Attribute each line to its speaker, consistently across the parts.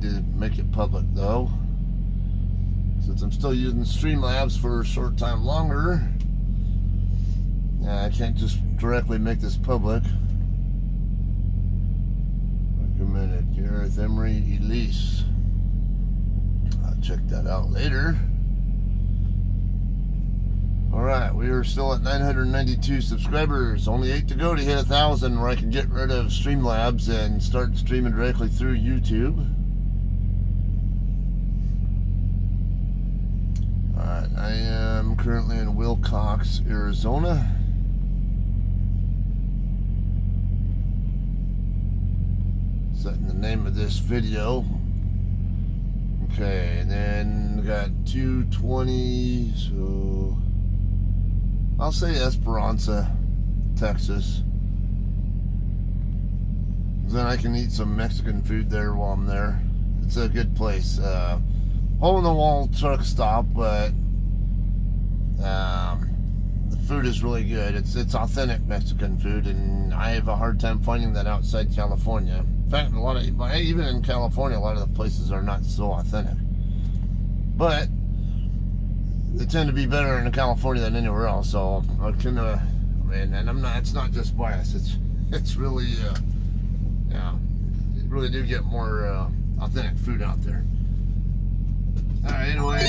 Speaker 1: need to make it public though, since I'm still using Streamlabs for a short time longer. I can't just directly make this public. Recommended Gareth Emery Elise. I'll check that out later. Alright, we are still at 992 subscribers. Only 8 to go to hit 1,000, where I can get rid of Streamlabs and start streaming directly through YouTube. Alright, I am currently in Willcox, Arizona. Setting the name of this video. Okay, and then we got 220, so I'll say Esperanza, Texas. Then I can eat some Mexican food there while I'm there. It's a good place. Hole-in-the-wall truck stop, but the food is really good. It's authentic Mexican food, and I have a hard time finding that outside California. In fact, even in California, a lot of the places are not so authentic. But they tend to be better in California than anywhere else. So I can, and I'm not. It's not just bias. It's really, yeah, you really do get more authentic food out there. All right. Anyway,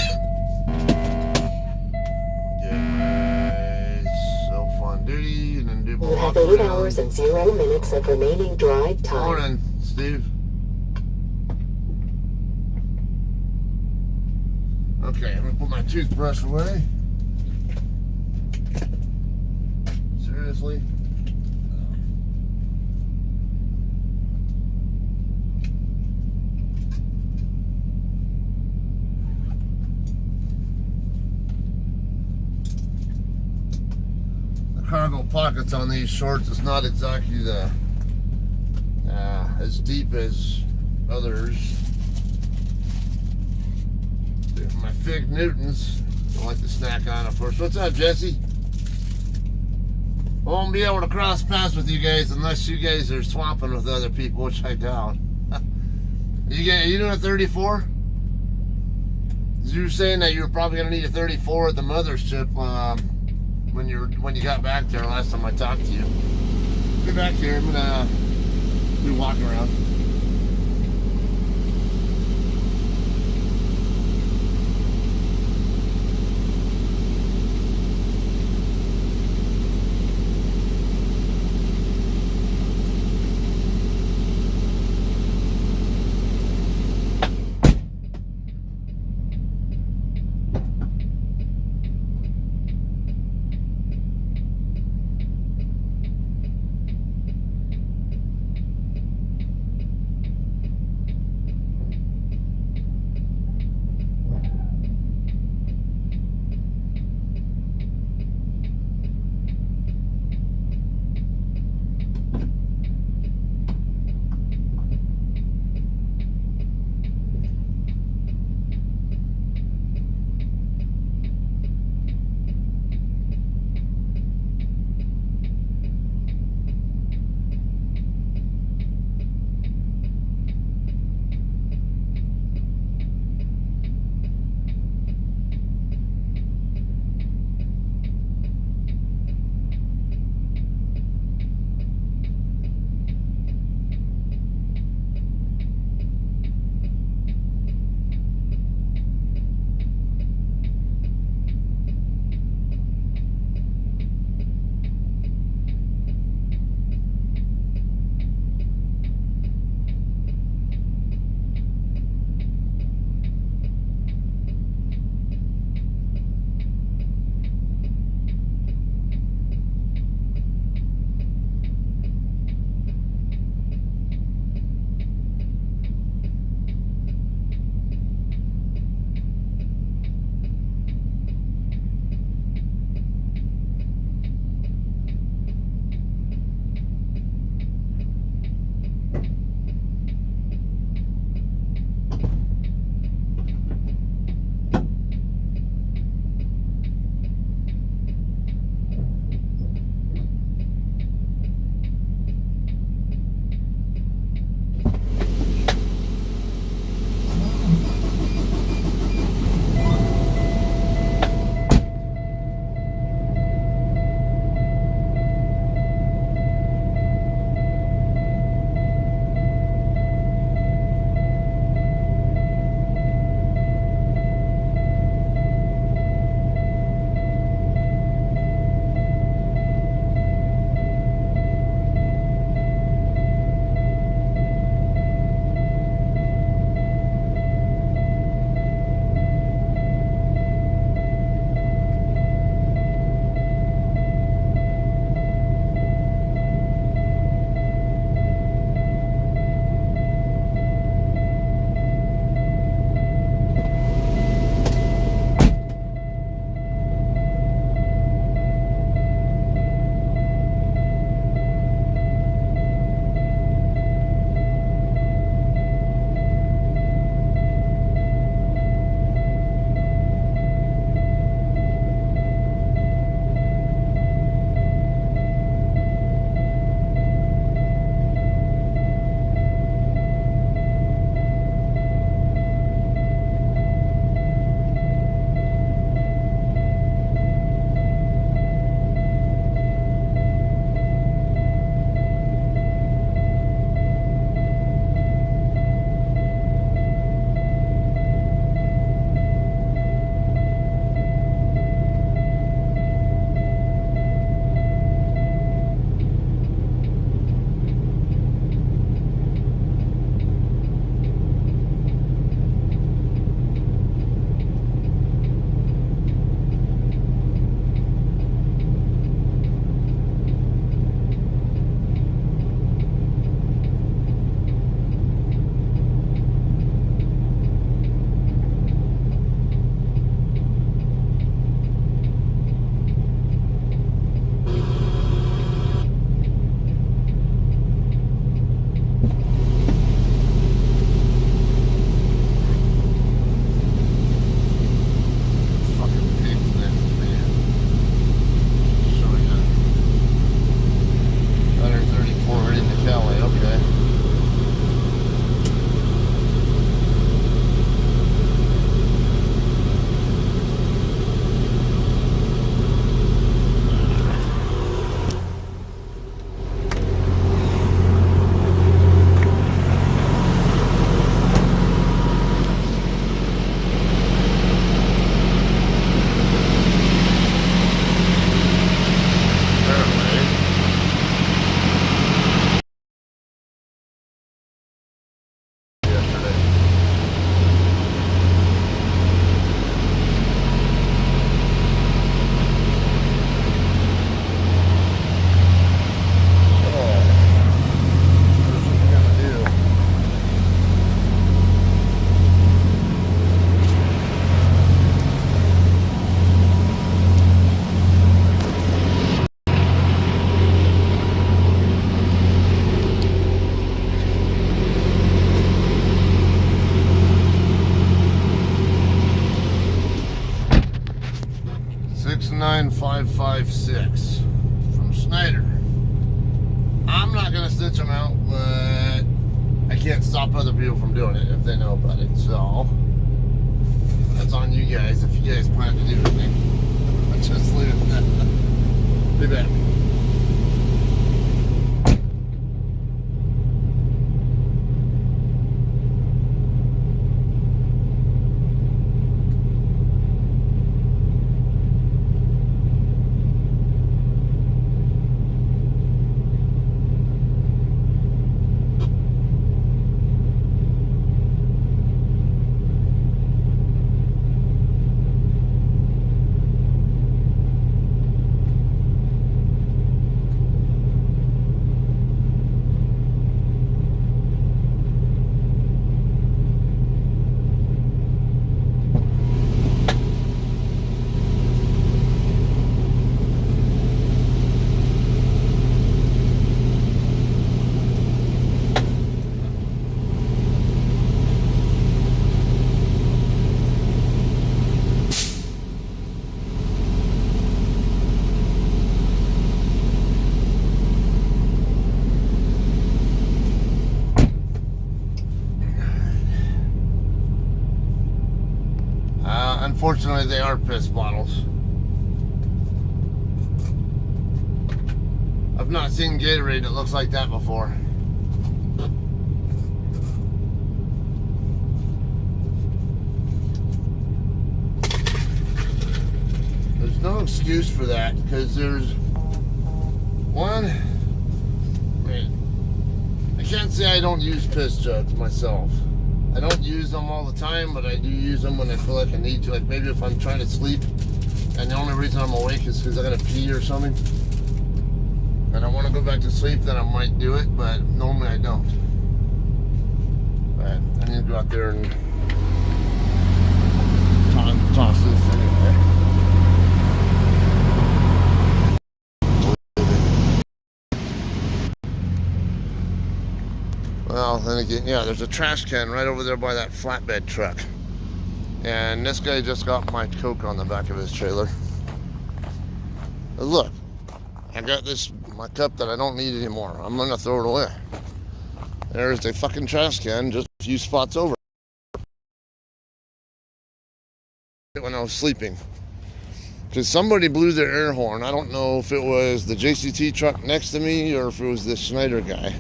Speaker 1: get my self on duty and then do my walk around.
Speaker 2: You have 8 hours and 0 minutes of remaining drive time.
Speaker 1: Morning, Steve. Okay, I'm gonna put my toothbrush away. Seriously? The cargo pockets on these shorts is not exactly the as deep as others. My Fig Newtons, I like to snack on, of course. What's up, Jesse? I won't be able to cross paths with you guys unless you guys are swapping with other people, which I doubt. You doing a 34? You were saying that you were probably going to need a 34 at the mothership when you got back there last time I talked to you. Get back here. I'm gonna be walking around. 556 from Snyder. I'm not going to stitch them out, but I can't stop other people from doing it if they know about it. So that's on you guys if you guys plan to do anything. Let's just leave it at that. Be back. Unfortunately, they are piss bottles. I've not seen Gatorade that looks like that before. There's no excuse for that because there's one. I can't say I don't use piss jugs myself. I don't use them all the time, but I do use them when I feel like I need to. Like maybe if I'm trying to sleep and the only reason I'm awake is because I gotta pee or something and I want to go back to sleep, then I might do it, but normally I don't. But I need to go out there and toss this anyway. Well, then again, yeah, there's a trash can right over there by that flatbed truck. And this guy just got my Coke on the back of his trailer. But look, I got my cup that I don't need anymore. I'm gonna throw it away. There's the fucking trash can just a few spots over. When I was sleeping. Because somebody blew their air horn. I don't know if it was the JCT truck next to me or if it was the Schneider guy.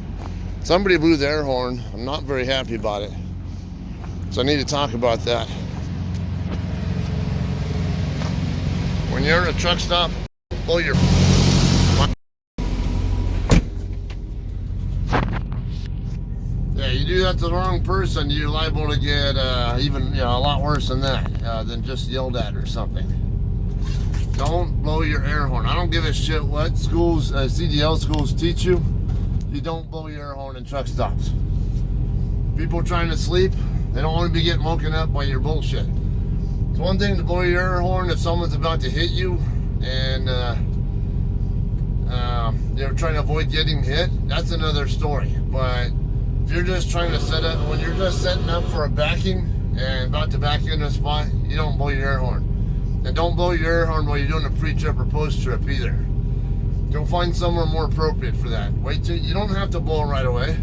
Speaker 1: Somebody blew the air horn. I'm not very happy about it. So I need to talk about that. When you're at a truck stop, blow your... Yeah, you do that to the wrong person, you're liable to get even a lot worse than that, than just yelled at or something. Don't blow your air horn. I don't give a shit what schools, CDL schools teach you. You don't blow your air horn in truck stops. People trying to sleep, they don't want to be getting woken up by your bullshit. It's one thing to blow your air horn if someone's about to hit you and they're trying to avoid getting hit. That's another story. But if you're just trying to set up, when you're just setting up for a backing and about to back into a spot, you don't blow your air horn. And don't blow your air horn while you're doing a pre-trip or post-trip either. Go find somewhere more appropriate for that. Wait till you don't have to blow it right away.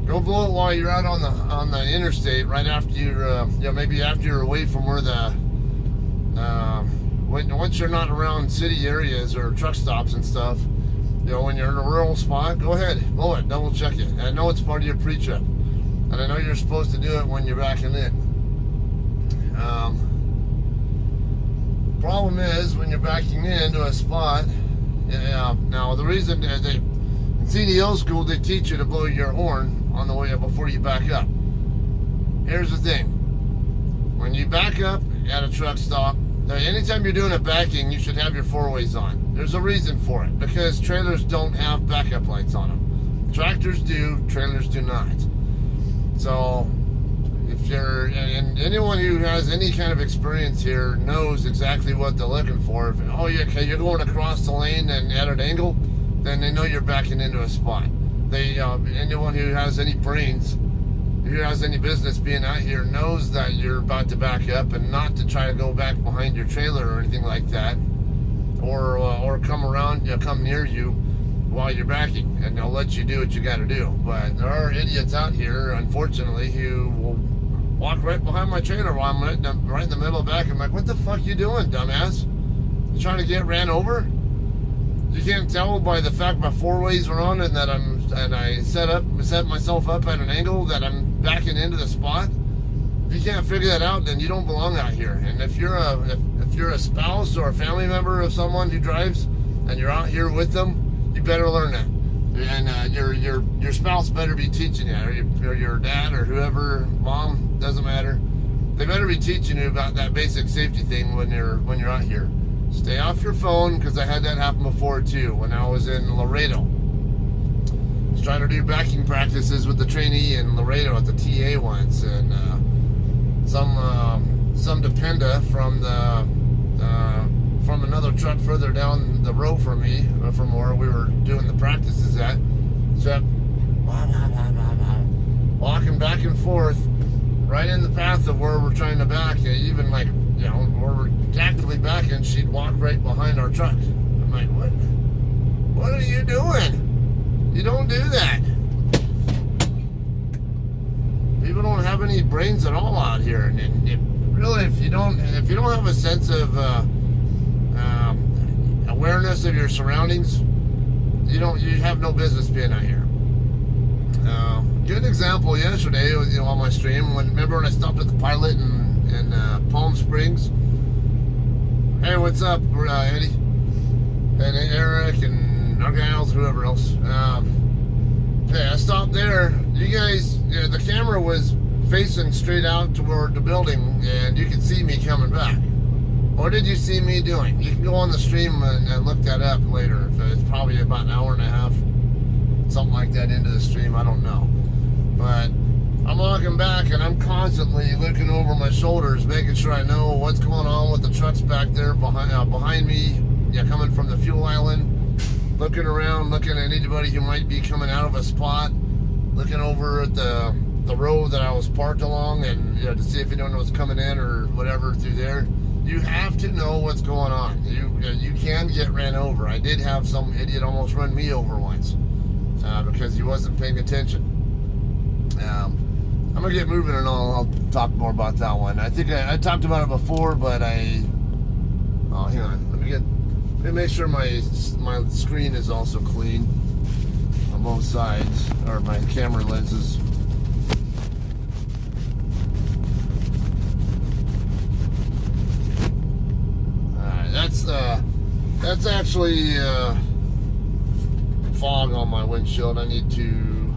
Speaker 1: Go blow it while you're out on the interstate, right after you're maybe after you're away from where the once you're not around city areas or truck stops and stuff. When you're in a rural spot, go ahead, blow it, double check it. I know it's part of your pre-trip, and I know you're supposed to do it when you're backing in. Problem is when you're backing into a spot. Now the reason in CDL school they teach you to blow your horn on the way up before you back up. Here's the thing: when you back up at a truck stop, anytime you're doing a backing, you should have your four-ways on. There's a reason for it, because trailers don't have backup lights on them. Tractors do, trailers do not. So if you're, and anyone who has any kind of experience here knows exactly what they're looking for. Oh yeah, okay, you're going across the lane and at an angle, then they know you're backing into a spot. Anyone who has any brains, who has any business being out here, knows that you're about to back up and not to try to go back behind your trailer or anything like that. or come around, come near you while you're backing, and they'll let you do what you got to do. But there are idiots out here, unfortunately, who will walk right behind my trailer while I'm right in the middle of back. I'm like, what the fuck you doing, dumbass? You trying to get ran over? You can't tell by the fact my four ways are on and that I set myself up at an angle that I'm backing into the spot. If you can't figure that out, then you don't belong out here. And if you're a spouse or a family member of someone who drives and you're out here with them, you better learn that. And your spouse better be teaching you, or your dad or whoever, mom, doesn't matter. They better be teaching you about that basic safety thing when you're out here. Stay off your phone, because I had that happen before too when I was in Laredo. I was trying to do backing practices with the trainee in Laredo at the TA once, and some dependa from another truck further down the road from me, from where we were doing the practices at, kept walking back and forth right in the path of where we're trying to back. Even like, where we're actively backing, she'd walk right behind our truck. I'm like, what are you doing? You don't do that. People don't have any brains at all out here, and really, if you don't have a sense of awareness of your surroundings, you have no business being out here. Good example yesterday, on my stream. Remember when I stopped at the Pilot in Palm Springs? Hey, what's up, Eddie and Eric and our gals, whoever else? Hey, I stopped there. You guys, the camera was facing straight out toward the building, and you could see me coming back. What did you see me doing? You can go on the stream and look that up later. It's probably about an hour and a half, something like that, into the stream. I don't know. But I'm walking back, and I'm constantly looking over my shoulders, making sure I know what's going on with the trucks back there behind me, coming from the fuel island. Looking around, looking at anybody who might be coming out of a spot. Looking over at the road that I was parked along, and to see if anyone was coming in or whatever through there. You have to know what's going on. You can get ran over. I did have some idiot almost run me over once because he wasn't paying attention. I'm gonna get moving, and I'll talk more about that one. I think I talked about it before, but hang on. Let me make sure my screen is also clean on both sides, or my camera lenses. That's actually fog on my windshield. I need to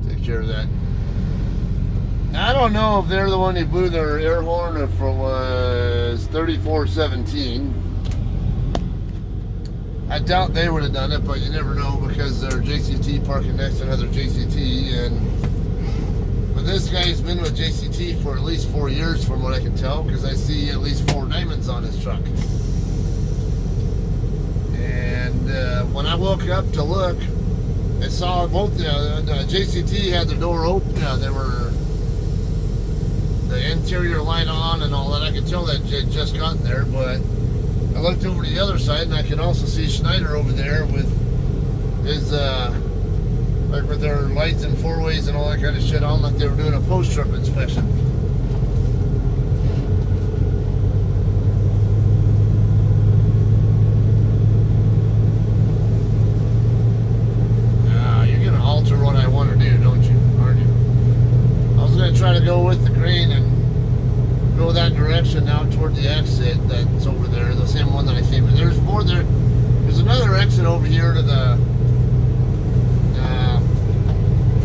Speaker 1: take care of that. I don't know if they're the one who blew their air horn, or if it was 3417. I doubt they would have done it, but you never know, because they're JCT parking next to another JCT. But this guy's been with JCT for at least 4 years, from what I can tell, because I see at least 4 diamonds on his truck. And when I woke up to look, I saw both the JCT had the door open. They were the interior light on and all that. I could tell that they'd just gotten there, but I looked over to the other side, and I could also see Schneider over there with his like with their lights and 4-ways and all that kind of shit on, like they were doing a post-trip inspection. You're gonna alter what I want to do, don't you? Aren't you? I was gonna try to go with the green and go that direction out toward the exit that's over there, the same one that I came in. There's more there. There's another exit over here to the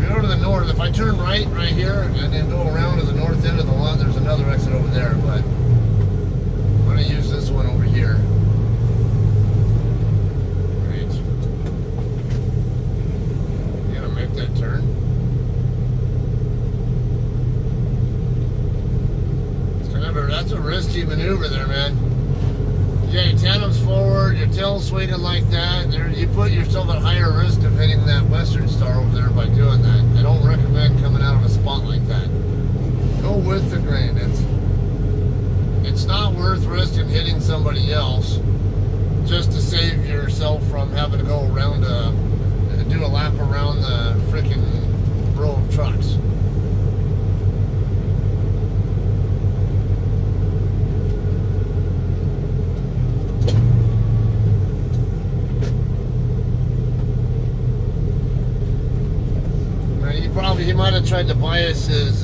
Speaker 1: go to the north. If I turn right here and then go around to the north end of the lot, there's another exit over there, but I'm going to use this one over here. Great. You gotta make that turn. That's a risky maneuver there, man. You got your tandems forward, your tail swinging like that. You put yourself at higher risk of hitting that Western Star over there by doing that. I don't recommend coming out of a spot like that. Go with the grain. It's not worth risking hitting somebody else just to save yourself from having to go around do a lap around the freaking row of trucks. He might have tried to bias his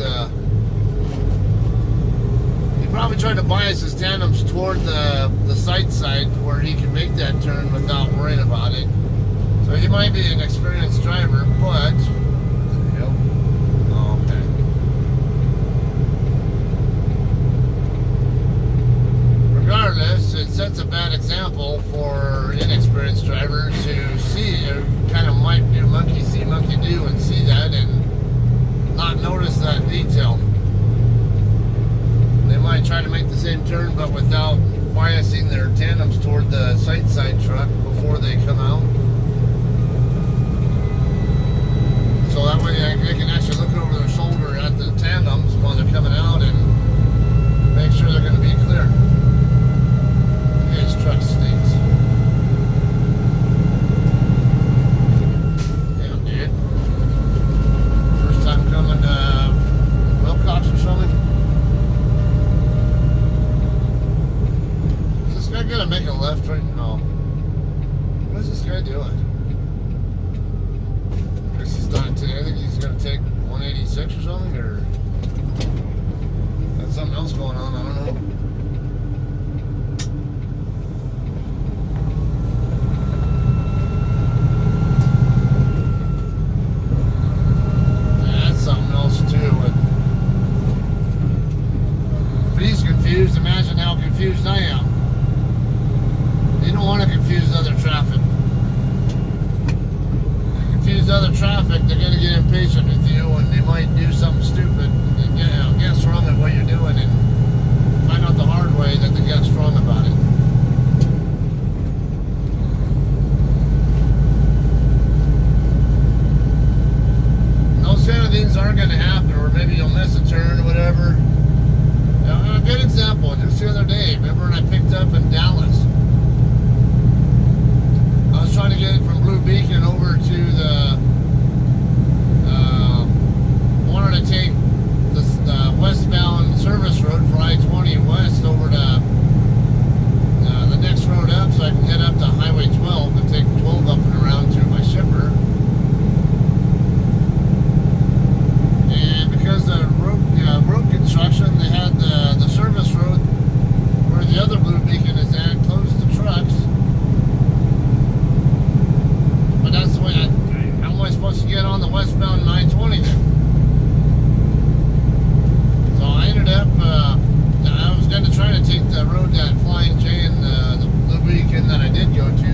Speaker 1: tandems toward the sight side where he can make that turn without worrying about it. So he might be an experienced driver, but okay. Regardless, it sets a bad example for inexperienced drivers who see or kind of might do monkey see, monkey do, and see that and not notice that detail. They might try to make the same turn but without biasing their tandems toward the sight side truck before they come out. So that way they can actually look over their shoulder at the tandems while they're coming out and make sure they're going to be clear. This truck stinks. Damn, dude. First time coming to Willcox or something. Is this guy gonna make a left right now? What is this guy doing? I guess he's not today. I think he's gonna take 186 or something, or that's something else going on. I don't know. Confused, imagine how confused I am. You don't want to confuse other traffic. If you confuse other traffic, they're going to get impatient with you and they might do something stupid and guess wrong at what you're doing and find out the hard way that they guessed wrong about it. Those kind of things aren't going to happen, or maybe you'll miss a turn or whatever. A good example, just the other day, remember when I picked up in Dallas? I was trying to get it from Blue Beacon over to the, wanted to take the westbound service road for I-20 west over to the next road up so I can head up to Highway 12 and take 12 up and around to my shipper. And because the road construction, they had the service road where the other Blue Beacon is at closed to trucks. But that's the way how am I supposed to get on the westbound 920 then? So I ended up, I was going to try to take the road that Flying J and the Blue Beacon that I did go to,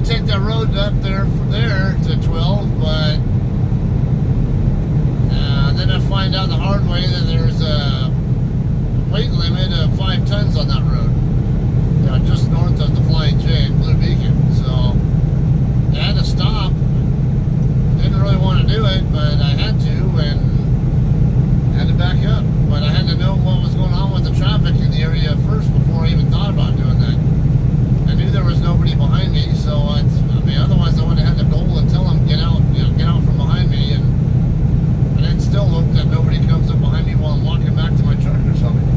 Speaker 1: take that road up there from there to 12, but then I find out the hard way that there's a weight limit of 5 tons on that road, just north of the Flying J and Blue Beacon. So I had to stop. Didn't really want to do it, but I had to, and had to back up. But I had to know what was going on with the traffic in the area first before I even thought about doing that. I knew there was nobody behind me, so otherwise I would have had to go and tell them get out from behind me, and then still hope that nobody comes up behind me while I'm walking back to my truck or something.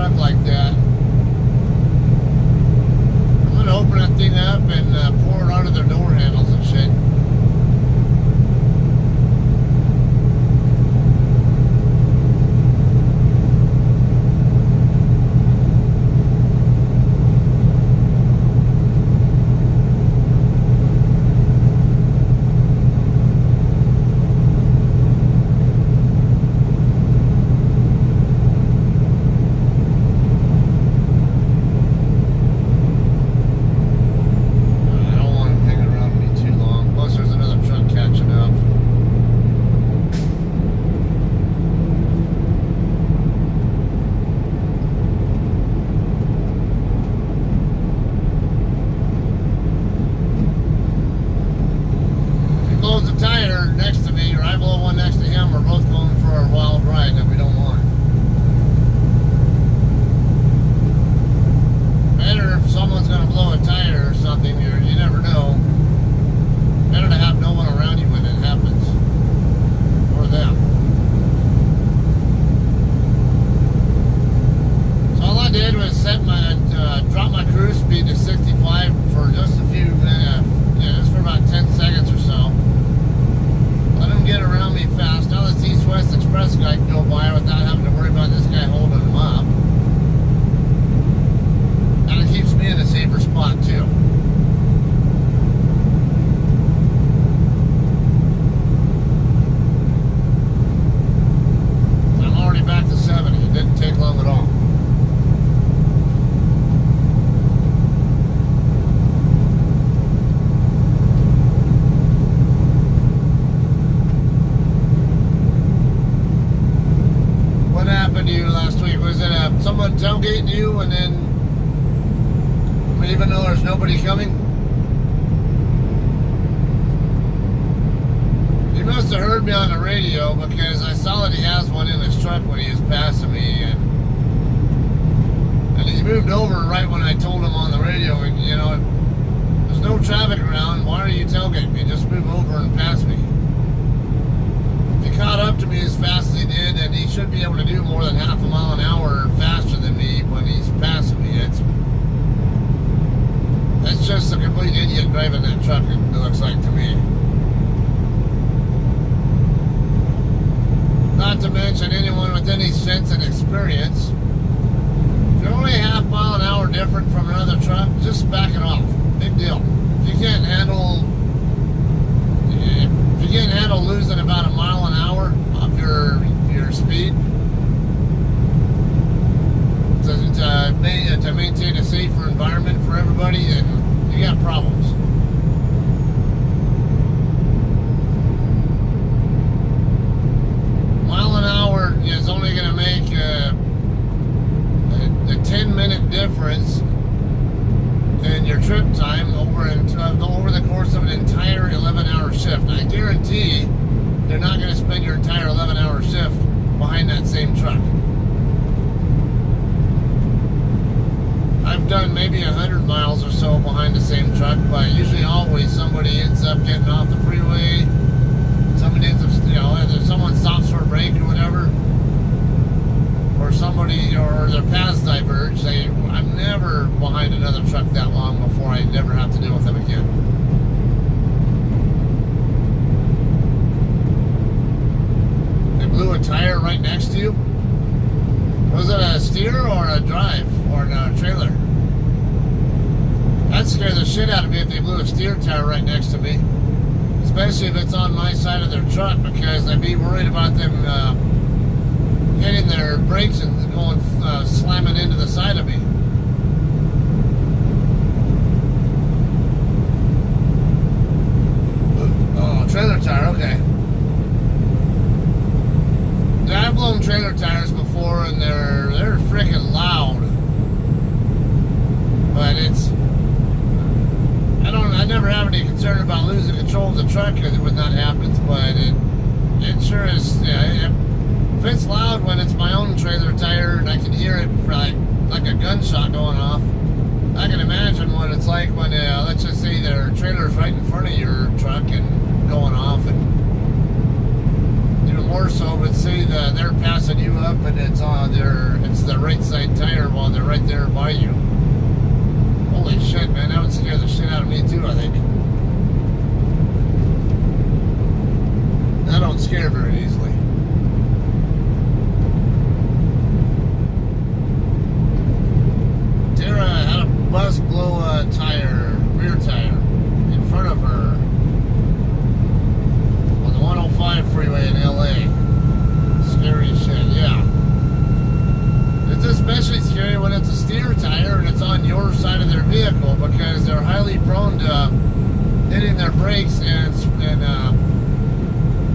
Speaker 1: truck like that, I'm going to open that thing up and pour it onto their door handles and shit. Drop my cruise speed to 65 for just a few minutes, just for about 10 seconds or so. Let him get around me fast. Now this East-West Express guy can go by without having to worry about this guy holding him up. And it keeps me in a safer spot too. I'm already back to 70. It didn't take long at all. To you last week? Was it someone tailgating you and then, I mean, even though there's nobody coming? He must have heard me on the radio because I saw that he has one in his truck when he was passing me, and he moved over right when I told him on the radio, and you know, there's no traffic around, why are you tailgating me? Just move over and pass me. Caught up to me as fast as he did, and he should be able to do more than half a mile an hour faster than me when he's passing me. That's just a complete idiot driving that truck, it looks like to me. Not to mention anyone with any sense and experience. If you're only a half mile an hour different from another truck, just back it off. Big deal. If you can't handle losing about a mile an hour off your speed to maintain a safer environment for everybody, then you got problems. Mile an hour is only going to make a 10-minute difference in your trip time over the course of an entire 11-hour shift. And I guarantee they're not going to spend your entire 11-hour shift behind that same truck. I've done maybe 100 miles or so behind the same truck, but usually always somebody ends up getting off the freeway. Somebody ends up, either someone stops for a break or whatever, or their paths diverge. I'm never behind another truck that long before I never have to deal with them again. They blew a tire right next to you? Was it a steer or a drive or a trailer? That'd scare the shit out of me if they blew a steer tire right next to me. Especially if it's on my side of their truck, because I'd be worried about them hitting their brakes and going slamming into the side of me. Oh, trailer tire, okay. Yeah, I've blown trailer tires before, and they're freaking loud. But I never have any concern about losing control of the truck when that happens, but it sure is. Yeah, if it's loud when it's my own trailer tire and I can hear it like a gunshot going off, I can imagine what it's like when, let's just say their trailer's right in front of your truck and going off, and even more so if say that they're passing you up and it's the right side tire while they're right there by you. Holy shit, man, that would scare the shit out of me too, I think. I don't scare very easily. Tara had a bus blow a rear tire, in front of her on the 105 freeway in LA. Scary shit, yeah. It's especially scary when it's a steer tire and it's on your side of their vehicle, because they're highly prone to hitting their brakes and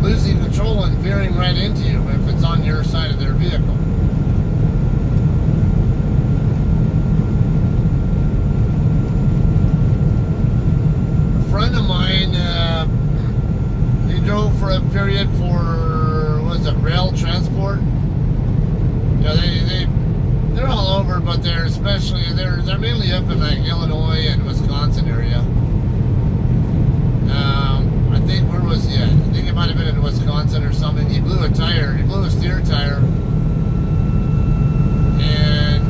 Speaker 1: losing control and veering right into you if it's on your side of their vehicle. A friend of mine, he drove for a period for, what is it, rail transport? Yeah, they're all over, but they're mainly up in like Illinois and Wisconsin area. I think, where was he at? I think it might have been in Wisconsin or something. He blew a steer tire. And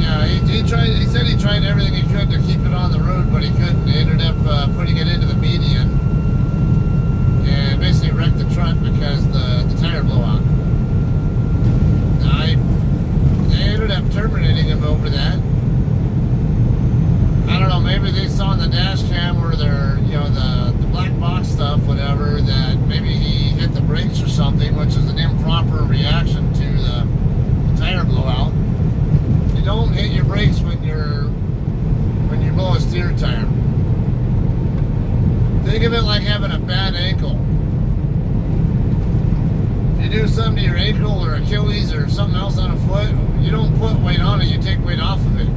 Speaker 1: yeah, he said he tried everything he could to keep it on the road, but he couldn't. He ended up putting it into the median and basically wrecked the truck because the tire blew out. They ended up terminating him over that. I don't know, maybe they saw on the dash cam where they're, the black box stuff, whatever, that maybe he hit the brakes or something, which is an improper reaction to the tire blowout. You don't hit your brakes when you blow a steer tire. Think of it like having a bad ankle. If you do something to your ankle or Achilles or something else on a foot, you don't put weight on it, you take weight off of it.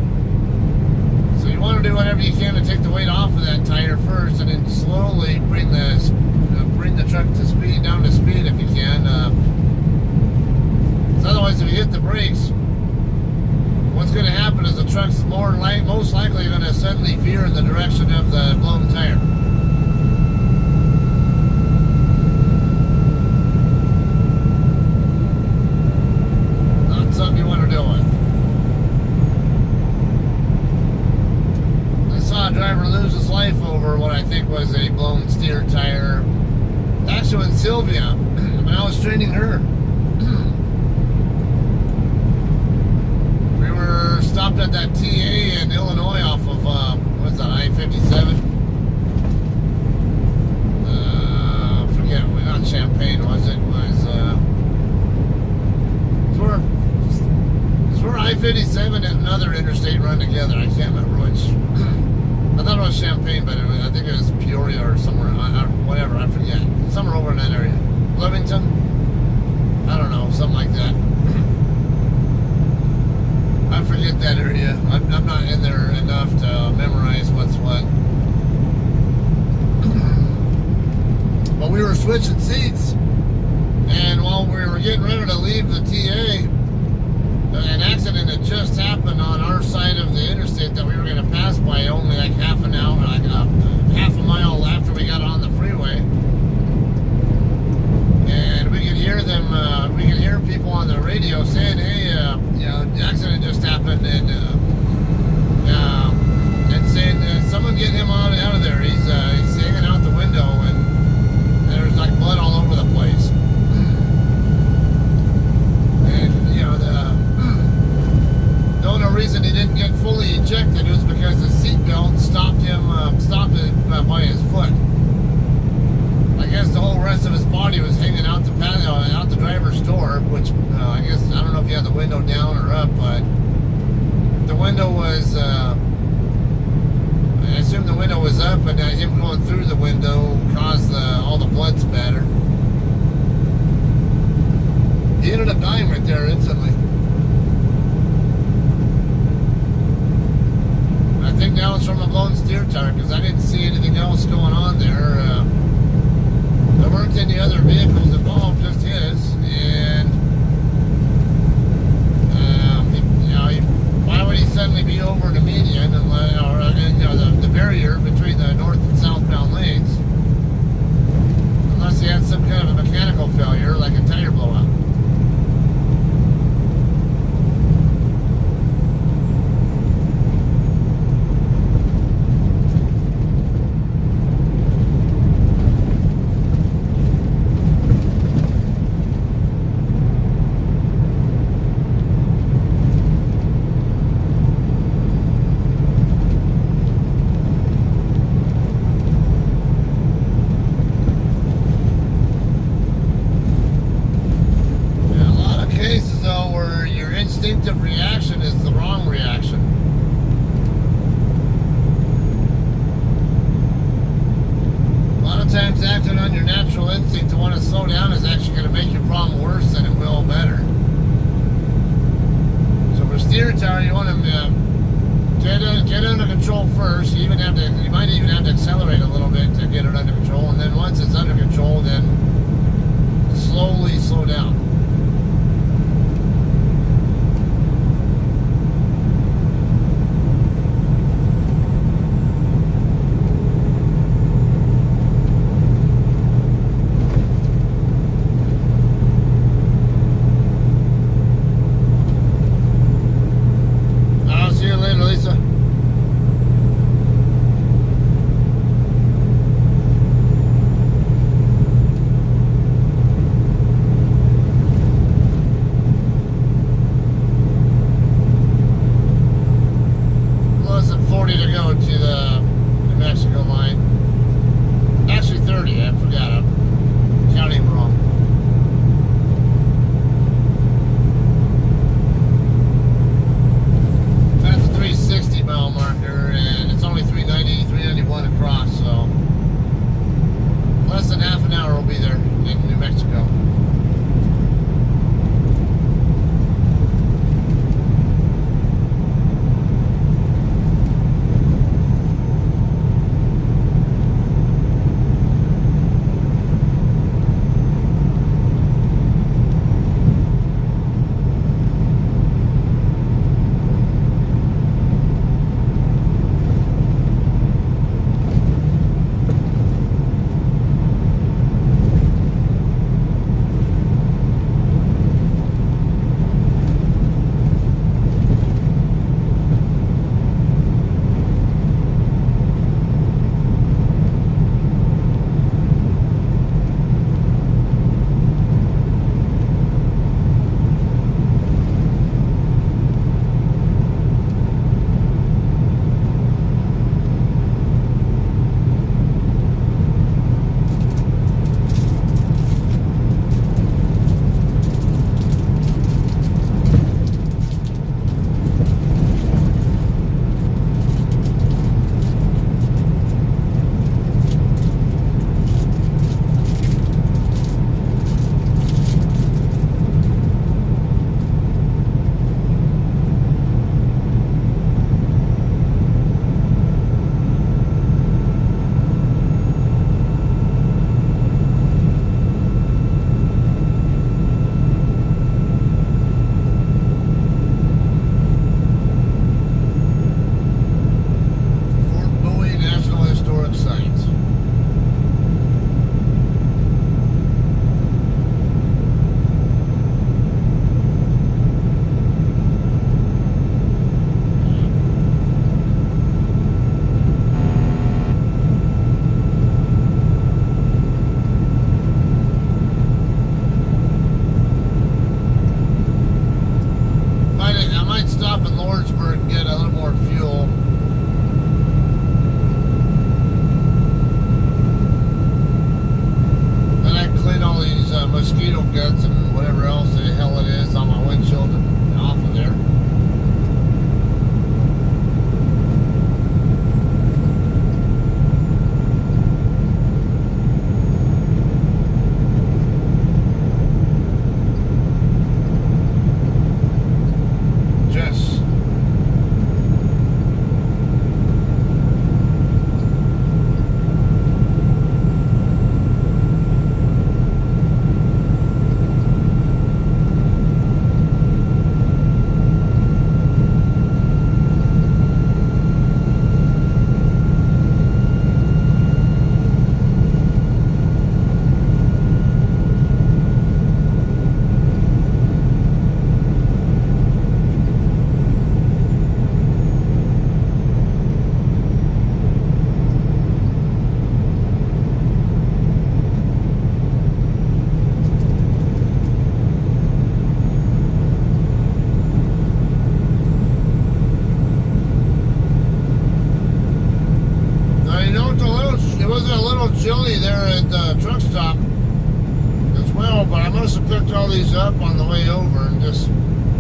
Speaker 1: So you want to do whatever you can to take the weight off of that tire first, and then slowly bring the truck to speed, down to speed if you can. 'Cause otherwise, if you hit the brakes, what's going to happen is the truck's most likely going to suddenly veer in the direction of the blown tire. Not something you want to deal with. I saw a driver lose his life over what I think was a blown steer tire. Actually, in Sylvia, when I was training her. We were stopped at that TA in Illinois off of, what's that, I-57? Forget, not Champaign, was it? It's where I-57 and another interstate run together. I can't remember which. I thought it was Champaign, but I think it was Peoria or somewhere, whatever, I forget. Somewhere over in that area. Livingston? I don't know, something like that. I forget that area. I'm not in there enough to memorize what's what. But we were switching seats, and while we were getting ready to leave the TA, an accident had just happened on our side of the interstate that we were going to pass by only like half an hour, like half a mile after we got on the freeway. And we could hear them, people on the radio saying, hey, the accident just happened, and saying, someone get him out of there. He's hanging out the window, and there's like blood all over the place. And, the only reason he didn't get fully ejected was because the seatbelt stopped it by his foot. I guess the whole rest of his body was hanging out the driver's door, which I guess, I don't know if you had the window down or up, but the window was, I assume the window was up, and him going through the window caused all the blood spatter. He ended up dying right there instantly. I think now it's from a blown steer tire, because I didn't see anything else going on there. There weren't any other vehicles involved, just his. And why would he suddenly be over the median and the barrier between the north and southbound lanes? Unless he had some kind of a mechanical mechanical failure, like a tire blowout. Instinctive reaction is the wrong reaction. A lot of times acting on your natural instinct to want to slow down is actually going to make your problem worse than it will better. So for steer tower, you want to get under control first. You might even have to accelerate a little bit to get it under control, and then once it's under control, then slowly slow down. To go to the New Mexico line. Actually 30, I forgot. I'm counting wrong. That's a 360 mile marker, and it's only 390, 391 across, so less than half an hour we'll be there in New Mexico. mosquito guts and whatever else the hell it is on my windshield off of there. I must have picked all these up on the way over and just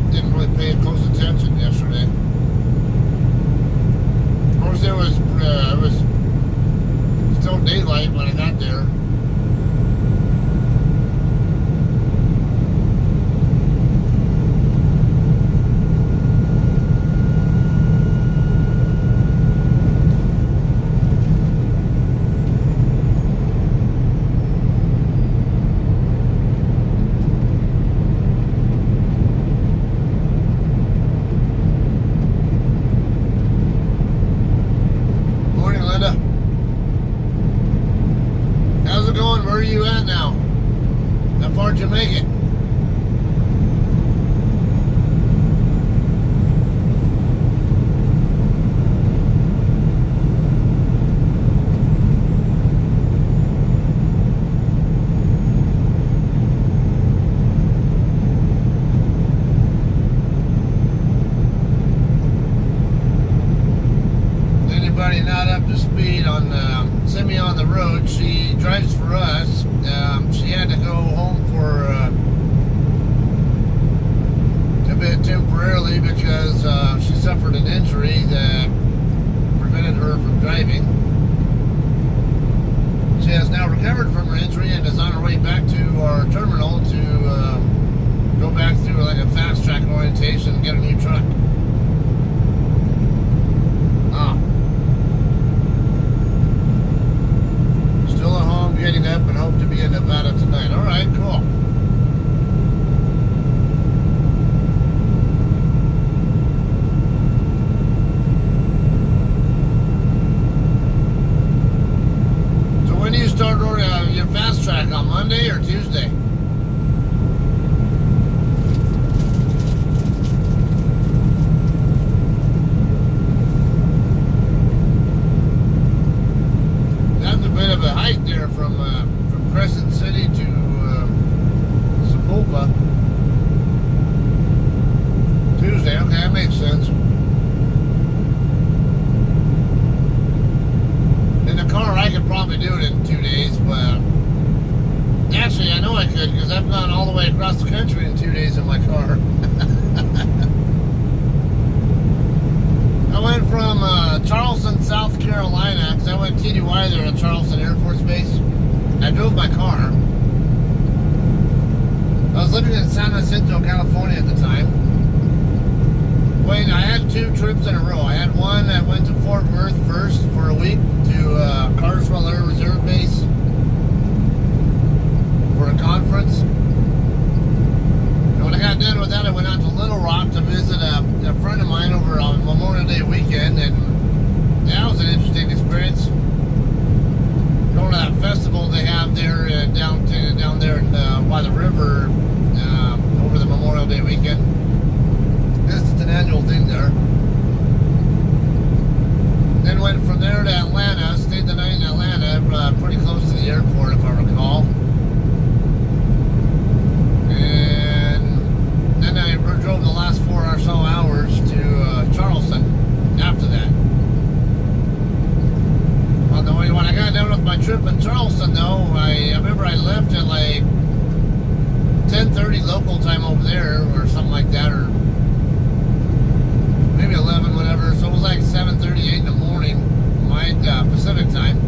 Speaker 1: didn't really pay close attention yesterday. Of course, it was still daylight when I got there. Where are you at now? How far did you make it? Anybody not up to speed on Semi on the road? She drives for us. She had to go home for a bit temporarily because she suffered an injury that prevented her from driving. She has now recovered from her injury and is on her way back to our terminal to go back through like a fast track orientation and get a new truck. Still at home, getting up, and hope to be in Nevada tonight. All right, cool. So when do you start your fast track, on Monday or Tuesday? Of a hike there from Crescent City to Sepulpa. Tuesday, okay, that makes sense. In the car, I could probably do it in 2 days, but actually, I know I could because I've gone all the way across the country in 2 days in my car. I went from Charleston, South Carolina, because I went TDY there at Charleston Air Force Base. I drove my car. I was living in San Jacinto, California at the time. Wait, I had 2 trips in a row. I had one that went to Fort Worth first for a week to Carswell Air Reserve Base for a conference. And when I got done with that, I went out to Little Rock to visit a friend of mine over on Memorial Day weekend, and that was an interesting experience. Going to that festival they have there down there by the river over the Memorial Day weekend. This is an annual thing there. Then went from there to Atlanta, stayed the night in Atlanta, pretty close to the airport if I recall. And then I drove the last 4 or so hours to Charleston after that. On the way, when I got done with my trip in Charleston though, I remember I left at like 10:30 local time over there or something like that, or maybe 11, whatever. So it was like 7:38 in the morning, my Pacific time.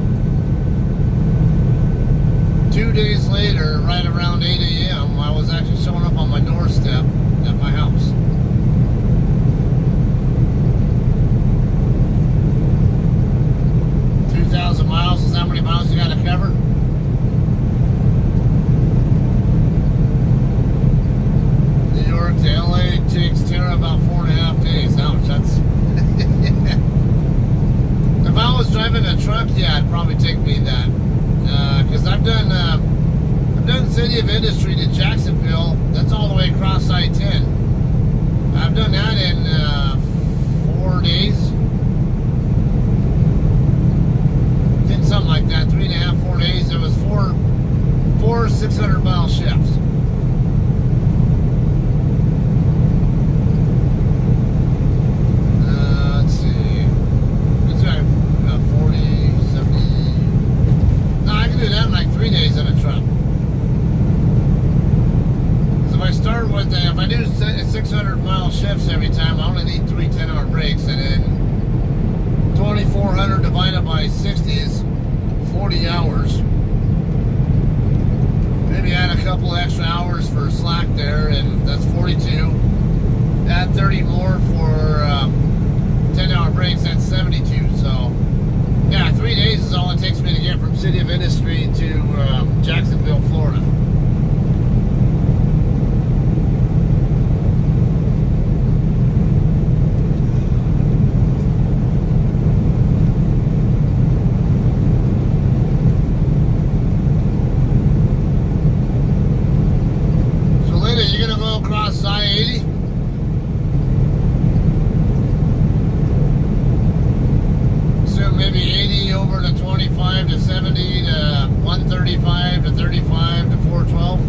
Speaker 1: 2 days later, right around 8 a.m., I was actually showing up on my doorstep at my house. Miles is how many miles you got to cover? New York to LA takes Tara about 4.5 days. Ouch, that's if I was driving a truck, yeah, it'd probably take me that. Because I've done City of Industry to Jacksonville. That's all the way across I-10. I've done that in 4 days. Something like that, 3.5, 4 days. It was four 600-mile shifts. Let's see. It's about 40, 70. No, I can do that in like 3 days in a truck. but if I do 600-mile shifts every time, I only need 3 10-hour breaks, and then 2,400 divided by 60 is 40 hours. Maybe add a couple extra hours for slack there, and that's 42. Add 30 more for 10-hour breaks, that's 72. So, yeah, 3 days is all it takes me to get from City of Industry to Jacksonville, Florida. Across I-80. So maybe 80 over to 25 to 70 to 135 to 35 to 412.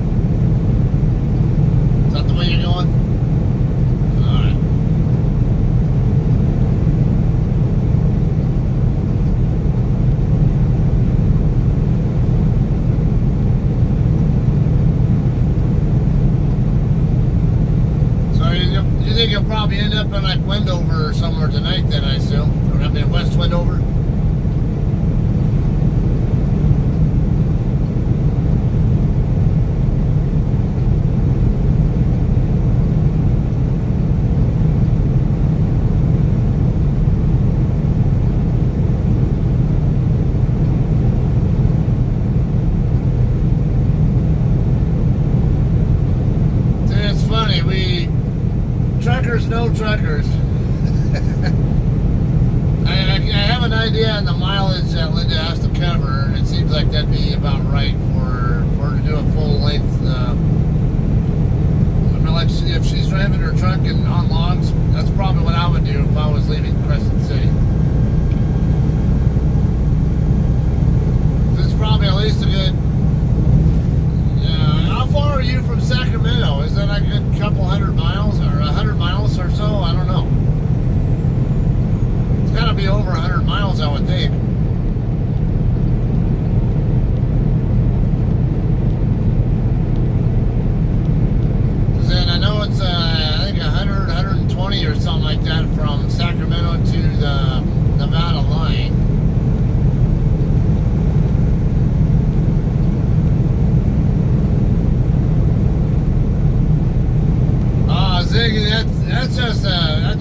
Speaker 1: Is that the way you're going? Alright. You think you'll probably end up in like Wendover or somewhere tonight then, I assume? Or I mean West Wendover? See, it's funny, truckers know truckers. I have an idea on the mileage that Linda has to cover, and it seems like that'd be about right for her to do a full length. I mean, like if she's driving her truck and on logs, that's probably what I would do if I was leaving Crescent City. It's probably at least a good. How far are you from Sacramento? Is that a good couple 100 miles or 100 miles or so? I don't know. It's got to be over 100 miles, I would think. Then I know it's I think 100, 120 or something like that from Sacramento to the Nevada line. Ziggy, that's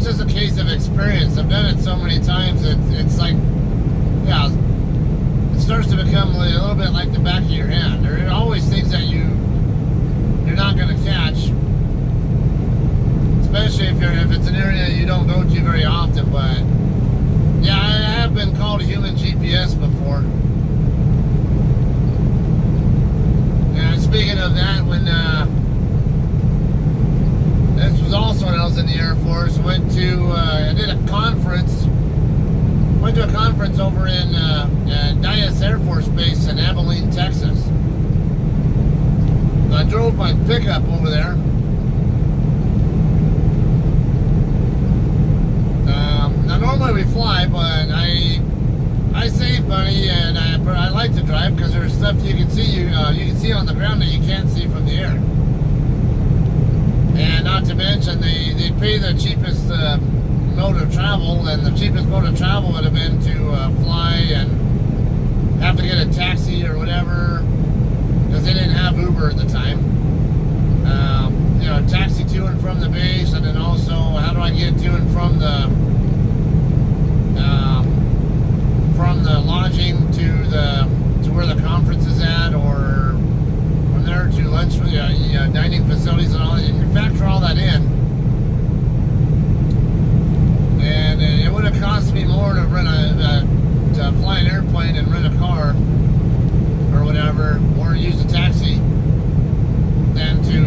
Speaker 1: just a case of experience. I've done it so many times. It's like, yeah, it starts to become a little bit like the back of your hand. There are always things that you're not going to catch, especially if it's an area you don't go to very often. But yeah, I have been called a human GPS before. And speaking of that, when this was also when I was in the Air Force. I did a conference. Went to a conference over in Dyess Air Force Base in Abilene, Texas. I drove my pickup over there. Now normally we fly, but I save money and I like to drive because there's stuff you can see you can see on the ground that you can't see from the air. And not to mention, they pay the cheapest mode of travel, and the cheapest mode of travel would have been to fly and have to get a taxi or whatever, because they didn't have Uber at the time. Taxi to and from the base, and then also how do I get to and from the lodging to where the conference is at, or from there to lunch, dining facilities and all that. You can factor all that in, and it would have cost me more to to fly an airplane and rent a car or whatever, or use a taxi than to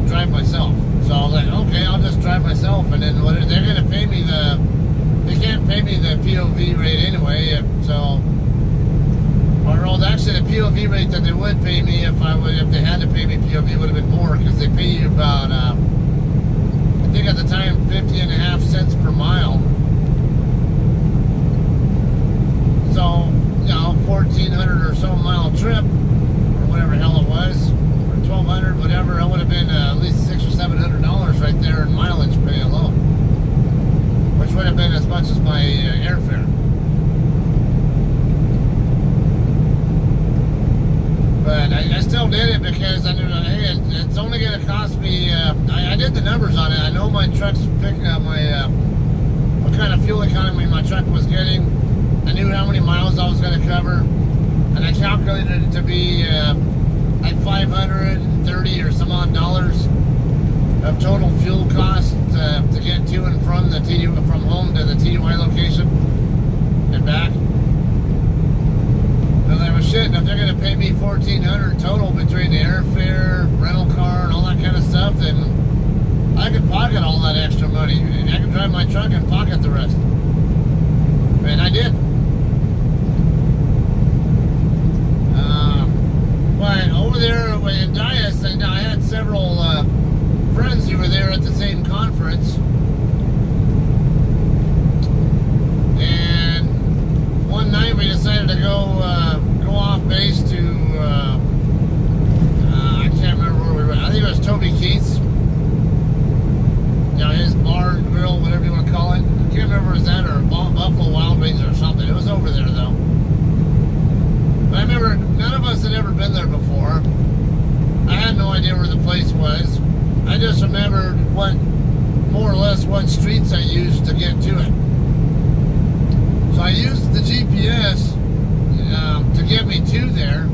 Speaker 1: drive myself. So I was like, okay, I'll just drive myself, and then they're going to pay me they can't pay me the POV rate anyway, so. Or actually, the POV rate that they would pay me if they had to pay me POV would have been more, because they pay you about I think at the time 50.5 cents per mile. So 1,400 or so mile trip, or whatever the hell it was, or 1,200, whatever. I would would have been at least $600 or $700 right there in mileage pay alone, which would have been as much as my airfare. But I still did it because I knew, hey, it's only going to cost me. I did the numbers on it. I know my truck's picking up what kind of fuel economy my truck was getting. I knew how many miles I was going to cover, and I calculated it to be like $530 or some odd dollars of total fuel cost to get to and from the from home to the TUI location and back. And I was shit, if they're going to pay me $1,400 total between the airfare, rental car, and all that kind of stuff, then I could pocket all that extra money. I could drive my truck and pocket the rest. And I did. But over there in Dias, I had several friends who were there at the same conference. And one night we decided to go off base to I can't remember where we were. I think it was Toby Keith's. You know, his bar and grill, whatever you want to call it. I can't remember if it was that or Buffalo Wild Wings or something. It was over there though. But I remember none of us had ever been there before. I had no idea where the place was. I just remembered more or less what streets I used to get to it. So I used the GPS to get me to there.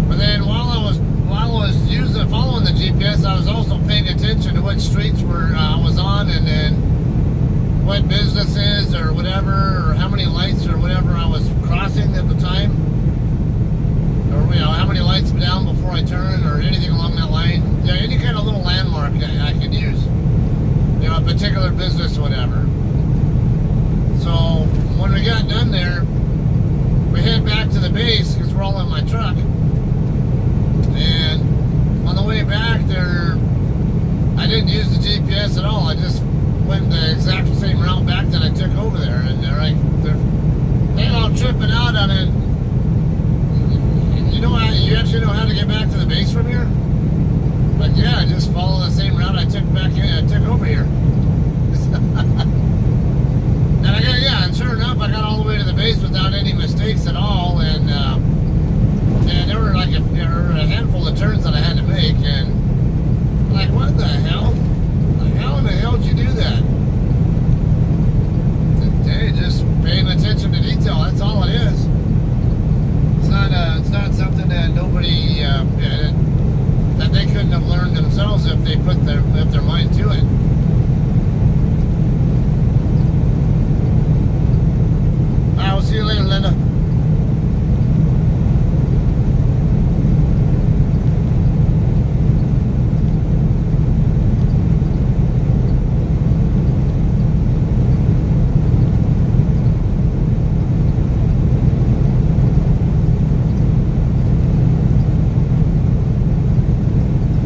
Speaker 1: But then while I was following the GPS, I was also paying attention to what streets I was on, and then what businesses or whatever, or how many lights or whatever I was crossing at the time, or how many lights down before I turn, or anything along that line. Yeah, any kind of little landmark I could use, a particular business, whatever. So when we got done there, we head back to the base because we're all in my truck. And on the way back there, I didn't use the GPS at all. I just went the exact same route back that I took over there. And they're all tripping out on it. You actually know how to get back to the base from here? Like, yeah, I just follow the same route I took over here. And sure enough, I got all the way to the base without any mistakes at all, and there were a handful of turns that I had to make, and like, what the hell? Like, how in the hell did you do that? Hey, just paying attention to detail. That's all it is. It's not something that nobody that they couldn't have learned themselves if they put their mind to it. I will see you later, Linda.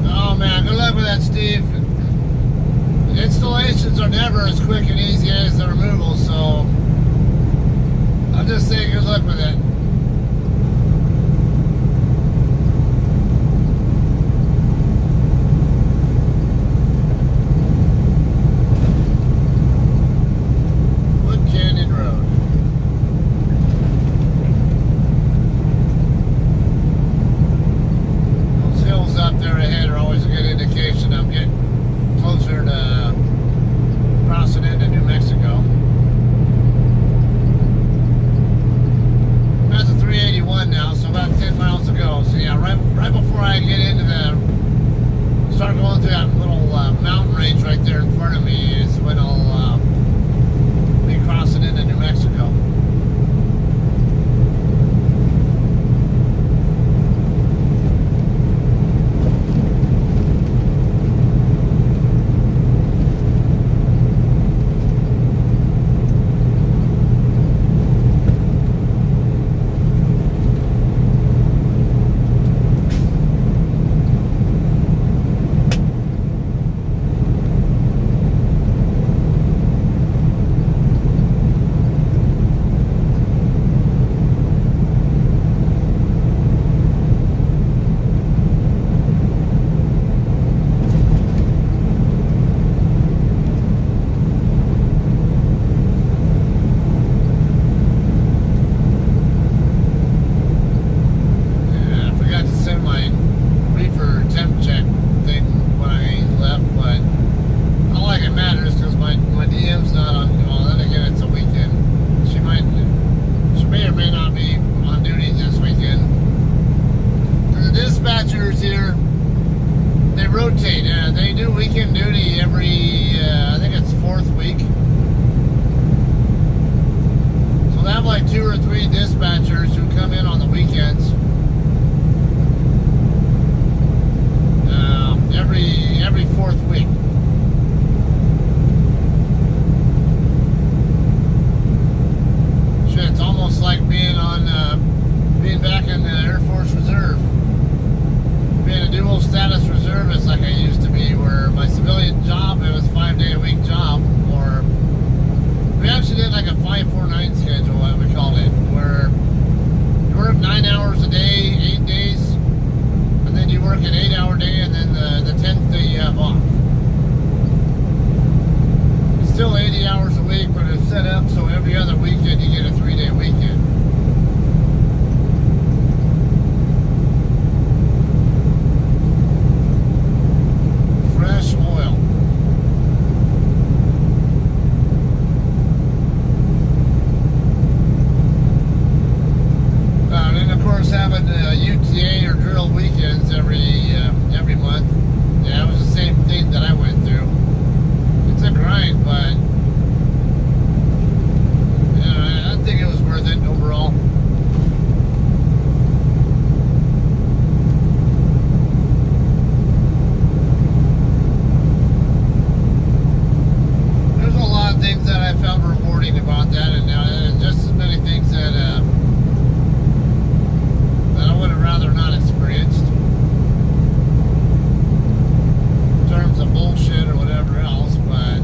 Speaker 1: Oh man, good luck with that, Steve. The installations are never as quick and easy as the removal, so I'll just say good luck with it. Wood Canyon Road. Those hills up there ahead are always a good indication I'm getting closer to crossing into New Mexico. That's a 381 now, so about 10 miles to go. So yeah, right before I get into start going through that little mountain range right there in front of me is when I'll be crossing into New Mexico. rotate. They do weekend duty every, I think it's fourth week. So they have like 2 or 3 dispatchers who come in on the weekends. Every fourth week. Shit, it's almost like being back in the Air Force Reserve. Being a dual status reservist like I used to be, where my civilian job, it was a 5-day-a-week job, or we actually did like a 5-4-9 schedule, what we called it, where you work 9 hours a day, 8 days, and then you work an 8-hour day, and then the 10th day you have off. It's still 80 hours a week, but it's set up so every other weekend you get a 3-day weekend. Fresh oil. And then of course having UTA or drill weekends every month. Yeah, it was the same thing that I went through. It's a grind, but I think it was worth it overall. There's a lot of things that I found rewarding about that, and just as many things that I would have rather not experienced in terms of bullshit or whatever else. But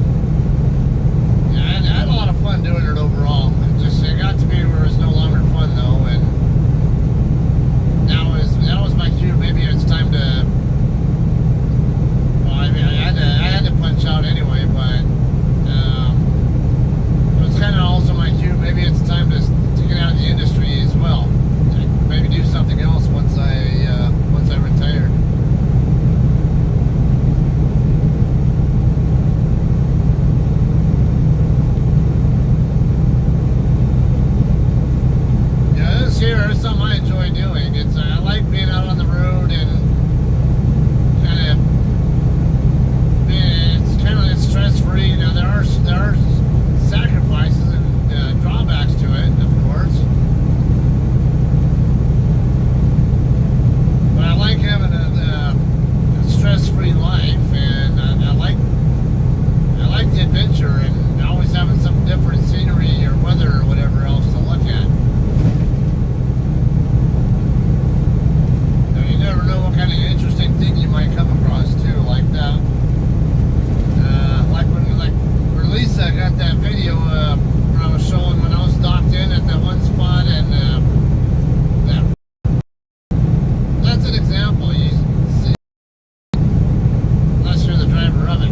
Speaker 1: yeah, I had a lot of fun doing it overall. It got to be where it's no longer fun though, and that was my cue. Maybe it's time to. Well, I mean, I had to punch out anyway, but it was kind of also my cue. Maybe it's time to get out of the industry as well. Maybe do something else once I retired. Yeah, it's something I enjoy doing. I like being out on the road and it's stress free. Now there are sacrifices and drawbacks to it, of course. But I like having a stress-free life, and I like the adventure and always having some different scenery or weather or whatever else to look at. Now, you never know what kind of interesting thing you might come across too, like that. Like Lisa got that video where I was showing when I was docked in at that one spot, and that's an example. You see, unless you're the driver of it.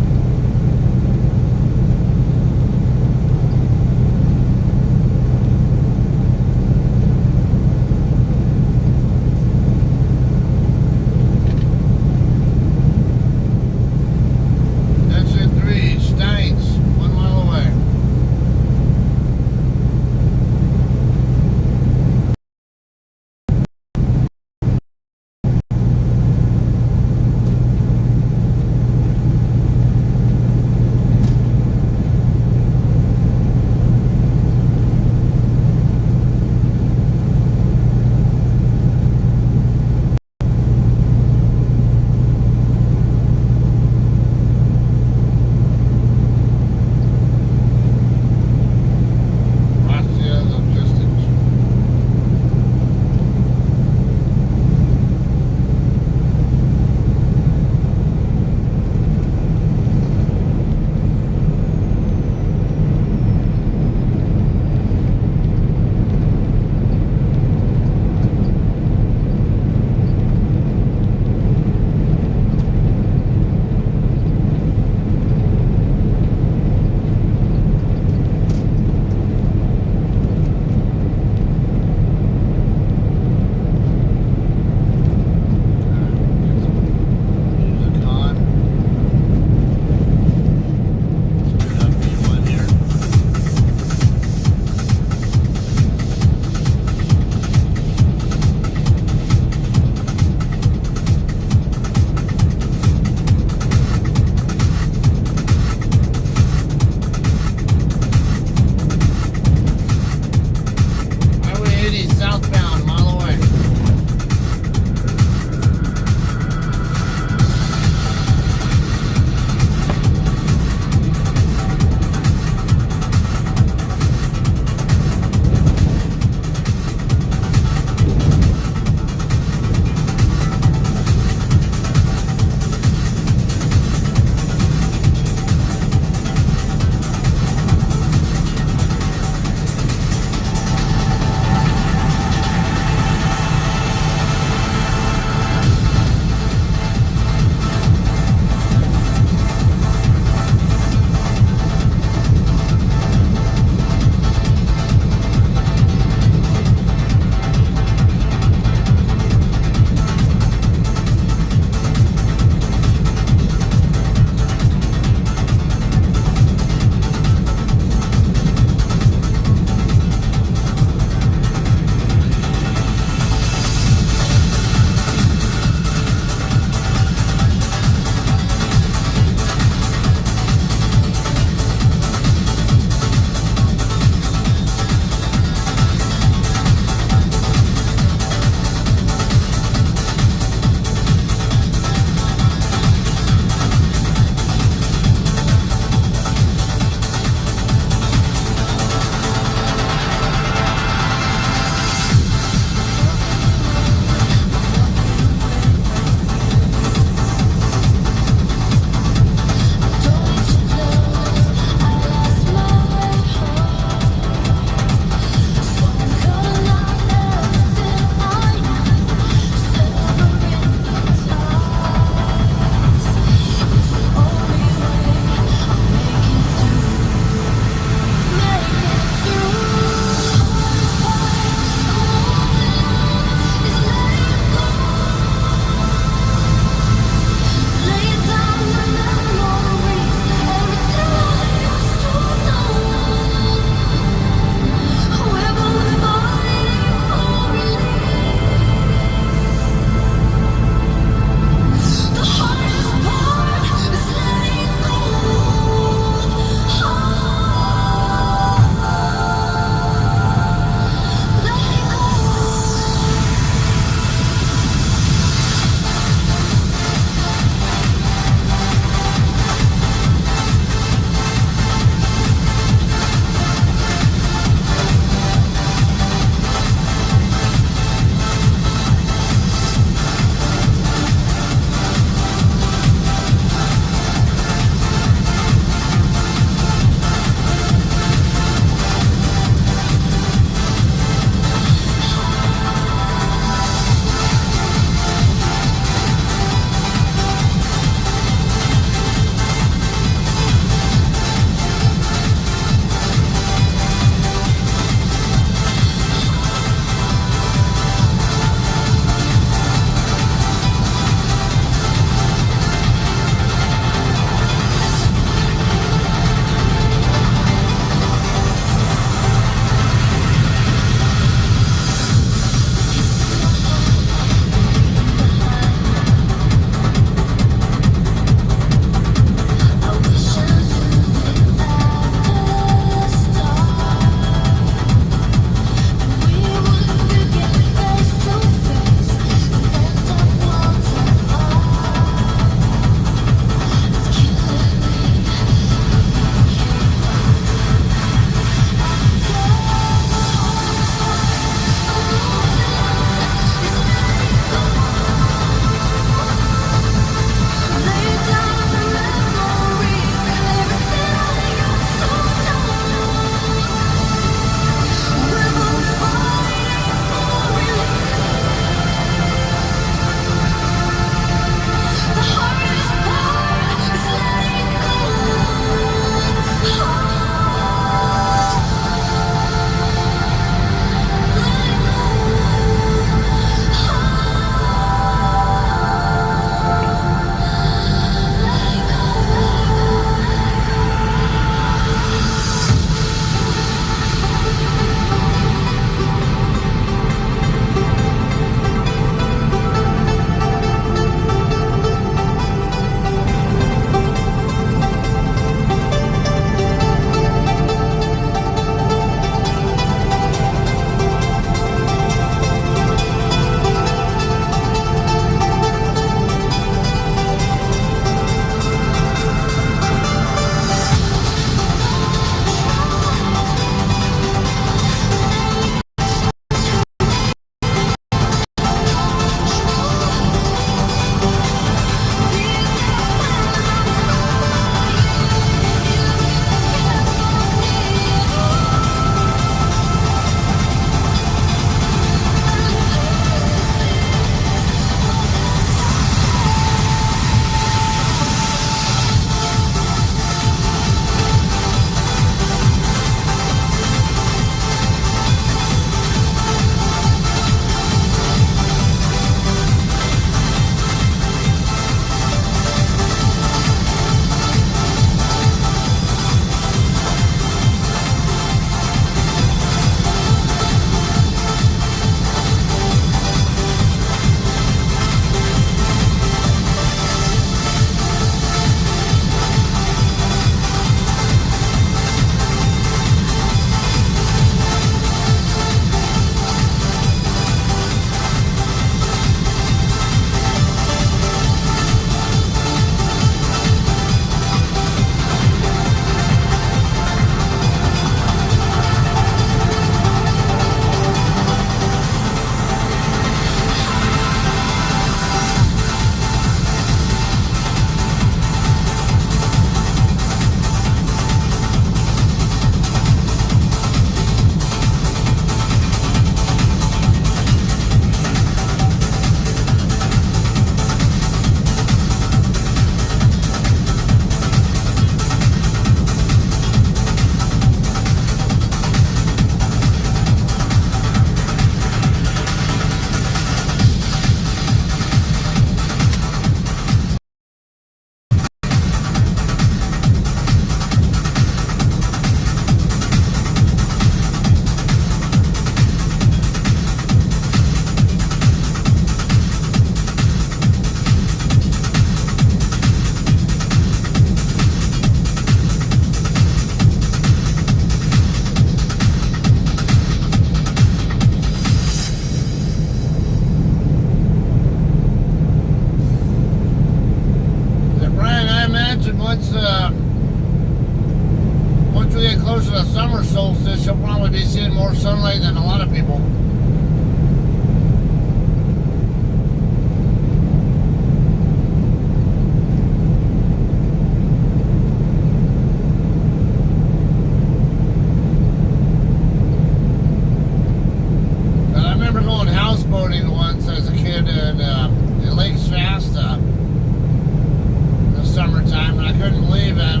Speaker 1: boating once as a kid in Lake Shasta in the summertime, and I couldn't believe it.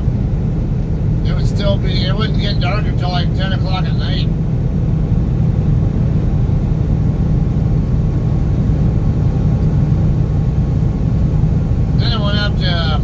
Speaker 1: It wouldn't get dark until like 10 o'clock at night. Then I went up to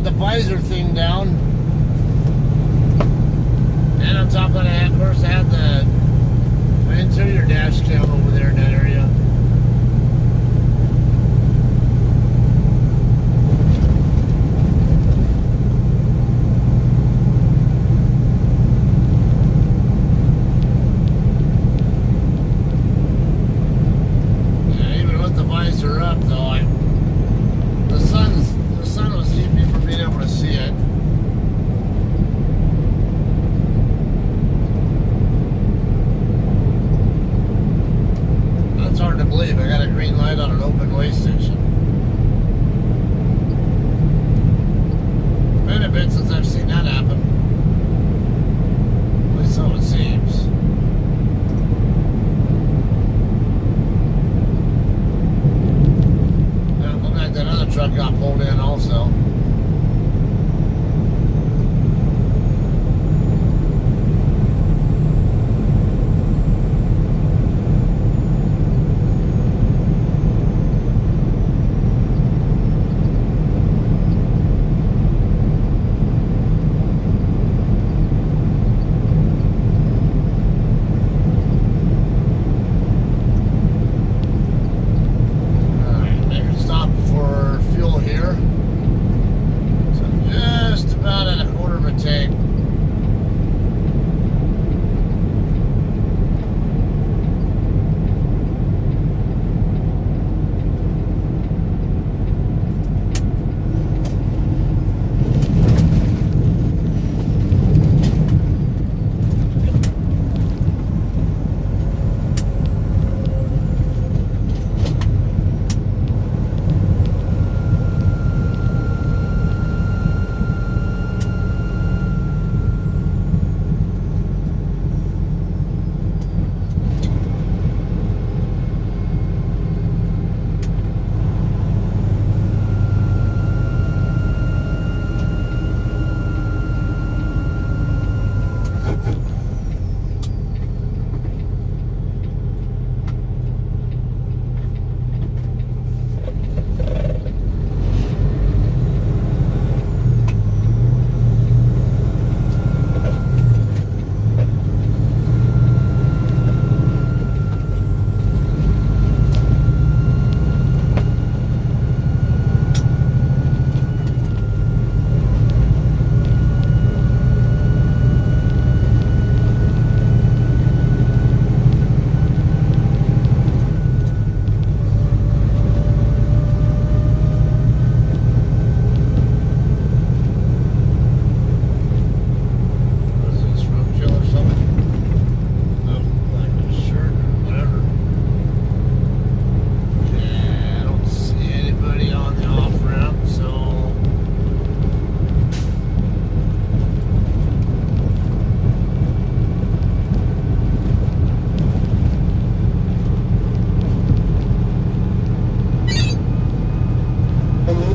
Speaker 1: the visor thing down. And on top of that, of course, I had my interior dash cam over there in that area. Yeah, even with the visor up, though, the sun was keeping me from being able to see it. It's hard to believe I got a green light on an open way station. Been a bit since I've seen that happen. At least so it seems. Yeah, look like that other truck got pulled in also.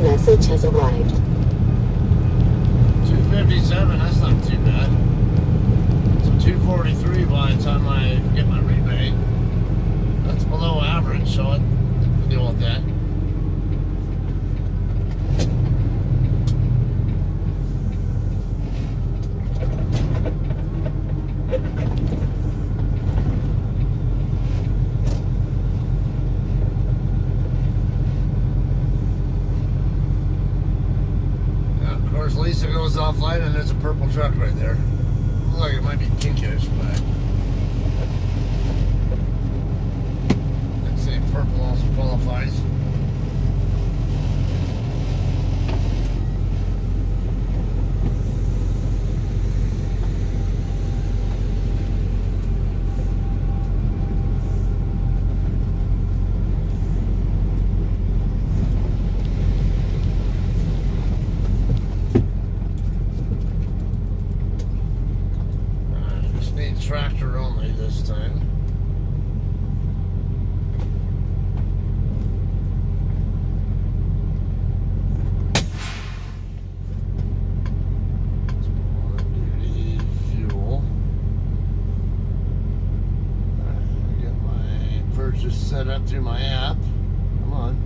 Speaker 2: message has arrived.
Speaker 1: 257, that's not too bad. So 243 by the time I get my rebate. That's below average, so I can deal with that. Lisa goes offline and there's a purple truck right there. Looks like it might be pinkish, but I'd say purple also qualifies. Tractor only this time. On-duty fuel. Alright, get my purchase set up through my app. Come on.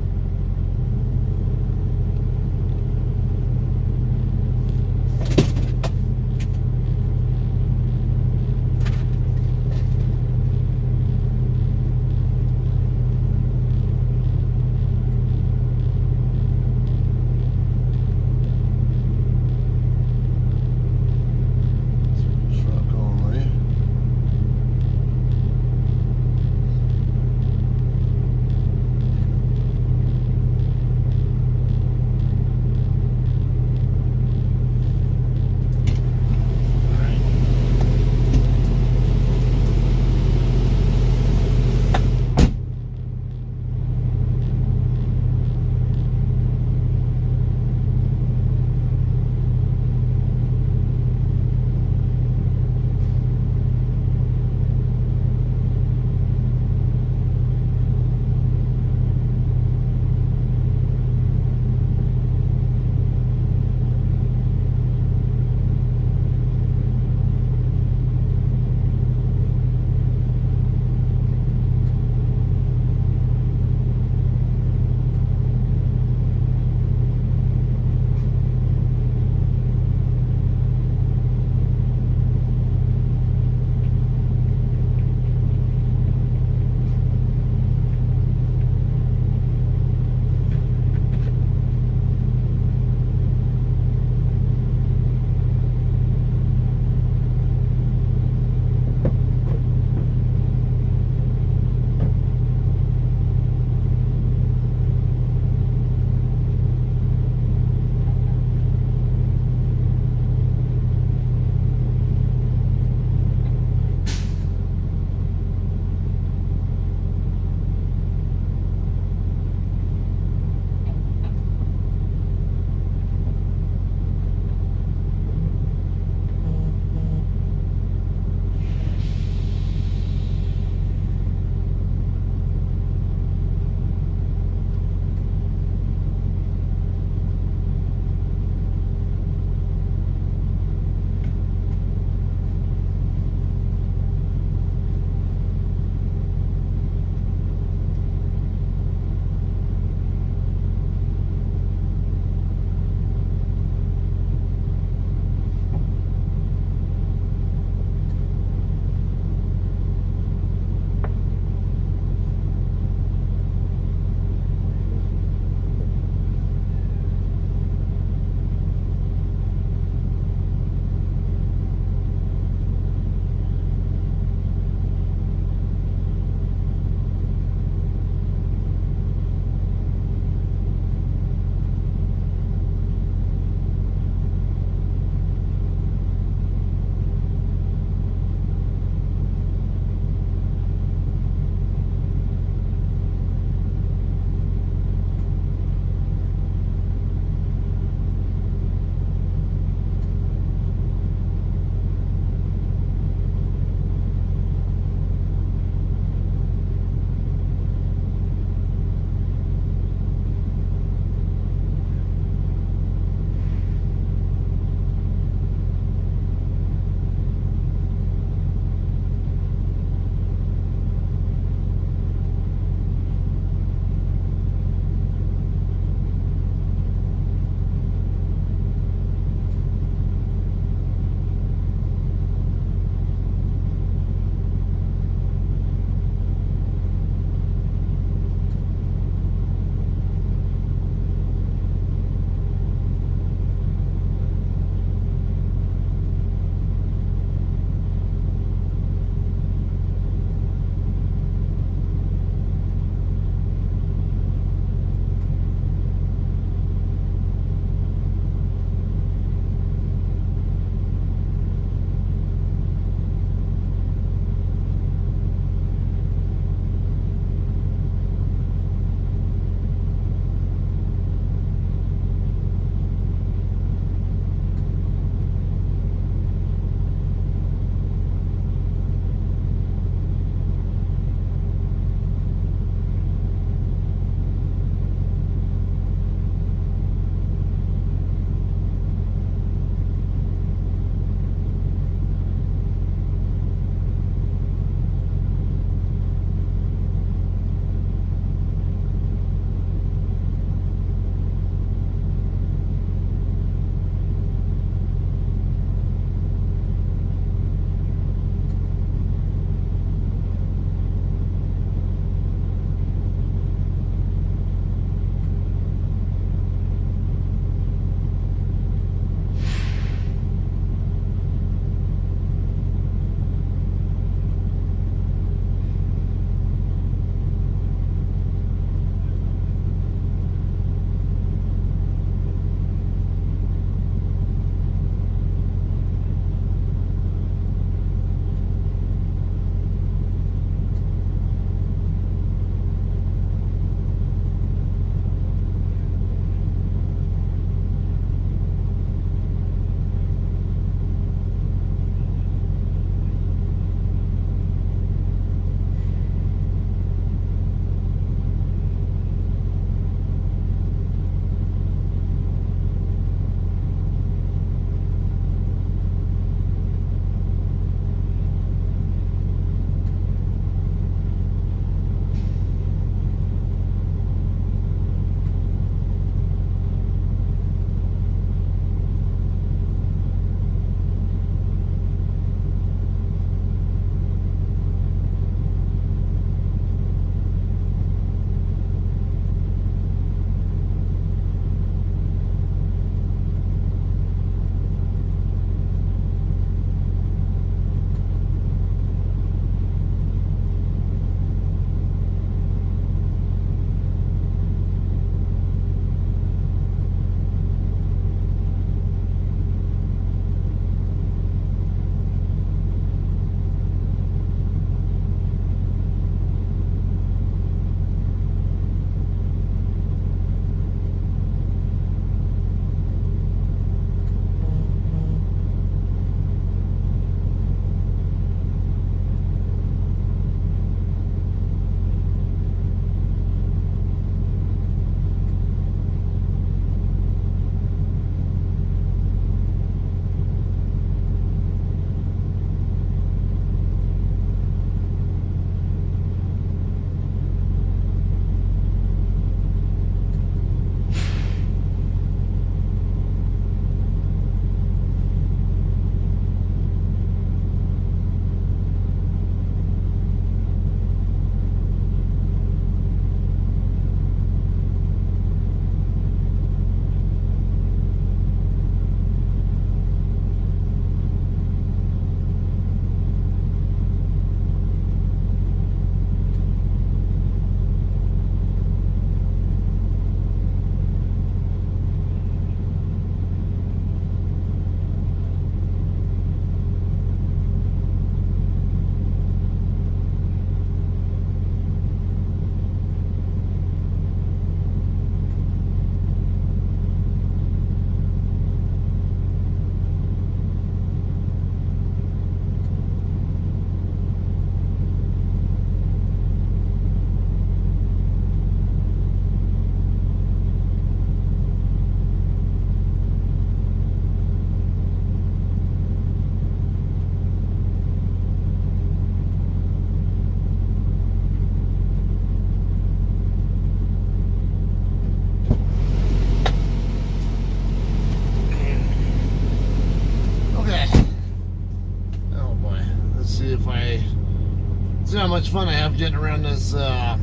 Speaker 1: See how much fun I have getting around this guy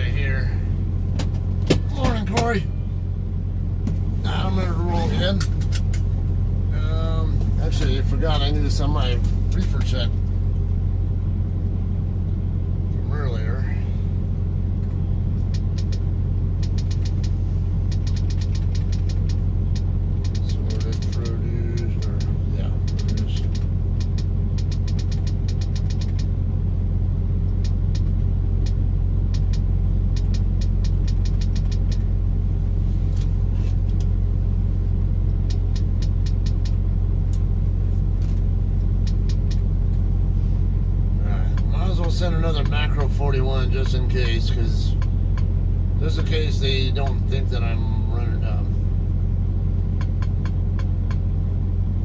Speaker 1: here. Morning, Corey. I'm ready to roll again. Actually, I forgot I need to send my reefer check from earlier. Sorted produce, or yeah, produce. Send another macro 41 just in case, because just in case they don't think that I'm running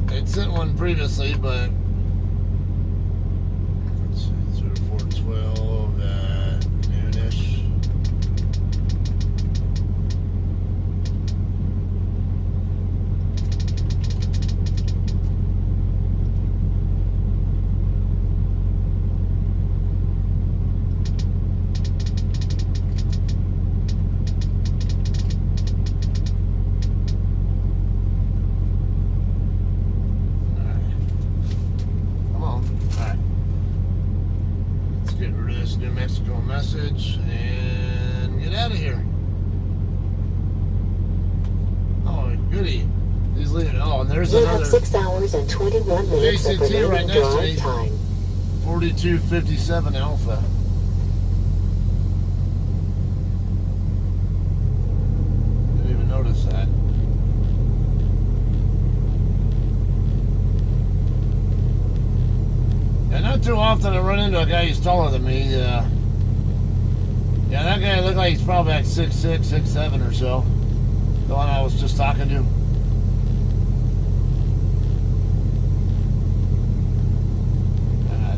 Speaker 1: they'd sent one previously, but let's see, 0412 at noonish. New Mexico message and get out of here. Oh, goody. He's leaving. Oh, and there's
Speaker 2: You
Speaker 1: another.
Speaker 2: have 6 hours and 21 minutes of
Speaker 1: ACT right
Speaker 2: remaining
Speaker 1: next to
Speaker 2: drive
Speaker 1: me.
Speaker 2: time.
Speaker 1: 4257 Alpha. Didn't even notice that. And not too often I run into a guy who's taller than me. Yeah, that guy looked like he's probably like 6'6", 6'7" or so. The one I was just talking to.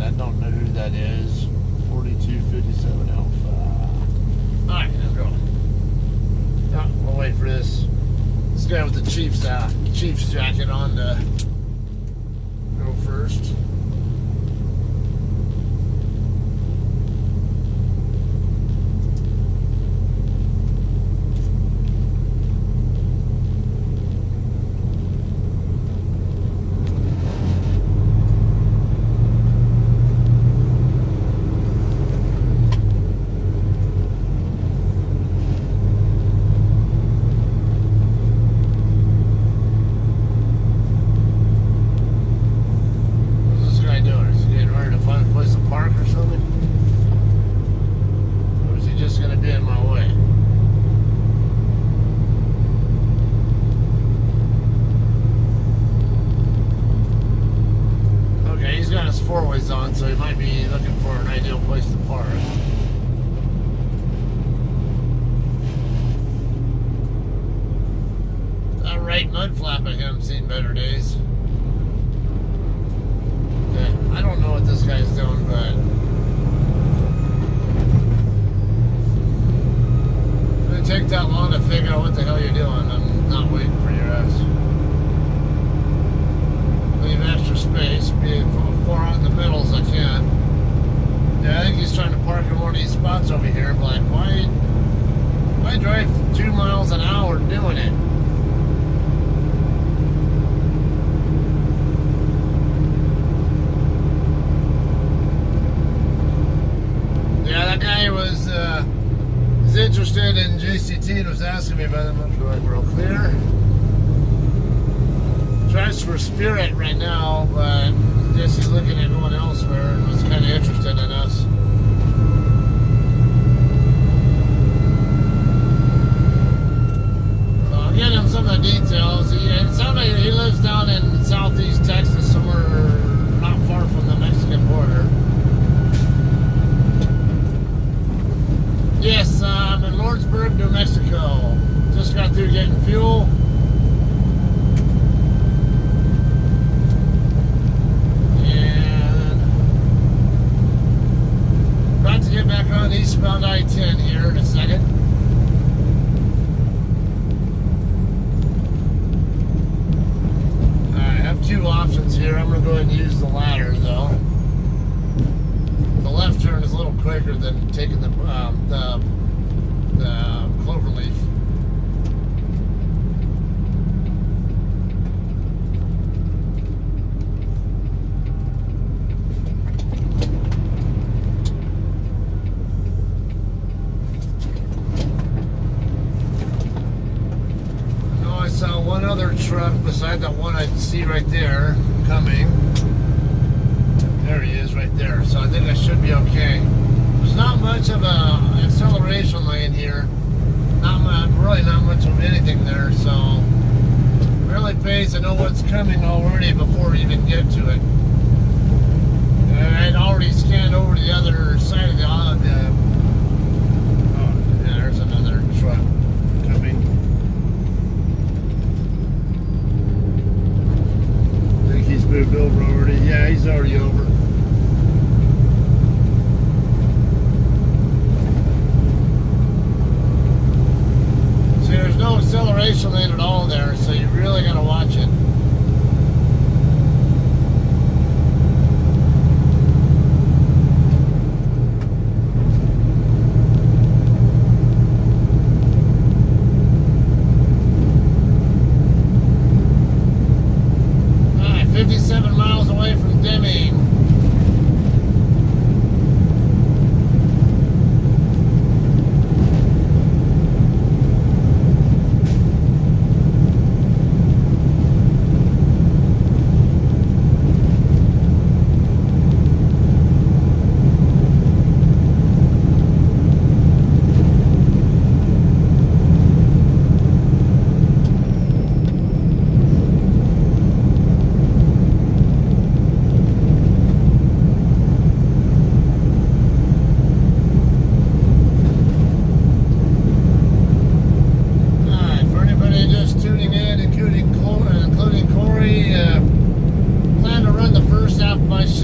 Speaker 1: I don't know who that is. 4257 Alpha. Alright, let's go. Oh, we'll wait for this guy with the Chiefs jacket on to go first. Four-ways on, so he might be looking for an ideal place to park. That right mud flap at him seen better days. Yeah, I don't know what this guy's doing, but if it take that long to figure out what the hell you're doing, I'm not waiting for your ass. Leave extra space, be as far out in the middle as I can. Yeah, I think he's trying to park in one of these spots over here, but like, why drive 2 miles an hour doing it? Yeah, that guy was interested in JCT and was asking me about them. I'm going real clear. Tries for Spirit right now, but I guess he's looking at going elsewhere and was kind of interested in us. So I'll get him some of the details. It sounds like he lives down in southeast Texas, somewhere not far from the Mexican border. Yes, I'm in Lawrenceburg, New Mexico. Just got through getting fuel. Get back on eastbound I-10 here in a second. Alright, I have two options here. I'm going to go ahead and use the latter though. taking the clover leaf. I saw one other truck beside that one I see right there coming. There he is right there. So I think I should be okay. There's not much of a acceleration lane here. Really not much of anything there. So it really pays to know what's coming already before we even get to it. And I'd already scanned over to the other side of the oh, yeah, there's another truck coming. He's moved over already. Yeah, he's already over. See, there's no acceleration lane at all there, so you really got to watch it.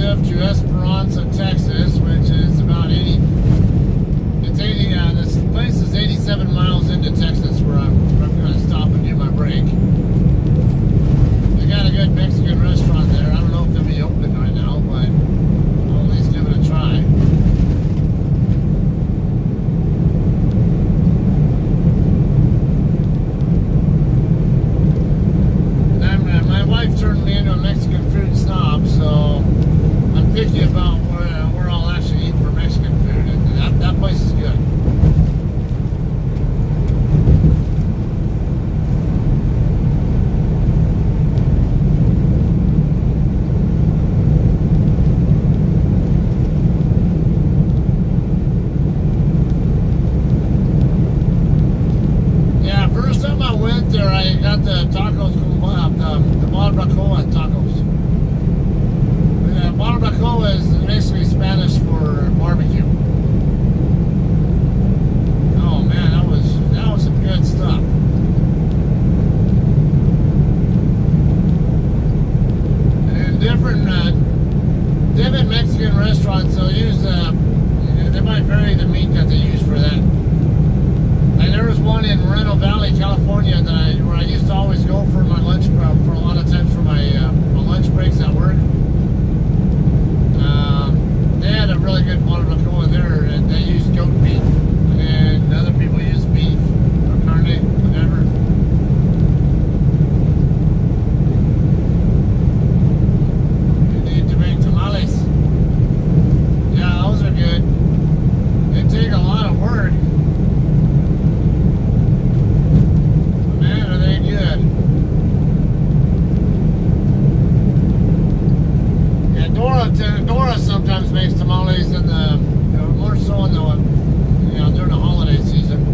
Speaker 1: To Esperanza, Texas, which is about 80. It's 80. This place is 87 miles into Texas, where I'm going to stop and do my break. They got a good Mexican restaurant there. I don't know if they'll be open right now, but I'll at least give it a try. And my wife turned me into a Mexican food snob, so I'm picky about where I'll actually eat for Mexican food, and that place is good. Yeah, first time I went there, I got the tacos, the barbacoa tacos. Barbacoa is basically Spanish for barbecue. Oh man, that was some good stuff. And different Mexican restaurants, they'll use they might vary the meat that they use for that. Like there was one in Moreno Valley, California, where I used to always go for my lunch, for a lot of times for my lunch breaks at work. They had a really good barbacoa there, and they used goat meat, and other people use beef or carne, whatever. You need to make tamales. Yeah, those are good. They take a lot of work. But man, are they good. Dora sometimes makes tamales in the, more so in the, during the holiday season.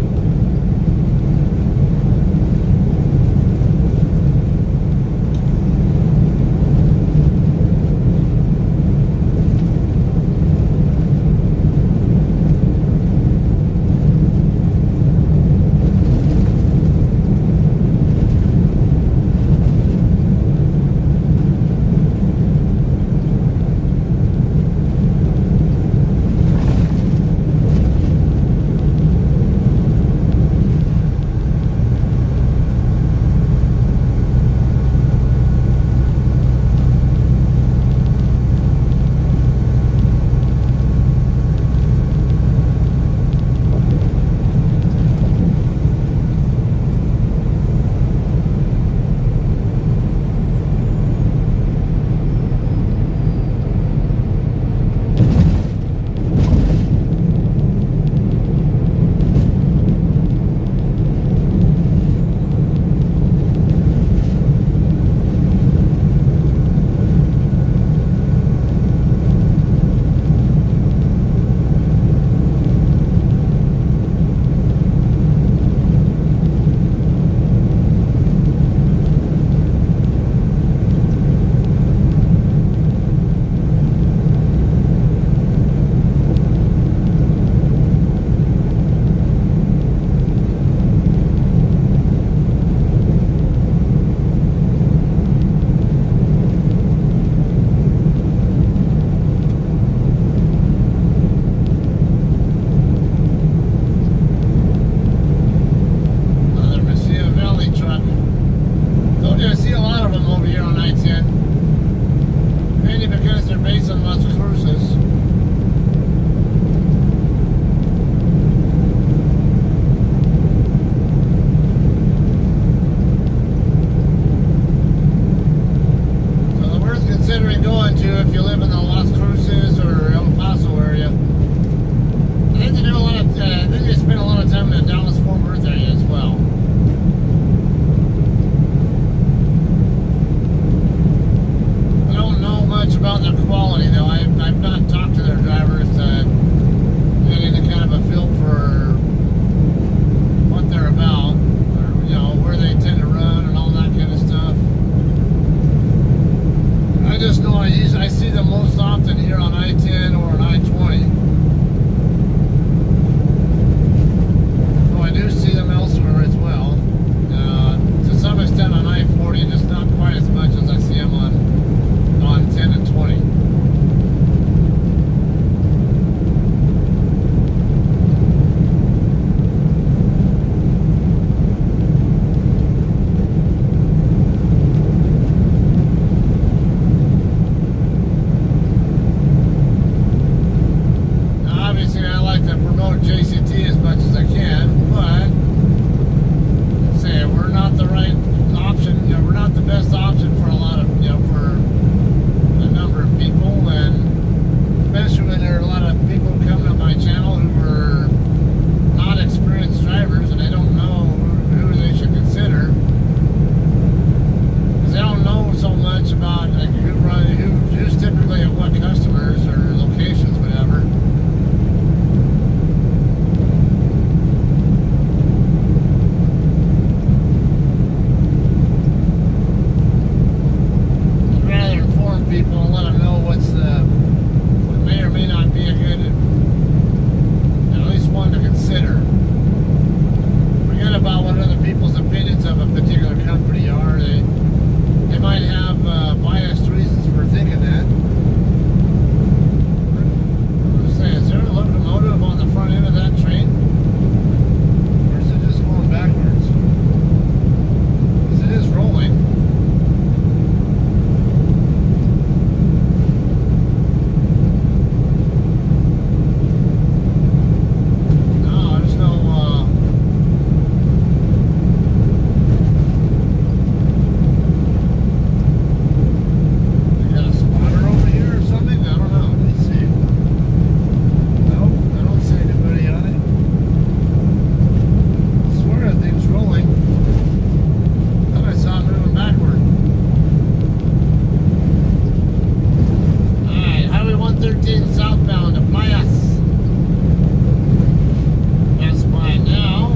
Speaker 1: base on Las Cruces. Considering going to if you live in the Las Cruces or El Paso area. I think they do a lot of. I think they spend a lot of time in the Dallas-Fort Worth area as well. I don't know much about their quality though. I've not talked to their drivers to get any kind of a feel for what they're about, or where they tend to run and all that kind of stuff. I just know I see them most often here on I-10 or on I-20. Though I do see them elsewhere as well. To some extent on I-40, just not quite as much as I see them on 10 and 20. JCT as much as I can, but say we're not the right option. We're not the best option for a lot of for a number of people, and especially when there are a lot of people coming on my channel who are not experienced drivers and they don't know who they should consider because they don't know so much about like who's typically at what customers or locations, whatever. People and let them know what may or may not be a good, at least one to consider. Forget about what other people's opinions of a particular company are. They might have biased reasons for thinking that. I was saying, is there a locomotive on the front end of that train? Or is it just going backwards? Because it is rolling. Southbound of Mayas. That's by now.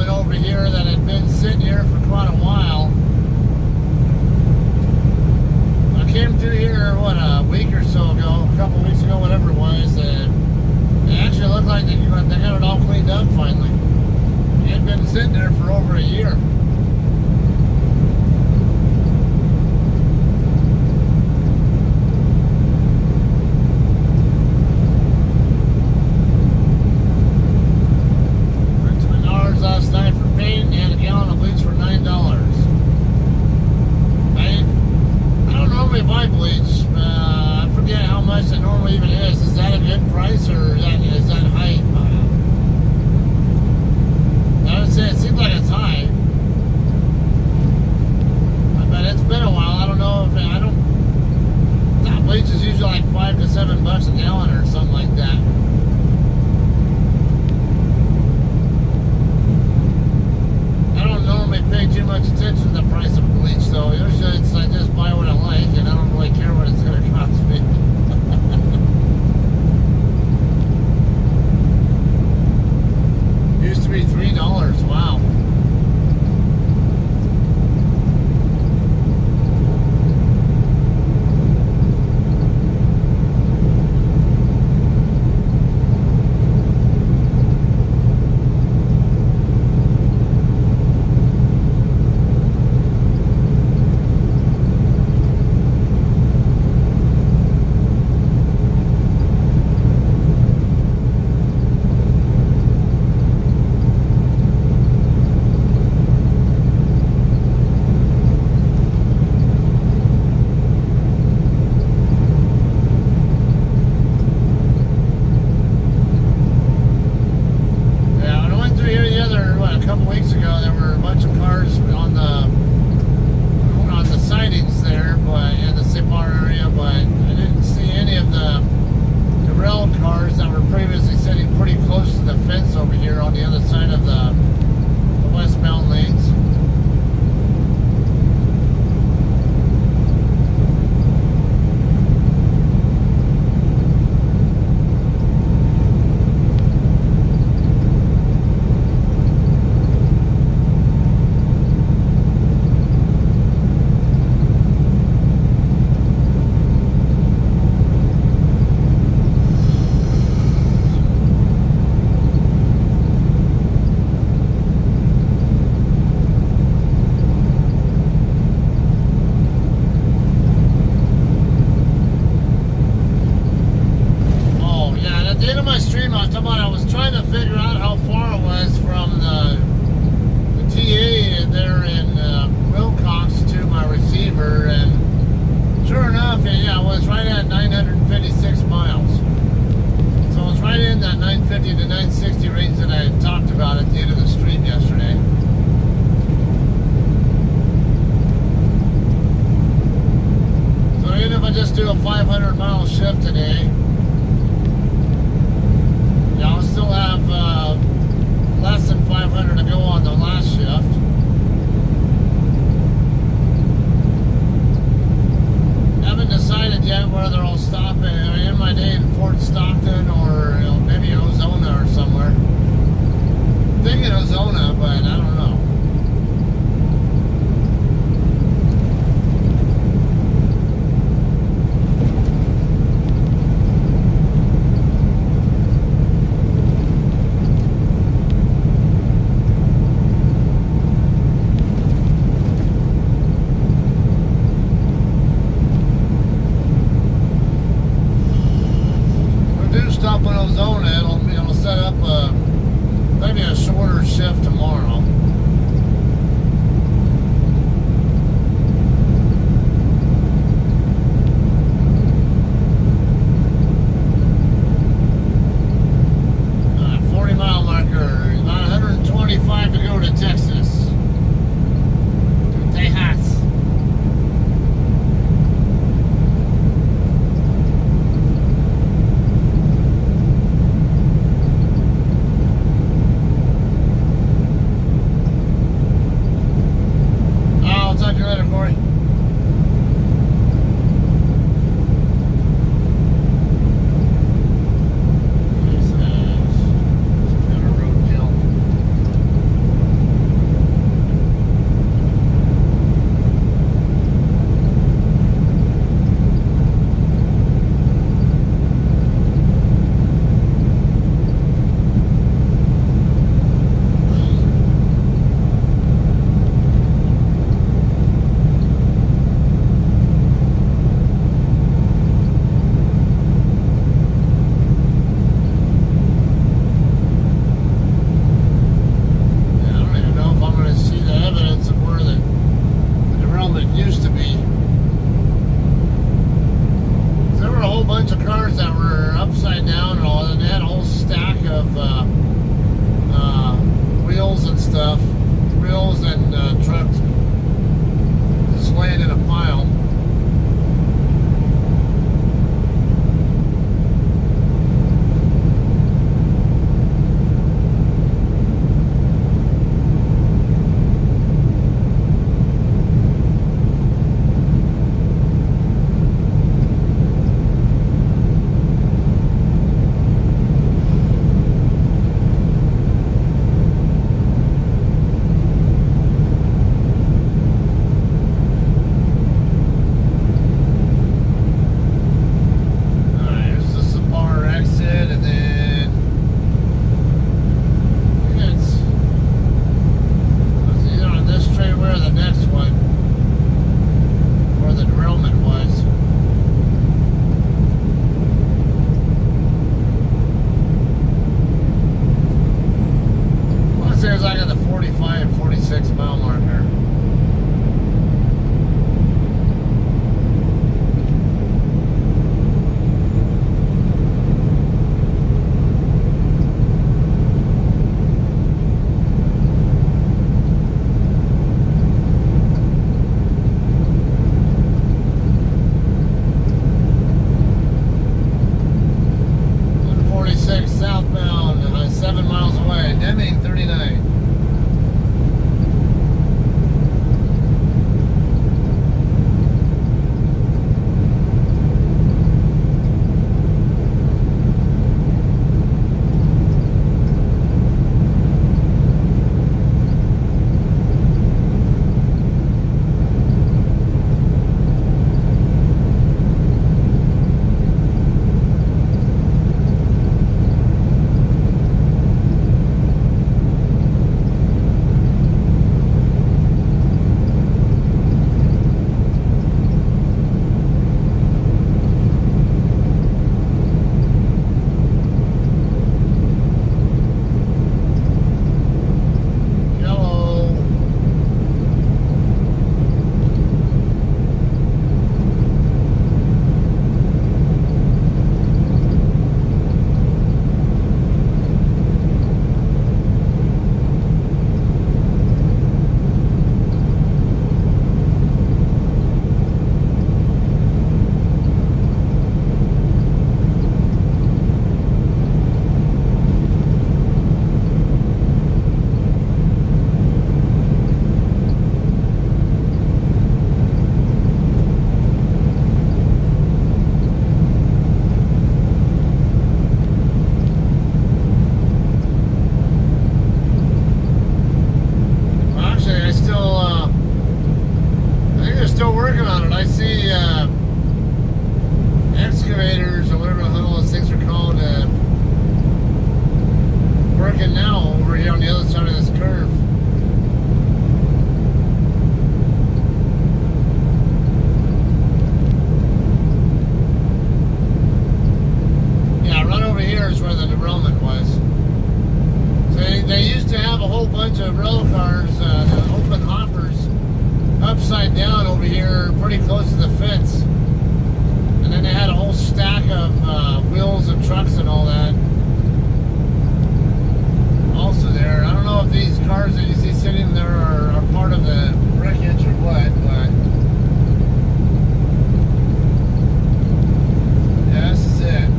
Speaker 1: Over here that had been sitting here for quite a while. I came through here, a week or so ago, a couple weeks ago, whatever it was, and it actually looked like they got it all cleaned up finally. It had been sitting there for over a year. Last night for paint and a gallon of bleach for $9. I don't normally buy bleach. I forget how much it normally even is. Is that a good price or is that high? I would say it seems like it's high. But it's been a while. I don't know if that bleach is usually like $5 to $7 a gallon or something like that. Pay too much attention to the price of bleach though. Usually it's I just buy what I like and I don't really care what it's going to cost me. Used to be $3. Wow. were a bunch of cars on the sightings there, but in the Sipar area, but I didn't see any of the rail cars that were previously sitting pretty close to the fence over here on the other side of the westbound lanes. I was trying to figure out how far it was from the TA there in Willcox to my receiver, and sure enough, yeah, it was right at 956 miles. So it was right in that 950 to 960 range that I had talked about at the end of the stream yesterday. So even if I just do a 500 mile shift today, I'll still have less than 500 to go on the last shift. Haven't decided yet whether I'll stop in my day in Fort Stockton or maybe Ozona or somewhere. I'm thinking Ozona, but I don't know. Stop in Ozona, it'll set up maybe a shorter shift tomorrow. Alright, 40 mile marker, about 125 to go to Texas. To Tejas. Talk to you later, Corey. Used to be. There were a whole bunch of cars that were upside down and all, and they had a whole stack of wheels and stuff, wheels and trucks just laying in a pile. cars, the open hoppers, upside down over here, pretty close to the fence. And then they had a whole stack of wheels and trucks and all that also there. I don't know if these cars that you see sitting there are part of the wreckage or what, but yeah, this is it.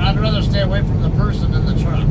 Speaker 1: I'd rather stay away from the person than the truck.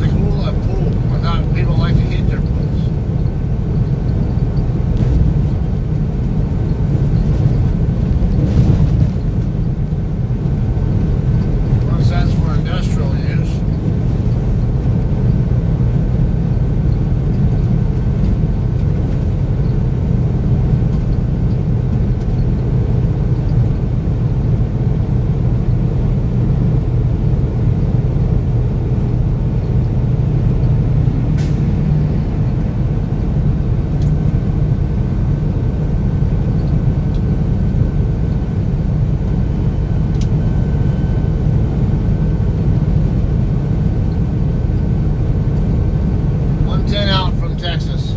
Speaker 1: to cool a pool. I thought people like to heat their pools. Unless that's for industrial use. Texas.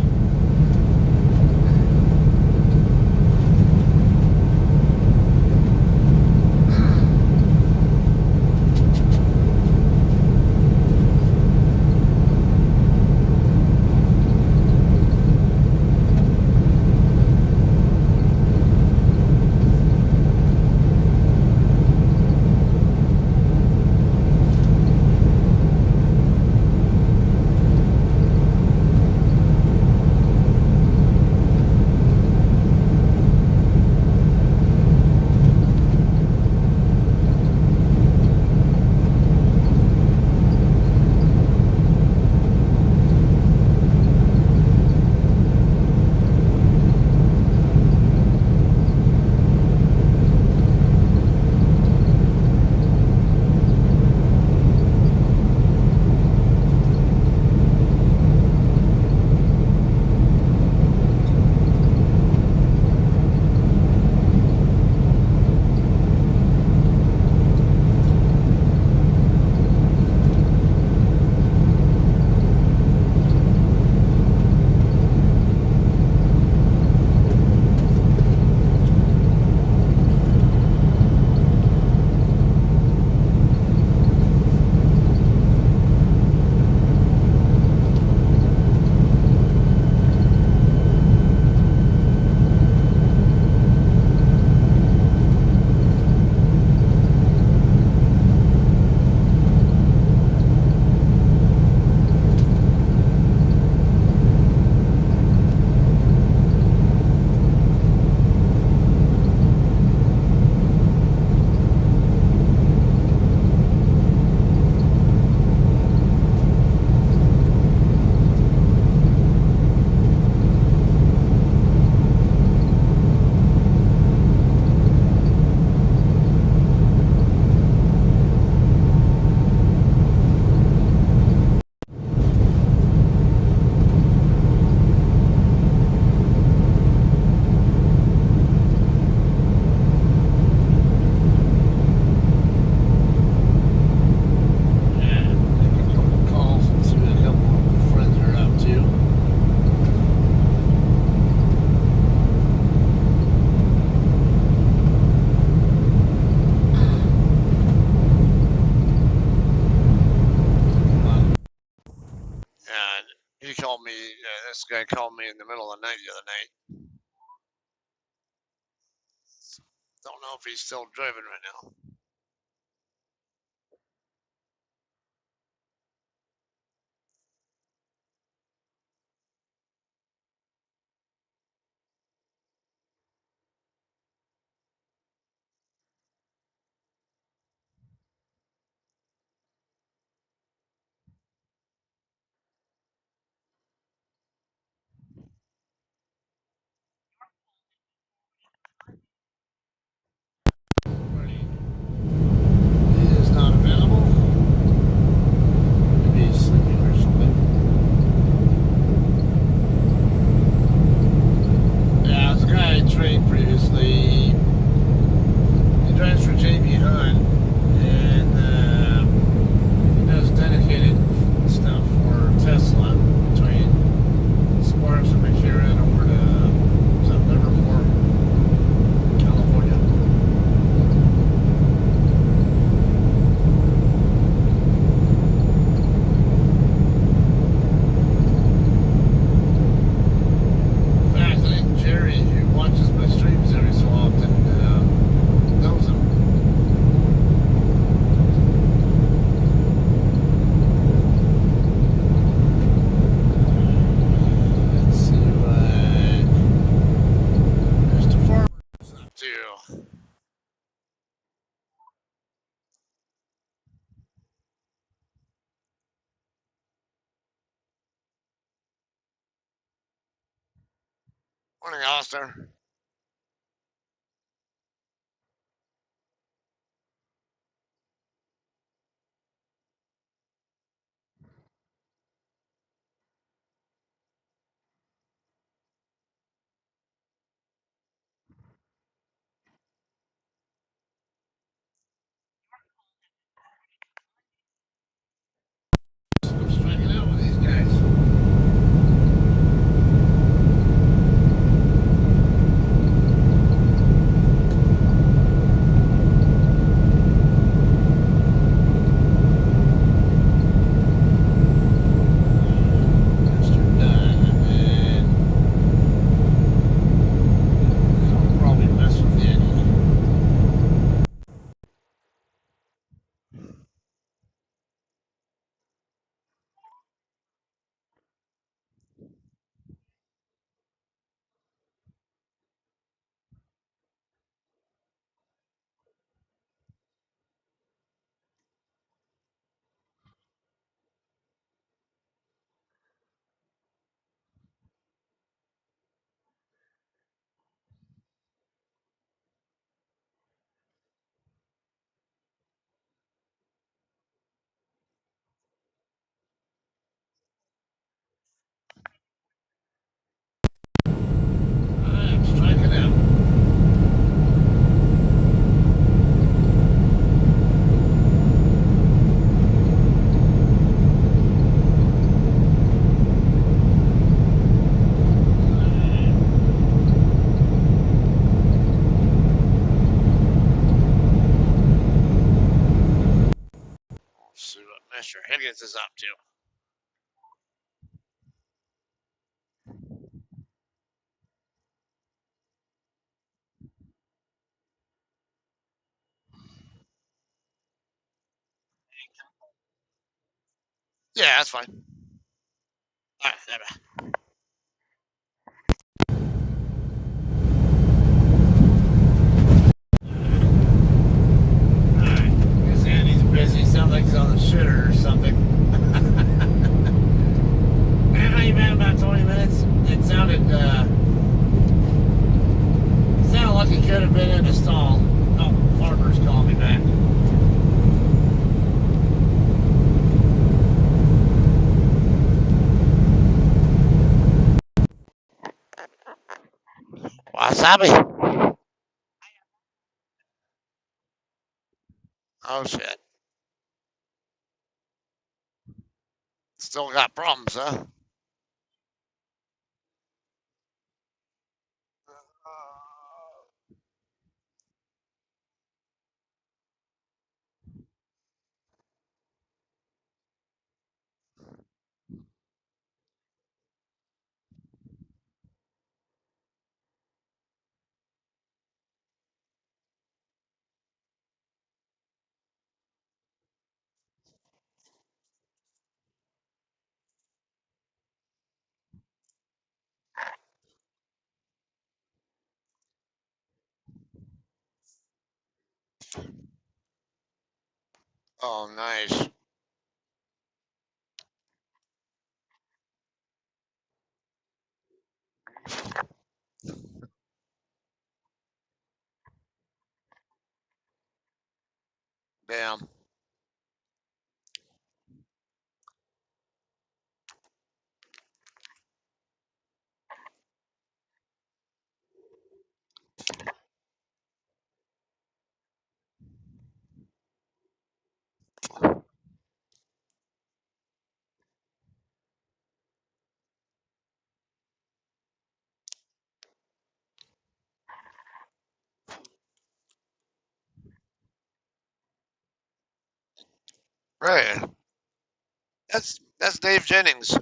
Speaker 1: He called me. This guy called me in the middle of the night the other night. Don't know if he's still driving right now. Ready.
Speaker 3: Morning, Alistair.
Speaker 1: I'm striking out with these guys. Mr. Dunn, and I'll probably mess with Eddie. I'm striking out.
Speaker 3: See what Mr. Higgins is up to. Yeah, that's fine. All right, bye.
Speaker 1: Alright, guess Andy's busy. Sounds like he's on the shitter or something. Man, how you been? About 20 minutes? It sounded like he could have been in a stall. Oh, Farmer's calling me back.
Speaker 3: Wasabi. Oh, shit. Still got problems, huh? Oh, nice. Damn. Right. That's Dave Jennings.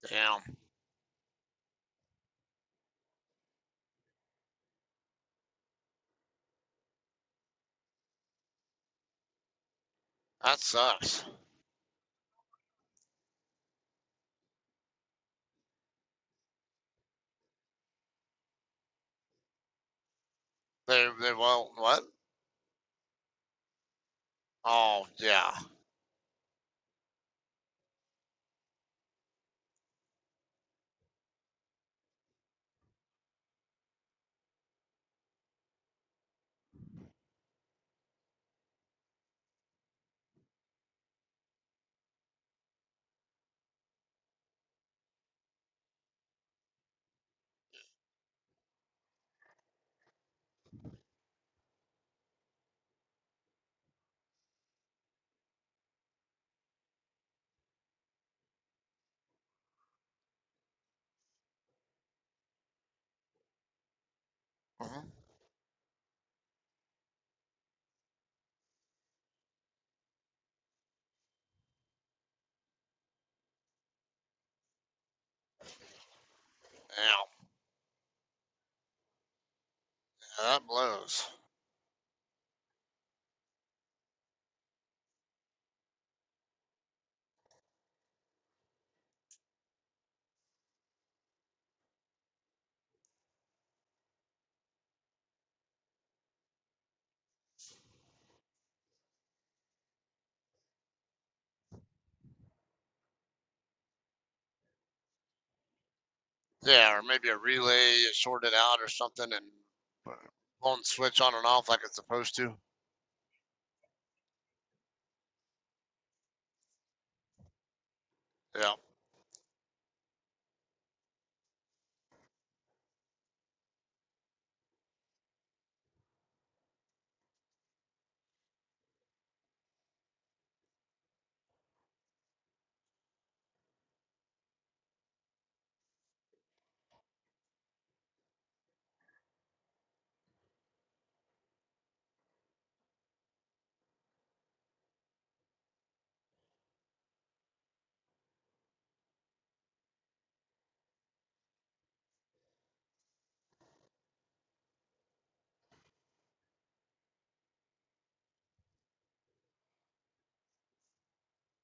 Speaker 3: Damn. That sucks. They won't what? Oh yeah. Hmm. Damn. Yeah, that blows. Yeah, or maybe a relay is shorted out or something and won't switch on and off like it's supposed to. Yeah.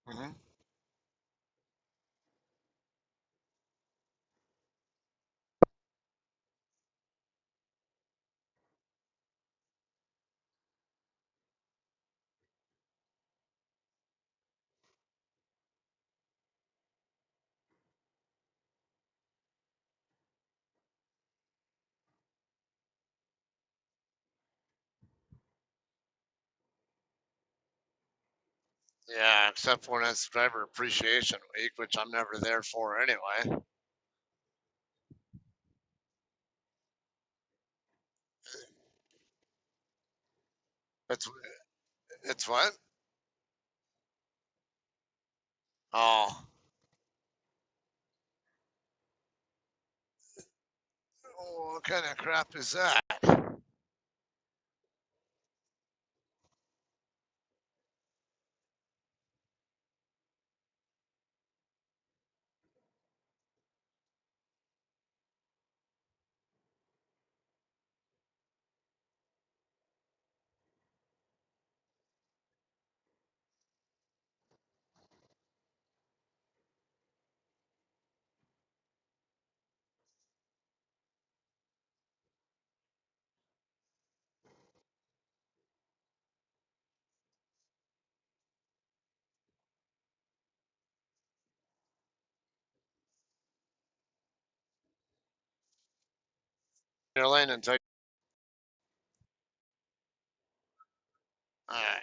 Speaker 3: Hmm. Yeah, except when it's driver appreciation week, which I'm never there for anyway. It's it's what? Oh, what kind of crap is that? Your lane and take. All right.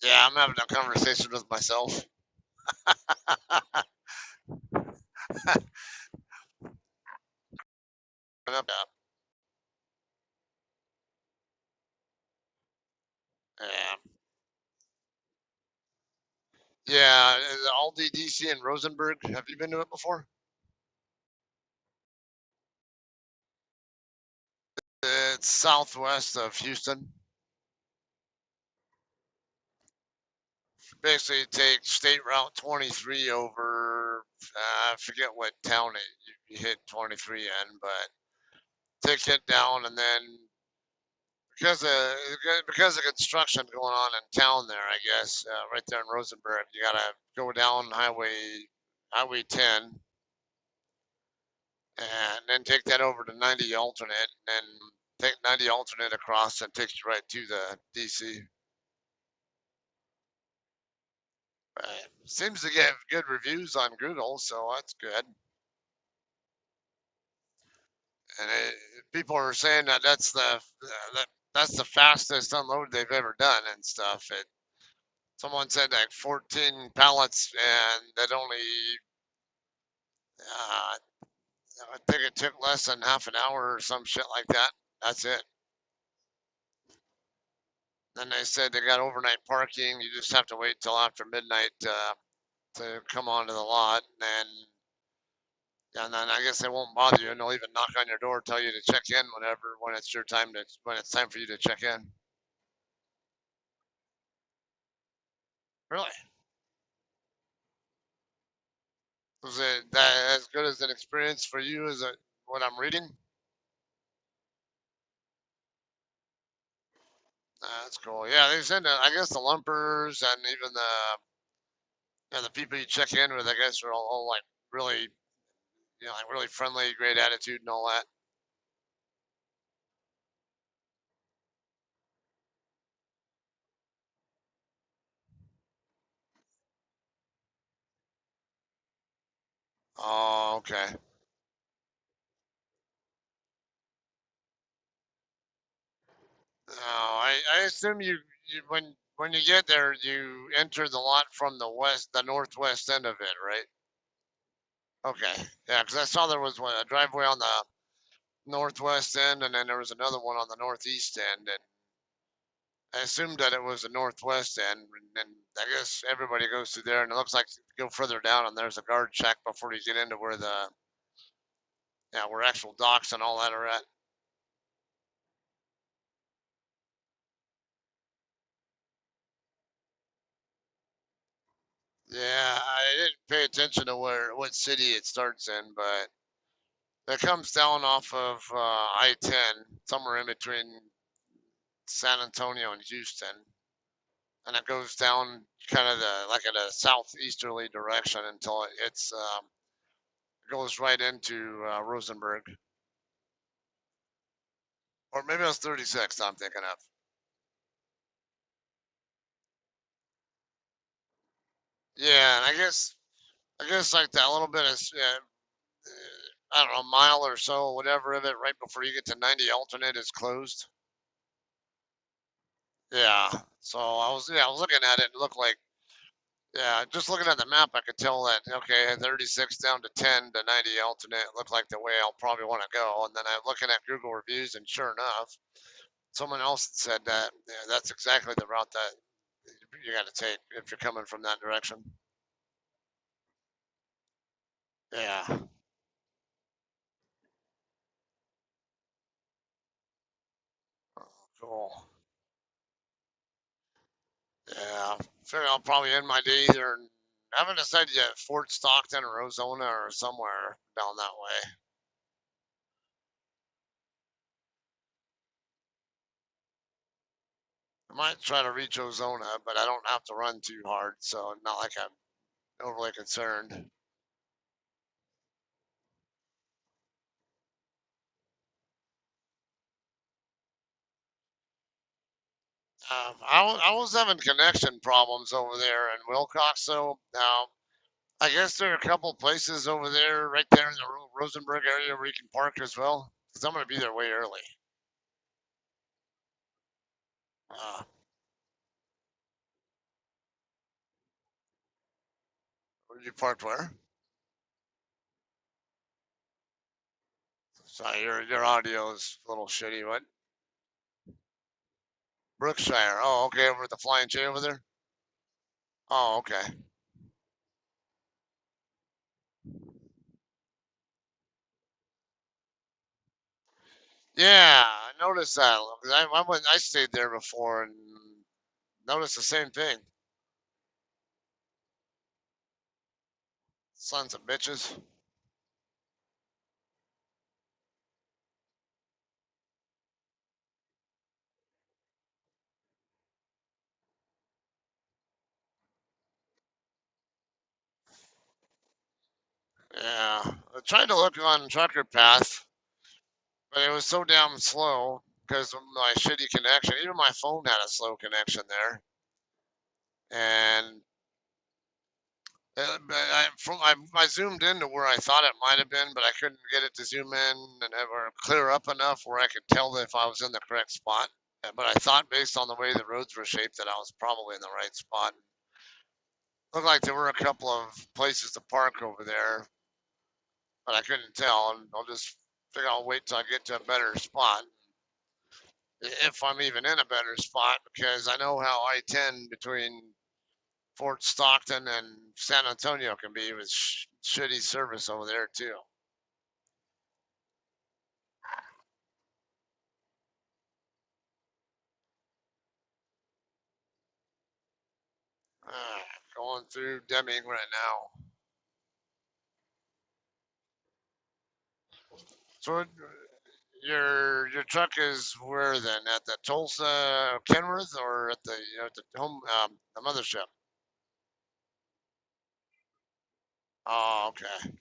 Speaker 3: Yeah, I'm having a conversation with myself. Yeah. Yeah, Aldi DC in Rosenberg. Have you been to it before? It's southwest of Houston. Basically, take State Route 23 over. I forget what town you hit 23 in, but take it down, and then because of construction going on in town there, I guess right there in Rosenberg, you gotta go down Highway 10, and then take that over to 90 alternate, and then take 90 alternate across, and takes you right to the DC. Seems to get good reviews on Google, so that's good. And people are saying that that's the fastest unload they've ever done and stuff. Someone said like 14 pallets, and that only I think it took less than half an hour or some shit like that. That's it. Then they said they got overnight parking. You just have to wait till after midnight to come onto the lot, and then I guess they won't bother you, and they'll even knock on your door, tell you to check in when it's time for you to check in. Really? Was it that as good as an experience for you as what I'm reading? That's cool. Yeah, they said I guess the lumpers and even the people you check in with, I guess, are all like really, like really friendly, great attitude and all that. Oh, okay. Oh, I assume you when you get there, you enter the lot from the northwest end of it, right? Okay. Yeah, because I saw there was a driveway on the northwest end, and then there was another one on the northeast end, and I assumed that it was the northwest end, and then I guess everybody goes through there, and it looks like you go further down, and there's a guard check before you get into where where actual docks and all that are at. Yeah, I didn't pay attention to what city it starts in, but it comes down off of I-10, somewhere in between San Antonio and Houston, and it goes down kind of like in a southeasterly direction until it goes right into Rosenberg. Or maybe it was 36 I'm thinking of. Yeah, and I guess like that little bit of I don't know, a mile or so, whatever of it, right before you get to 90 alternate is closed. Yeah. So I was looking at it. It looked like just looking at the map, I could tell that okay, 36 down to 10 to 90 alternate looked like the way I'll probably want to go. And then I'm looking at Google reviews, and sure enough, someone else had said that that's exactly the route that you got to take if you're coming from that direction. Yeah. Cool. Yeah. Figure I'll probably end my day either. I haven't decided yet. Fort Stockton or Arizona or somewhere down that way. I might try to reach Ozona, but I don't have to run too hard, so not like I'm overly concerned. I was having connection problems over there in Willcox, so I guess there are a couple places over there, right there in the Rosenberg area, where you can park as well. Because I'm going to be there way early. Uh, you parked where? Sorry, your audio is a little shitty. What? Brookshire. Oh, okay, over at the Flying J over there. Oh, okay. Yeah, I noticed that. 'Cause I stayed there before and noticed the same thing. Sons of bitches. Yeah, I tried to look on Trucker Path, but it was so damn slow because of my shitty connection. Even my phone had a slow connection there, and I zoomed into where I thought it might have been, but I couldn't get it to zoom in and or clear up enough where I could tell if I was in the correct spot. But I thought based on the way the roads were shaped that I was probably in the right spot. Looked like there were a couple of places to park over there, but I couldn't tell. And I'll just figure I'll wait till I get to a better spot, if I'm even in a better spot, because I know how I-10 between Fort Stockton and San Antonio can be with shitty service over there too. Going through Deming right now. So your truck is where then? At the Tulsa Kenworth or at the at the home the mothership? Oh, okay.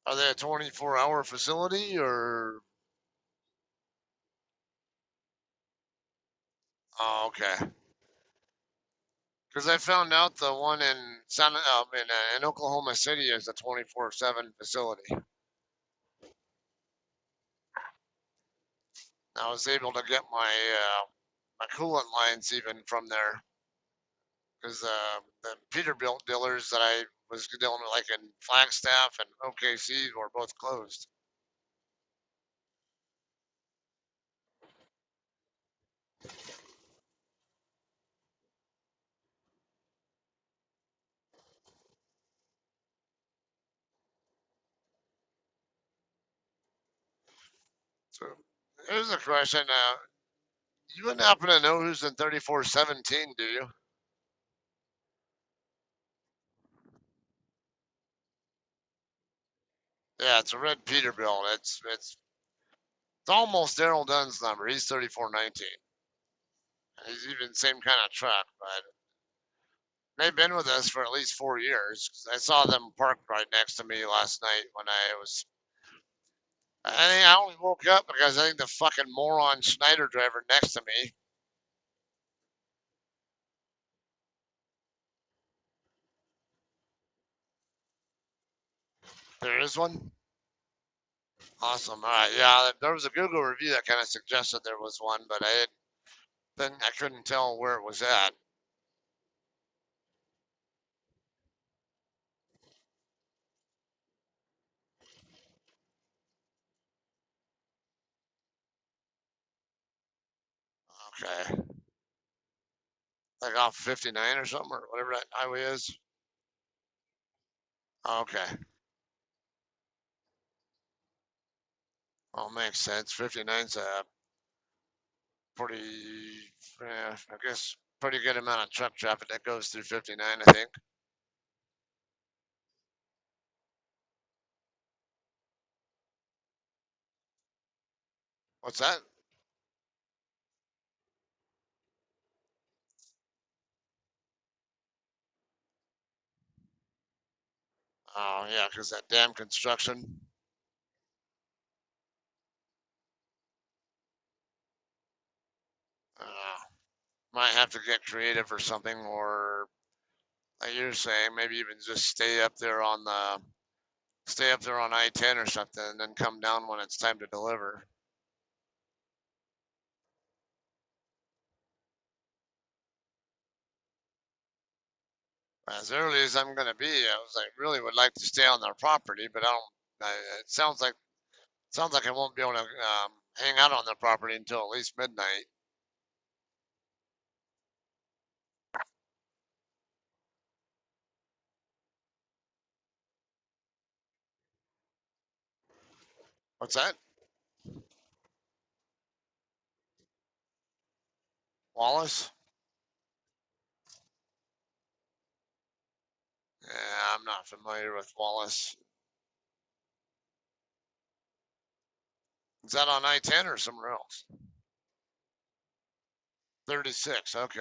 Speaker 3: Are they a 24-hour facility or? Oh, okay. Because I found out the one in in Oklahoma City is a 24/7 facility. I was able to get my coolant lines even from there because the Peterbilt dealers that I was dealing with, like in Flagstaff and OKC, were both closed. So here's a question. You wouldn't happen to know who's in 3417, do you? Yeah, it's a red Peterbilt. It's almost Daryl Dunn's number. He's 3419. He's even same kind of truck, but they've been with us for at least 4 years. 'Cause I saw them parked right next to me last night when I think I only woke up because I think the fucking moron Schneider driver next to me. There is one. Awesome. All right. Yeah, there was a Google review that kind of suggested there was one, but then I couldn't tell where it was at. Okay. Like off 59 or something, or whatever that highway is. Okay. Well, makes sense. 59's a pretty, I guess, pretty good amount of truck traffic that goes through 59, I think. What's that? Oh, yeah, because that damn construction. Uh, might have to get creative or something, or like you're saying, maybe even just stay up there on I-10 or something, and then come down when it's time to deliver. As early as I'm gonna be, I was like, really would like to stay on their property, but I don't. It sounds like I won't be able to hang out on their property until at least midnight. What's that? Wallace? Yeah, I'm not familiar with Wallace. Is that on I-10 or somewhere else? 36, okay.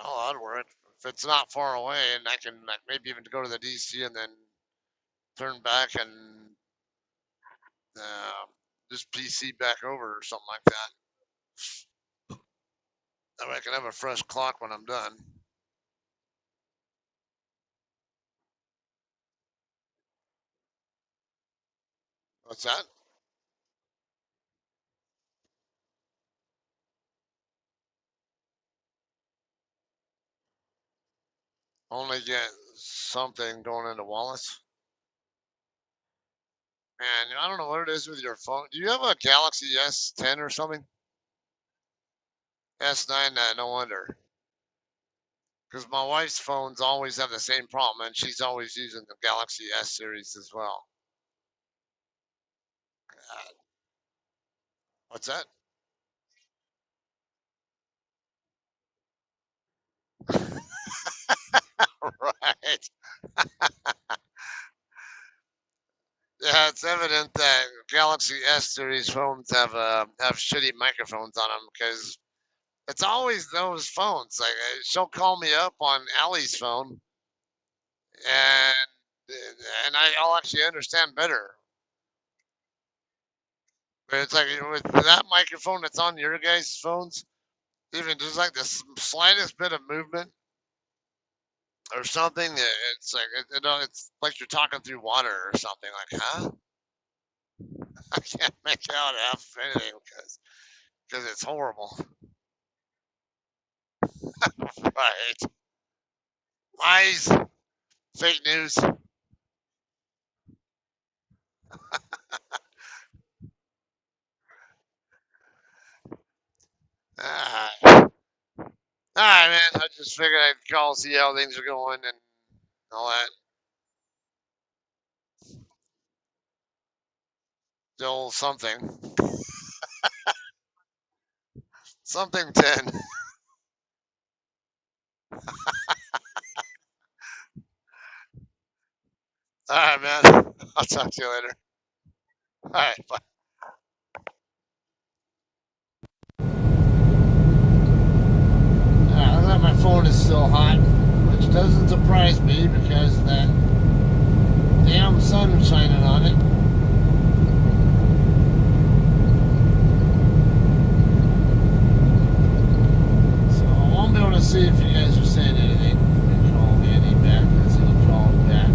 Speaker 3: Well, that'd work. If it's not far away and I can like, maybe even go to the DC and then turn back and just PC back over or something like that. That way I can have a fresh clock when I'm done. What's that? Only get something going into Wallace. Man, I don't know what it is with your phone. Do you have a Galaxy S10 or something? S9, no wonder. Because my wife's phones always have the same problem, and she's always using the Galaxy S series as well. What's that? Right. Yeah, it's evident that Galaxy S series phones have shitty microphones on them because it's always those phones. Like she'll call me up on Allie's phone, and I'll actually understand better. But it's like with that microphone that's on your guys' phones, even just like the slightest bit of movement or something, it's like it's like you're talking through water or something. Like, huh? I can't make out half anything because it's horrible. Right? Lies, fake news. All right, man. I just figured I'd call, see how things are going, and all that. Still something, something 10. All right, man. I'll talk to you later. All right, bye.
Speaker 1: My phone is still hot, which doesn't surprise me because that damn sun shining on it. So I won't be able to see if you guys are saying anything. Call Andy back. Let's see you call back.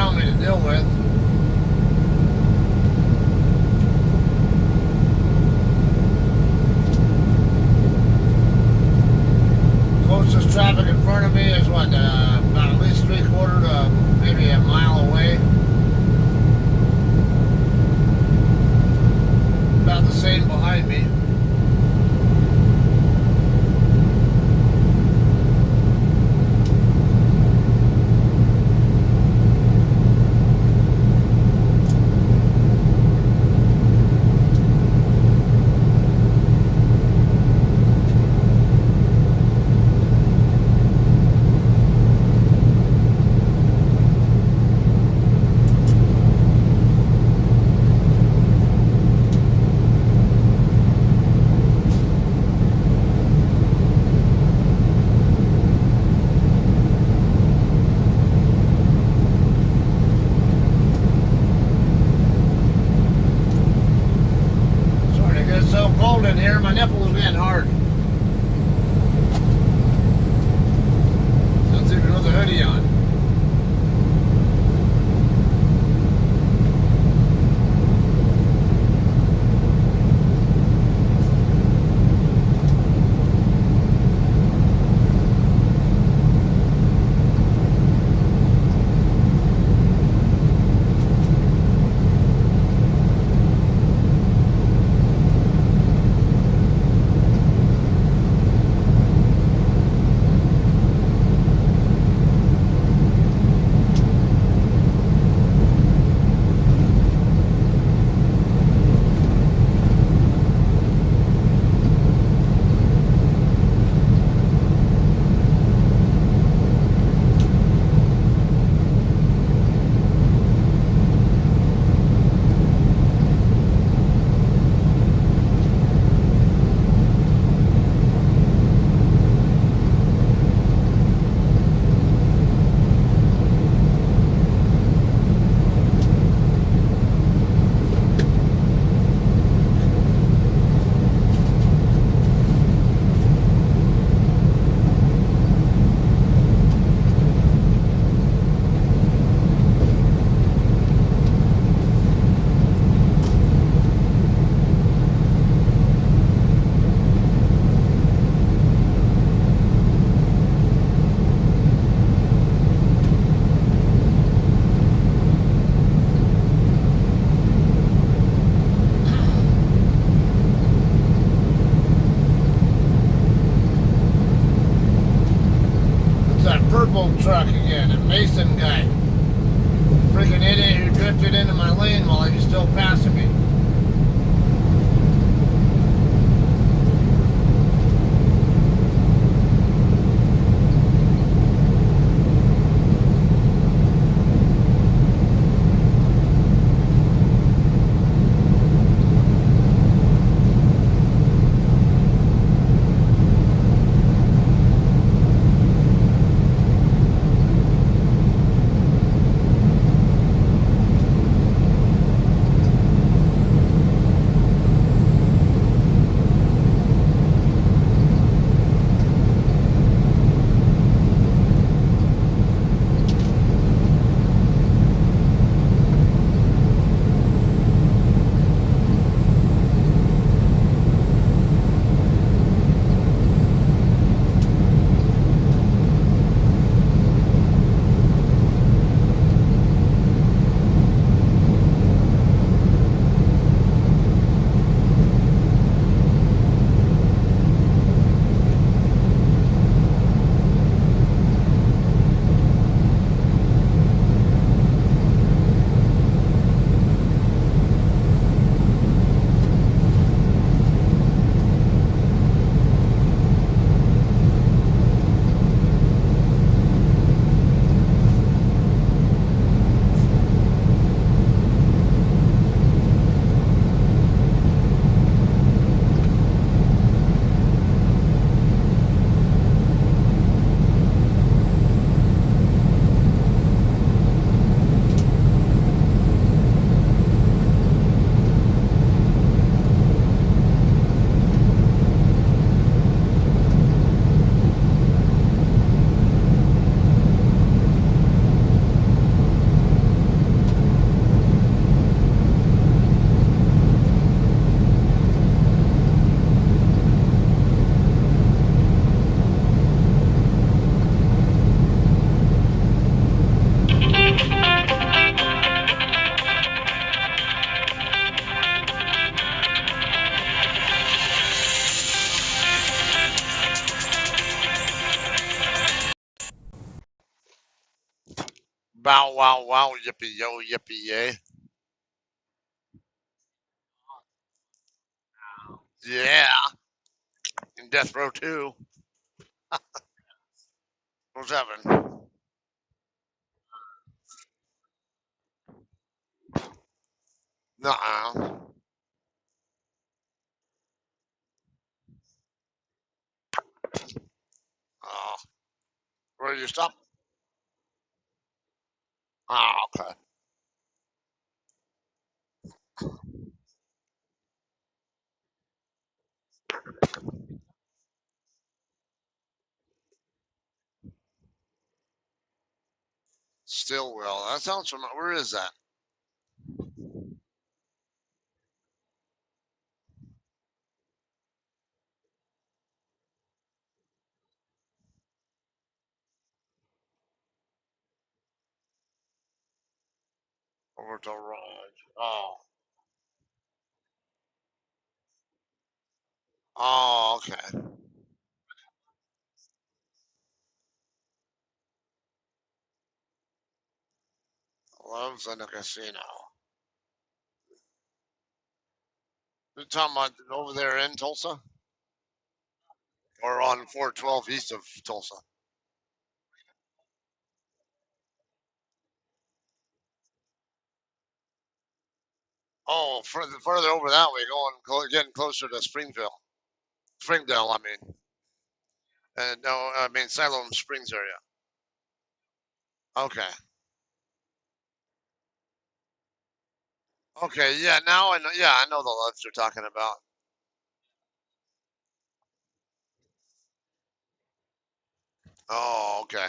Speaker 1: allow me to deal with. Closest traffic in front of me is what, about at least 3/4 to maybe a mile away. About the same behind me. In here, my nipples are getting hard. Sounds even with a hoodie on. Purple truck again, a Mason guy. Freaking idiot who drifted into my lane while he was still passing me.
Speaker 3: Bow wow wow yippee yo yippee yay. Yeah. In Death Row 2. What's happening? Nuh-uh. Oh, where did you stop? Oh, okay. Still will. That sounds familiar. Where is that? Over to Raj. Oh. Oh, okay. Loves in a casino. You're talking about over there in Tulsa? Or on 412 east of Tulsa? Oh, further over that way, getting closer to Springville. Springdale, I mean. No, I mean Siloam Springs area. Okay. Okay, yeah, now I know. Yeah, I know the loves you're talking about. Oh, okay.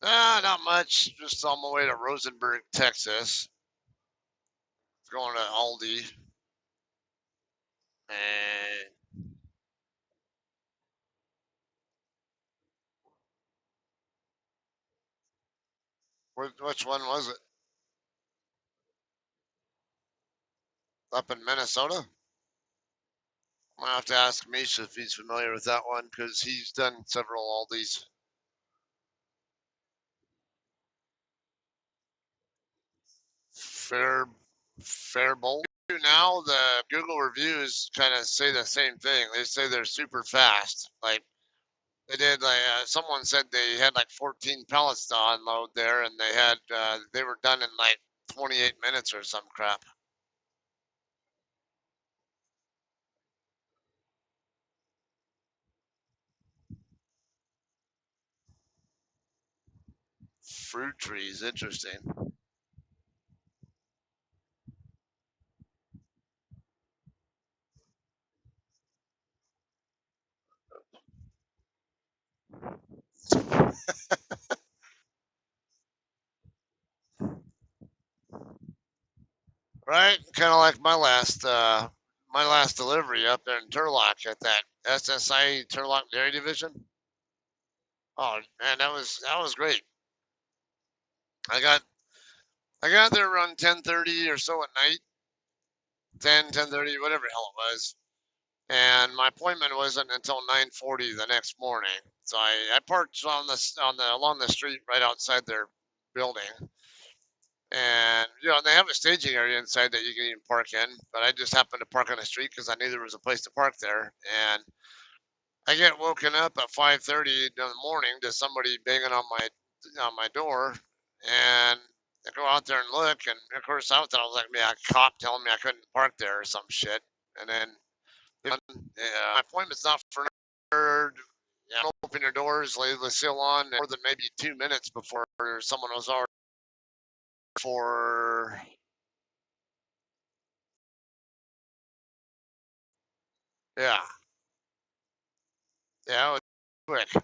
Speaker 3: Not much. Just on my way to Rosenberg, Texas. Going to Aldi. And which one was it? Up in Minnesota? I'm gonna have to ask Misha if he's familiar with that one because he's done several Aldis. Fair, Fairbolt. Now the Google reviews kind of say the same thing. They say they're super fast. Like they did. Like someone said they had like 14 pallets to unload there, and they were done in like 28 minutes or some crap. Fruit trees, interesting. Right? Kind of like my last delivery up there in Turlock at that SSI Turlock Dairy Division. Oh man, that was great. I got I got there around 10:30 or so at night, 10:30, whatever the hell it was. And my appointment wasn't until 9:40 the next morning. So I parked along the street right outside their building. And they have a staging area inside that you can even park in, but I just happened to park on the street because I knew there was a place to park there. And I get woken up at 5:30 in the morning to somebody banging on my door, and I go out there and look, and of course I thought I was like, me a cop telling me I couldn't park there or some shit. And then my appointment's not for open your doors, lay the seal on more than maybe 2 minutes before someone was already for yeah, yeah, it was quick.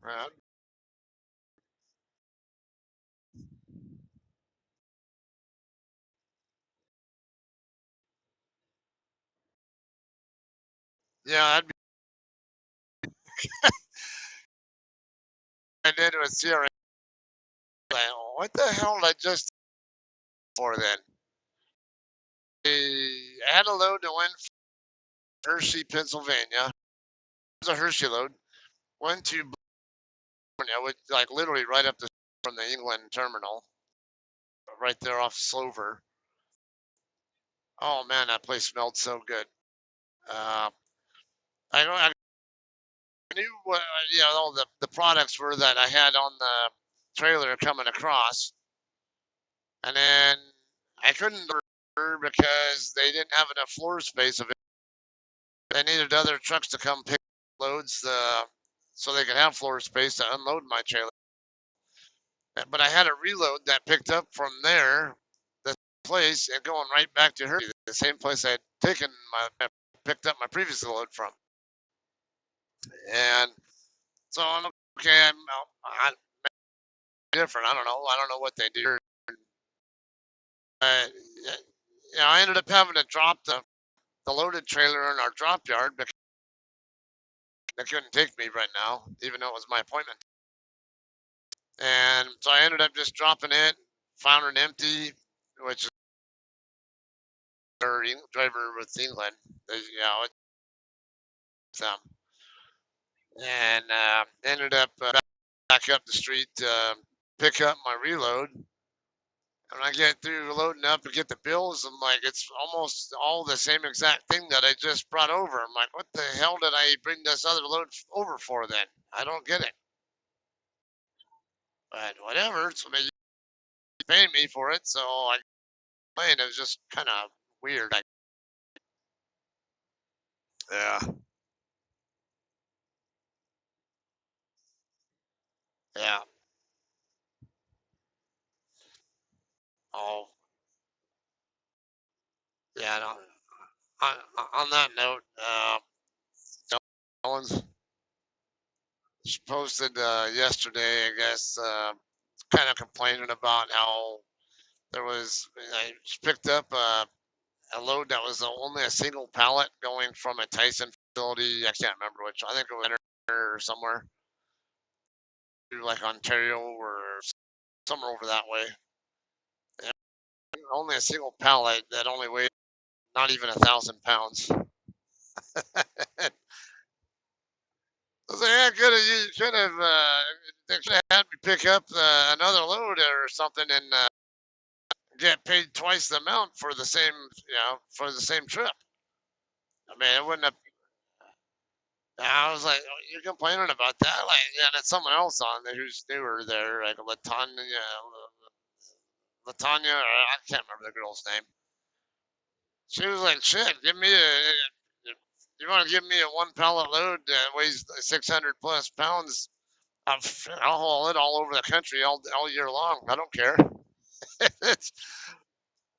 Speaker 3: Right? Yeah, I did with CRA. Like, what the hell did I just for then? I had a load that went from Hershey, Pennsylvania. It was a Hershey load. Went to California, which like literally right up the from the England terminal, right there off Slover. Oh man, that place smelled so good. Uh, I knew what all the products were that I had on the trailer coming across, and then I couldn't order because they didn't have enough floor space of it. They needed other trucks to come pick loads so they could have floor space to unload my trailer. But I had a reload that picked up from there, the place, and going right back to her, the same place I had picked up my previous load from. And so I'm okay. I'm different. I don't know. I don't know what they do. Uh, I ended up having to drop the loaded trailer in our drop yard because they couldn't take me right now, even though it was my appointment. And so I ended up just dropping it, found it empty, which is our driver with England. It's and ended up back up the street to pick up my reload. And I get through loading up and get the bills, I'm like, it's almost all the same exact thing that I just brought over. I'm like, what the hell did I bring this other load over for then? I don't get it. But whatever, so they paying me for it, so I complained. It was just kind of weird. Yeah, yeah. Oh, yeah. No, on that note, Owens posted yesterday, I guess, kind of complaining about how I picked up a load that was only a single pallet going from a Tyson facility. I can't remember which. I think it was or somewhere to like Ontario or somewhere over that way. And only a single pallet that only weighed not even 1,000 pounds. I was like, yeah, you should have they should have had me pick up another load or something and get paid twice the amount for the same, for the same trip. I mean, it wouldn't have. I was like, oh, you're complaining about that? Like, yeah, and it's someone else on there who's newer there, like Latanya, or I can't remember the girl's name. She was like, shit, you want to give me a one pallet load that weighs 600 plus pounds? I'll haul it all over the country all year long. I don't care. It's,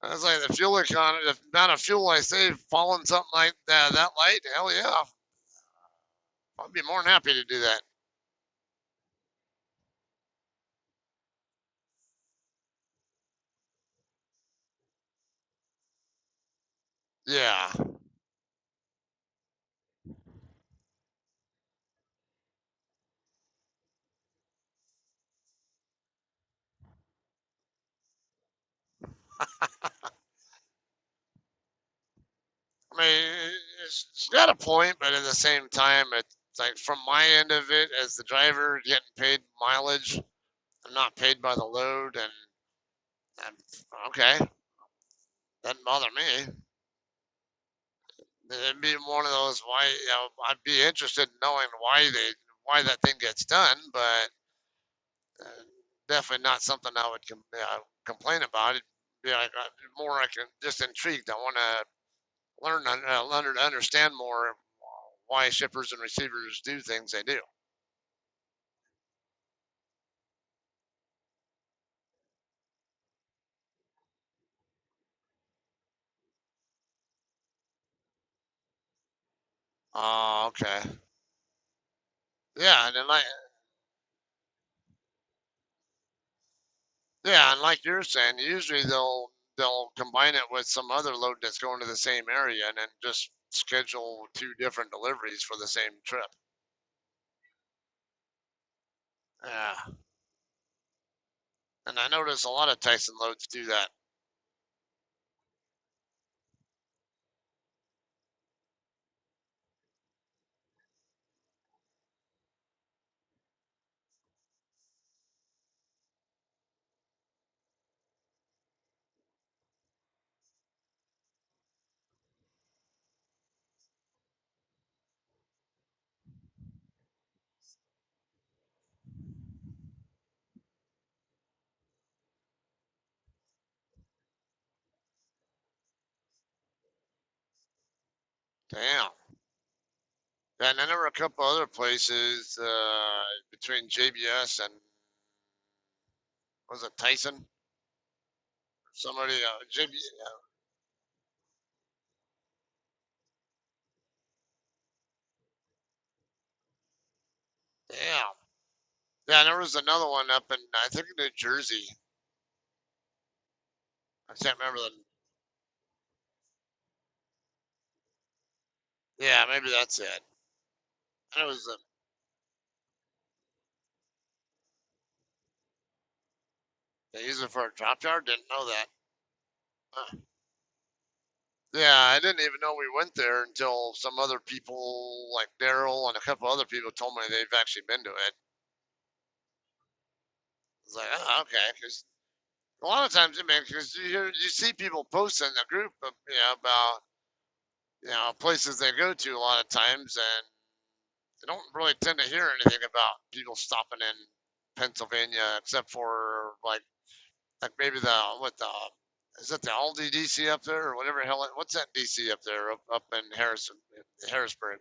Speaker 3: I was like, the fuel economy, the amount of fuel I save falling something like that light, hell yeah. I'd be more than happy to do that. Yeah. I mean, it's got a point, but at the same time, it's like from my end of it, as the driver getting paid mileage, I'm not paid by the load, and I'm, okay, doesn't bother me. It'd be one of those why I'd be interested in knowing why that thing gets done, but uh, definitely not something I would complain about. It'd be like more like just intrigued. I want to learn to understand more why shippers and receivers do things they do. Oh, okay. Yeah, and then and like you're saying, usually they'll combine it with some other load that's going to the same area and then just schedule 2 different deliveries for the same trip. Yeah, and I notice a lot of Tyson loads do that. Damn. Yeah, and then there were a couple other places between JBS and was it Tyson? Somebody JB. Damn. Yeah, and there was another one up in I think New Jersey. I can't remember the. Yeah, maybe that's it. And it was they use it for a drop yard. Didn't know that. Huh. Yeah, I didn't even know we went there until some other people, like Daryl and a couple other people, told me they've actually been to it. It's like, oh, okay, because a lot of times, I mean, because you see people post in the group, about places they go to a lot of times, and they don't really tend to hear anything about people stopping in Pennsylvania, except for like maybe is it the Aldi DC up there or whatever hell? What's that DC up there up in Harrisburg?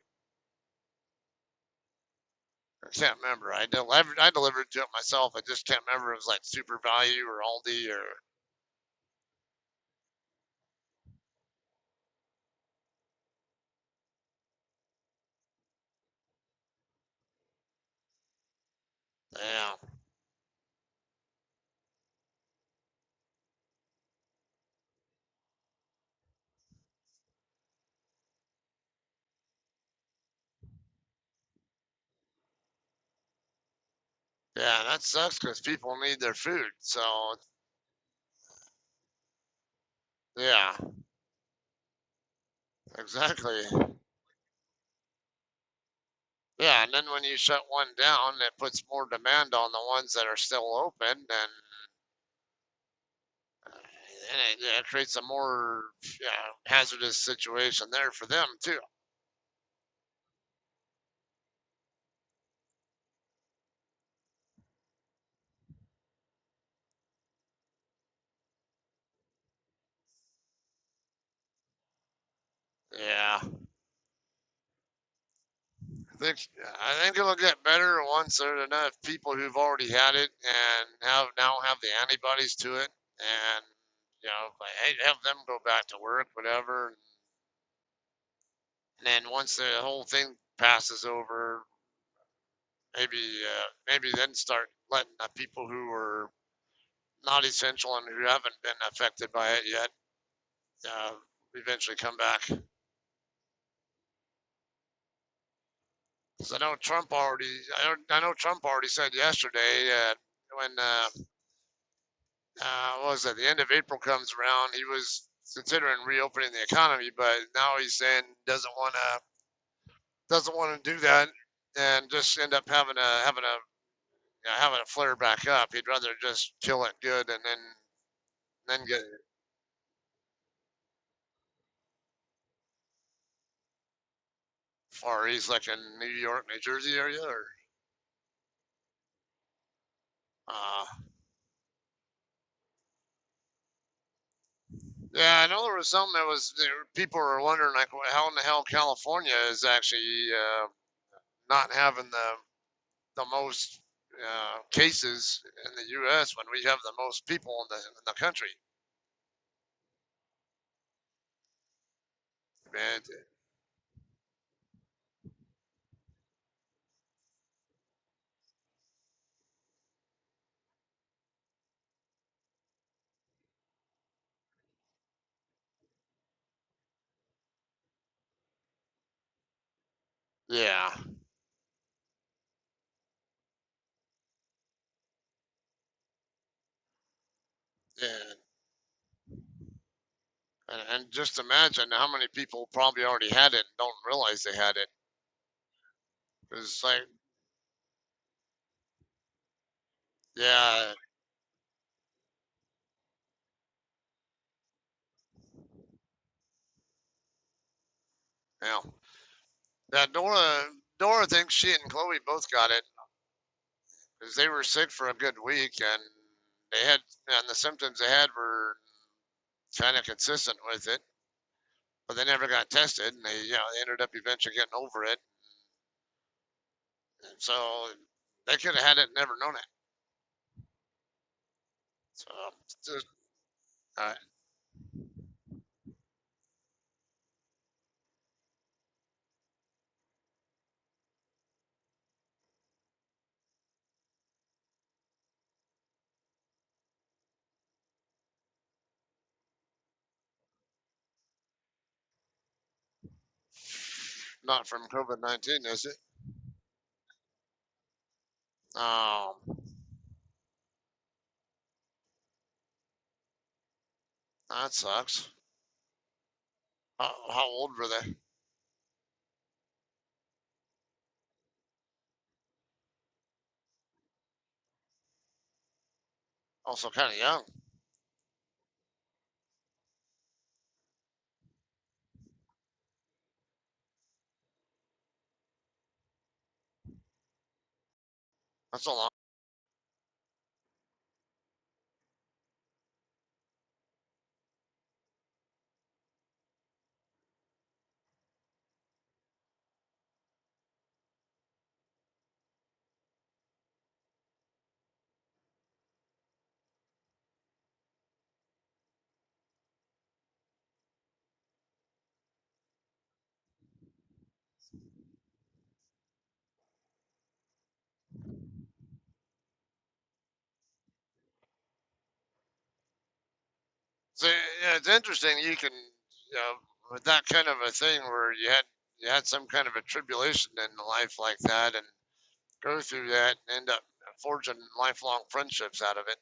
Speaker 3: I can't remember. I delivered to it myself. I just can't remember if it was like Super Value or Aldi or yeah, yeah. That sucks because people need their food. So yeah, exactly. Yeah, and then when you shut one down, it puts more demand on the ones that are still open, and it creates a more hazardous situation there for them too. Yeah, I think it'll get better once there are enough people who've already had it and have the antibodies to it, and like, hey, have them go back to work, whatever. And then once the whole thing passes over, maybe then start letting the people who are not essential and who haven't been affected by it yet uh, eventually come back. Because I know Trump already said yesterday when what was it, the end of April comes around, he was considering reopening the economy, but now he's saying doesn't want to do that and just end up having a flare back up. He'd rather just kill it good and then get far east, like in New York, New Jersey area, or uh, yeah, I know there was something people were wondering like how in the hell California is actually not having the most cases in the U.S. when we have the most people in the country. Man, Yeah. Yeah. And just imagine how many people probably already had it and don't realize they had it. It's like, yeah, yeah. Yeah, Dora thinks she and Chloe both got it because they were sick for a good week and they had, and the symptoms they had were kind of consistent with it, but they never got tested and they ended up eventually getting over it. And so they could have had it and never known it. So, just, uh, not from COVID-19, is it? Oh, that sucks. How old were they? Also kind of young. That's a long. So yeah, it's interesting. You can, with that kind of a thing where you had some kind of a tribulation in life like that, and go through that and end up forging lifelong friendships out of it.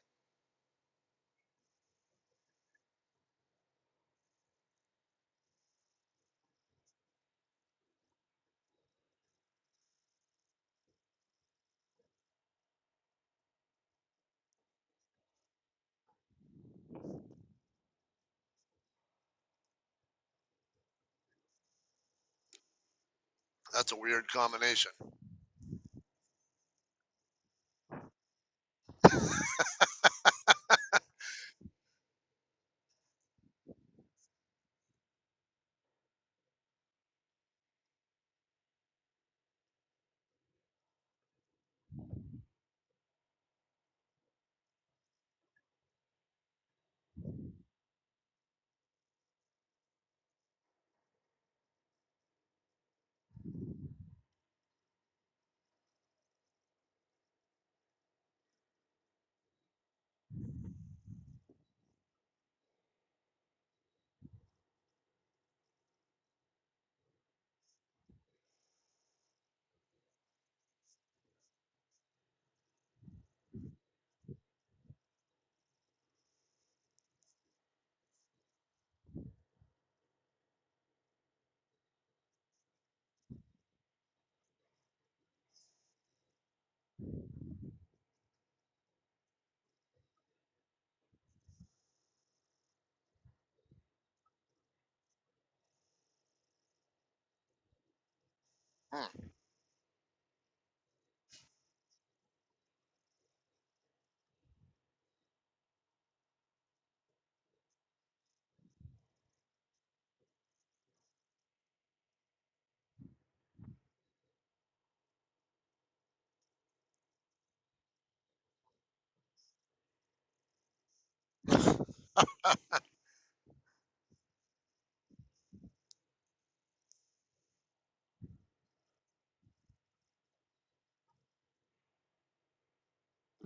Speaker 3: That's a weird combination. Hmm.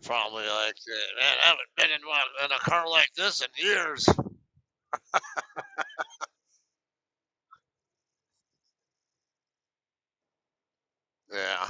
Speaker 3: Probably like, man, I haven't been in a car like this in years. Yeah.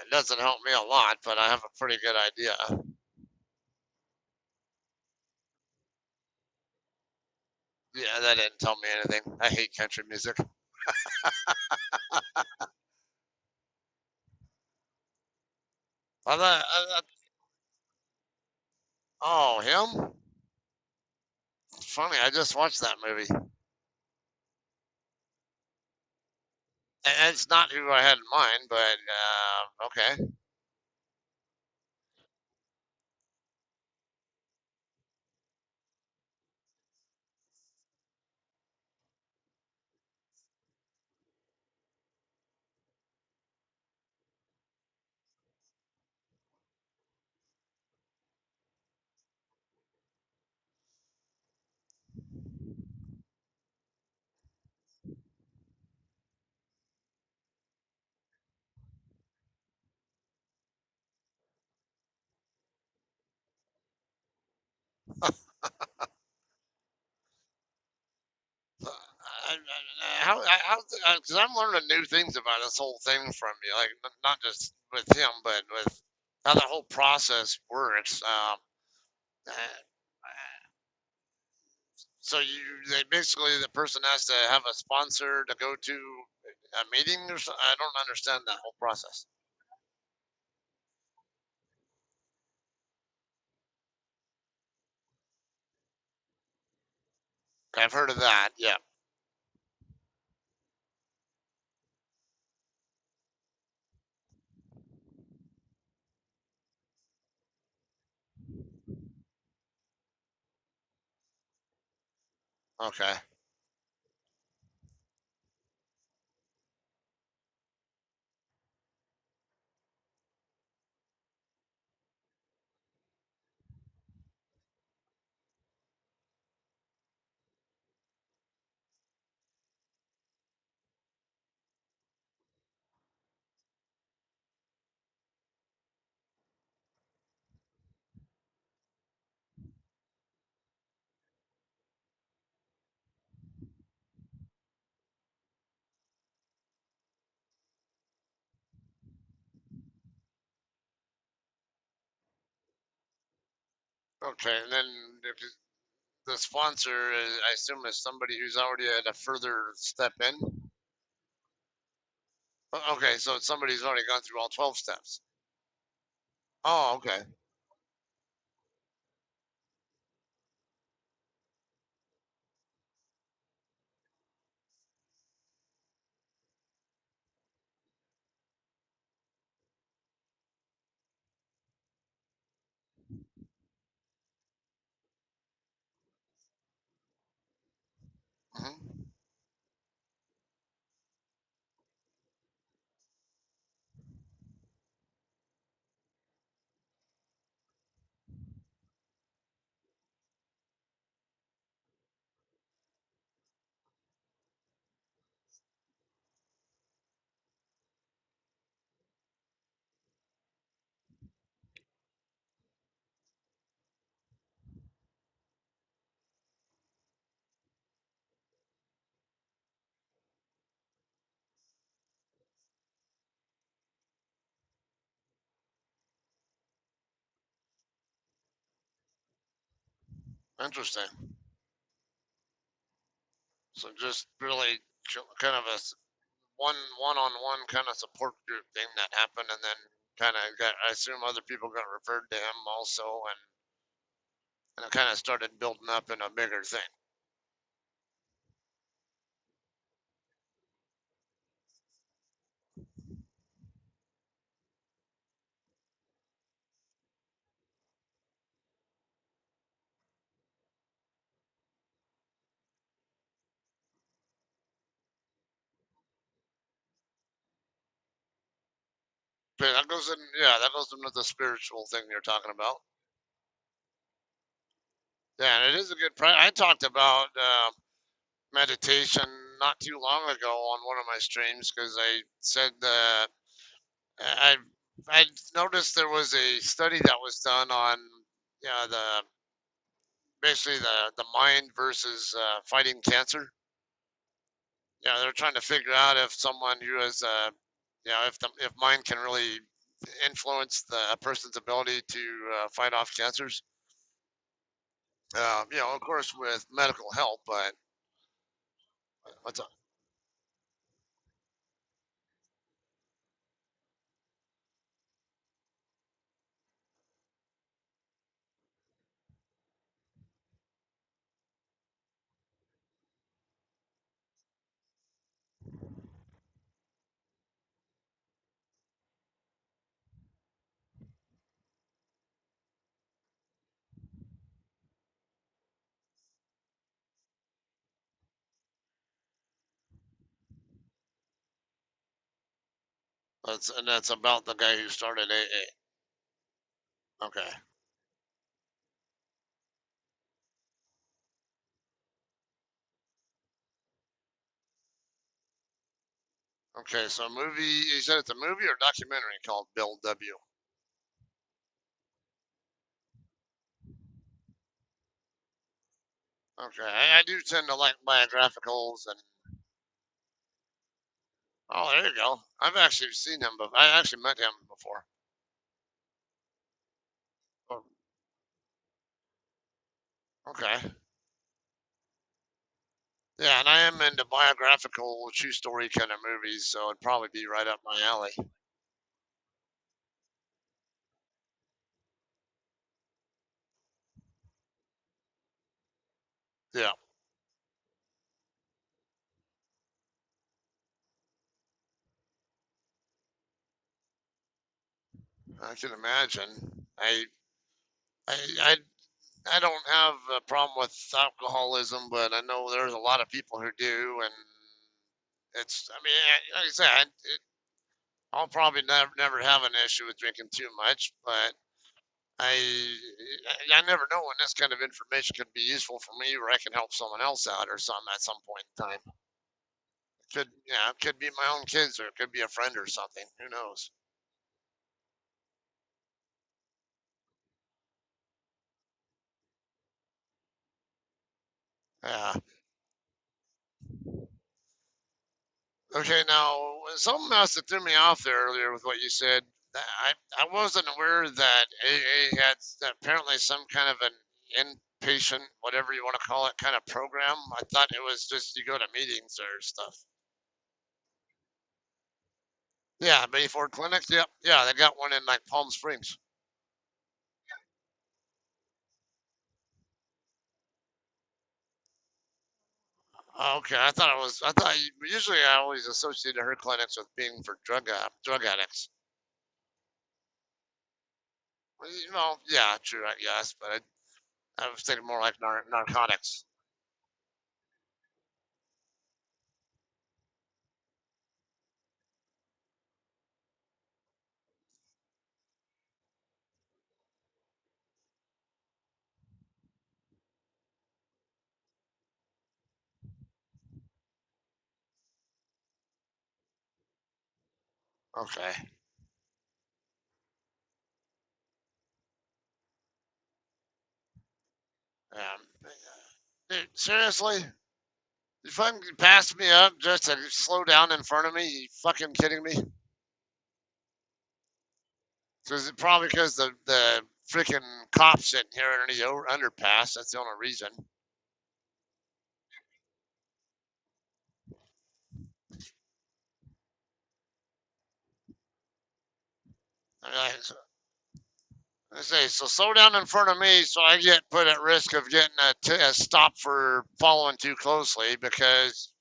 Speaker 3: It doesn't help me a lot, but I have a pretty good idea. Yeah, that didn't tell me anything. I hate country music. Oh, him? Funny, I just watched that movie. It's not who I had in mind, but okay. Because I'm learning new things about this whole thing from you, like not just with him, but with how the whole process works. Uh, so they basically the person has to have a sponsor to go to a meeting or something. I don't understand that whole process. I've heard of that. Yeah. Okay. Okay. And then if the sponsor, is, I assume, is somebody who's already at a further step in. Okay, so it's somebody who's already gone through all 12 steps. Oh, okay. Hmm. Interesting. So just really kind of a one-on-one kind of support group thing that happened, and then kind of got. I assume other people got referred to him also, and it kind of started building up in a bigger thing. that goes in. Yeah, that goes into the spiritual thing you're talking about. Yeah, and it is a good. I talked about meditation not too long ago on one of my streams because I said that I I noticed there was a study that was done on the basically the mind versus fighting cancer. Yeah, they're trying to figure out if someone who has if mind can really influence a person's ability to fight off cancers. Of course, with medical help, but what's up? That's about the guy who started AA. Okay. Okay, so a movie, you said it's a movie or documentary called Bill W. Okay, I do tend to like biographicals and oh, there you go. I've actually seen him, but I actually met him before. Oh, okay. Yeah, and I am into biographical, true story kind of movies, so it'd probably be right up my alley. Yeah, I can imagine. I, I, I don't have a problem with alcoholism, but I know there's a lot of people who do, and I mean, like I said, I'll probably never have an issue with drinking too much, but I never know when this kind of information could be useful for me, or I can help someone else out, or something at some point in time. It could be my own kids, or it could be a friend or something. Who knows? Yeah. Okay. Now, something else that threw me off there earlier with what you said. I wasn't aware that AA had apparently some kind of an inpatient, whatever you want to call it, kind of program. I thought it was just you go to meetings or stuff. Yeah, Bayford Clinic. Yep. Yeah, they got one in like Palm Springs. Okay, I thought it was. I thought usually I always associated her clinics with being for drug addicts. Well, yeah, true, I guess, but I was thinking more like narcotics. Okay. Dude, seriously, you fucking passed me up just to slow down in front of me? You fucking kidding me? Because probably because the freaking cops sitting here under the underpass. That's the only reason. I, I say, so slow down in front of me so I get put at risk of getting a stop for following too closely because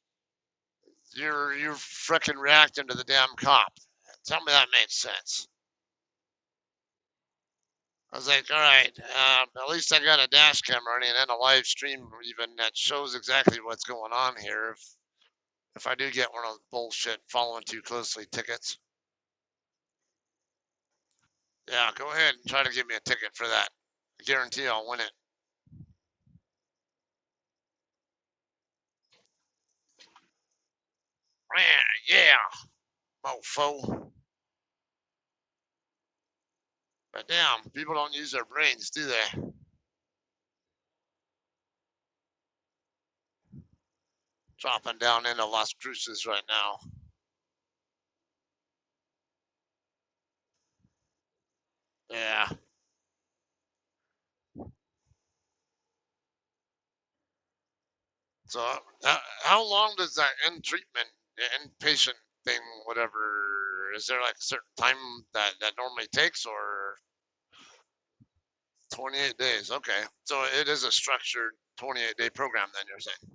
Speaker 3: you're freaking reacting to the damn cop. Tell me that makes sense. I was like, all right, at least I got a dash camera running and a live stream even that shows exactly what's going on here. If I do get one of those bullshit following too closely tickets. Yeah, go ahead and try to give me a ticket for that. I guarantee I'll win it. Yeah, mofo. But damn, people don't use their brains, do they? Dropping down into Las Cruces right now. Yeah. So, how long does that end treatment, the inpatient thing, whatever? Is there like a certain time that normally takes, or 28 days? Okay, so it is a structured 28-day program. Then you're saying?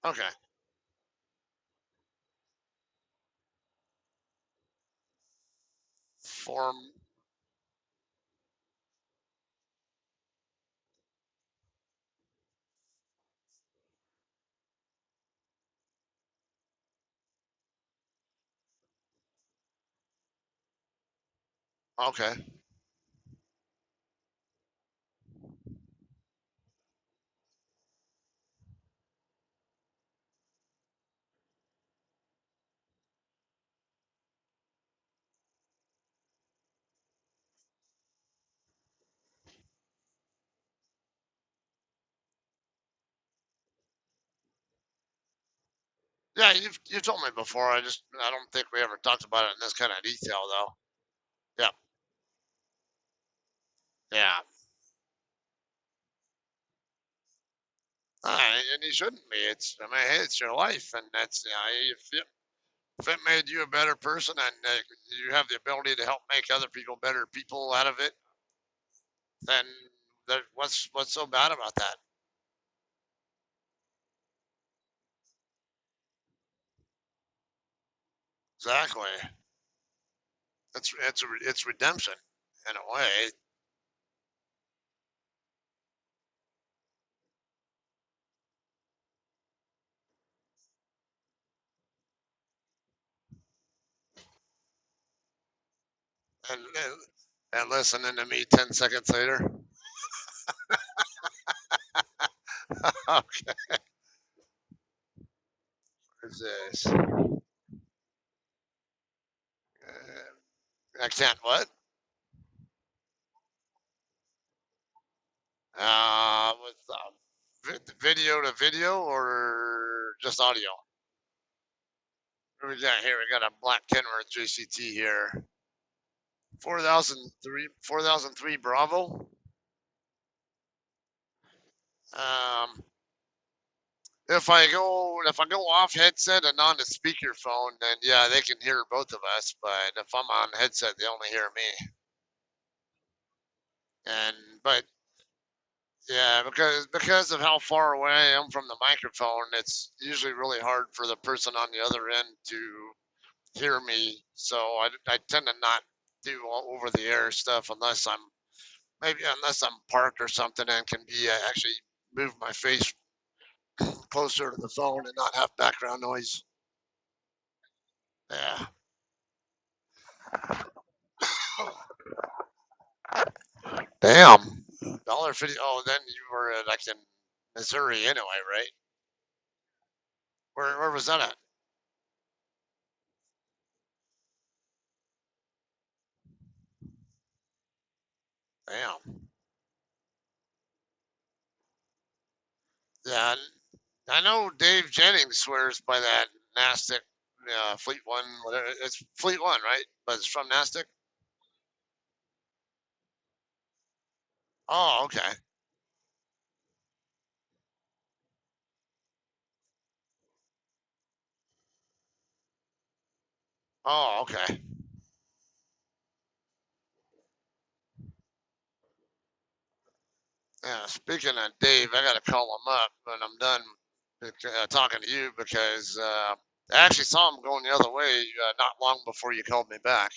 Speaker 3: Okay. Form. Okay. Yeah, you told me before. I don't think we ever talked about it in this kind of detail though. Yeah. Yeah. And you shouldn't be. I mean, hey, it's your life, and that's if it made you a better person, and you have the ability to help make other people better people out of it, then what's so bad about that? Exactly. It's redemption in a way. And listening to me 10 seconds later. Okay, what's this? I can't what? With video to video or just audio? What we got here? We got a black Kenworth JCT here. 4003 Bravo. Um, if I go off headset and on the speakerphone, then yeah, they can hear both of us. But if I'm on headset, they only hear me. And but yeah, because of how far away I am from the microphone, it's usually really hard for the person on the other end to hear me. So I tend to not do all over the air stuff unless I'm parked or something and can be actually move my face closer to the phone and not have background noise. Yeah. Damn. $1.50. Oh, then you were like in Missouri anyway, right? Where was that at? Damn. Yeah, I know Dave Jennings swears by that Nastic Fleet One. Whatever it's Fleet One, right? But it's from Nastic. Oh, okay. Oh, okay. Yeah. Speaking of Dave, I gotta call him up when I'm done talking to you because I actually saw him going the other way not long before you called me back.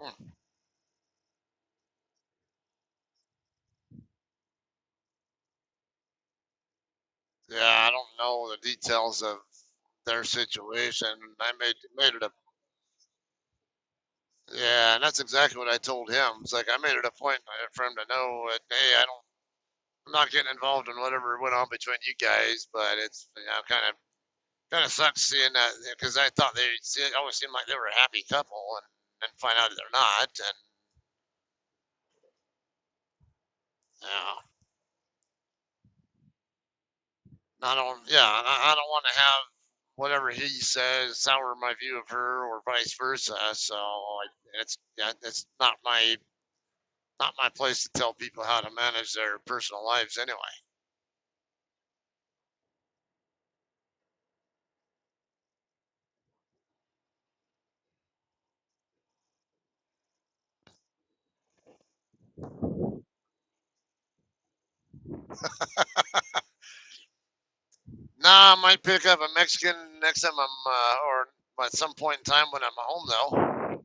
Speaker 3: Hmm. Yeah, I don't know the details of their situation. I made it a Yeah, and that's exactly what I told him. It's like I made it a point for him to know that hey, I'm not getting involved in whatever went on between you guys, but it's kind of sucks seeing that because I thought it always seemed like they were a happy couple, and then find out they're not, and yeah, I don't want to have whatever he says sour my view of her or vice versa. So it's not my place to tell people how to manage their personal lives anyway. Nah, I might pick up a Mexican next time or at some point in time when I'm home though.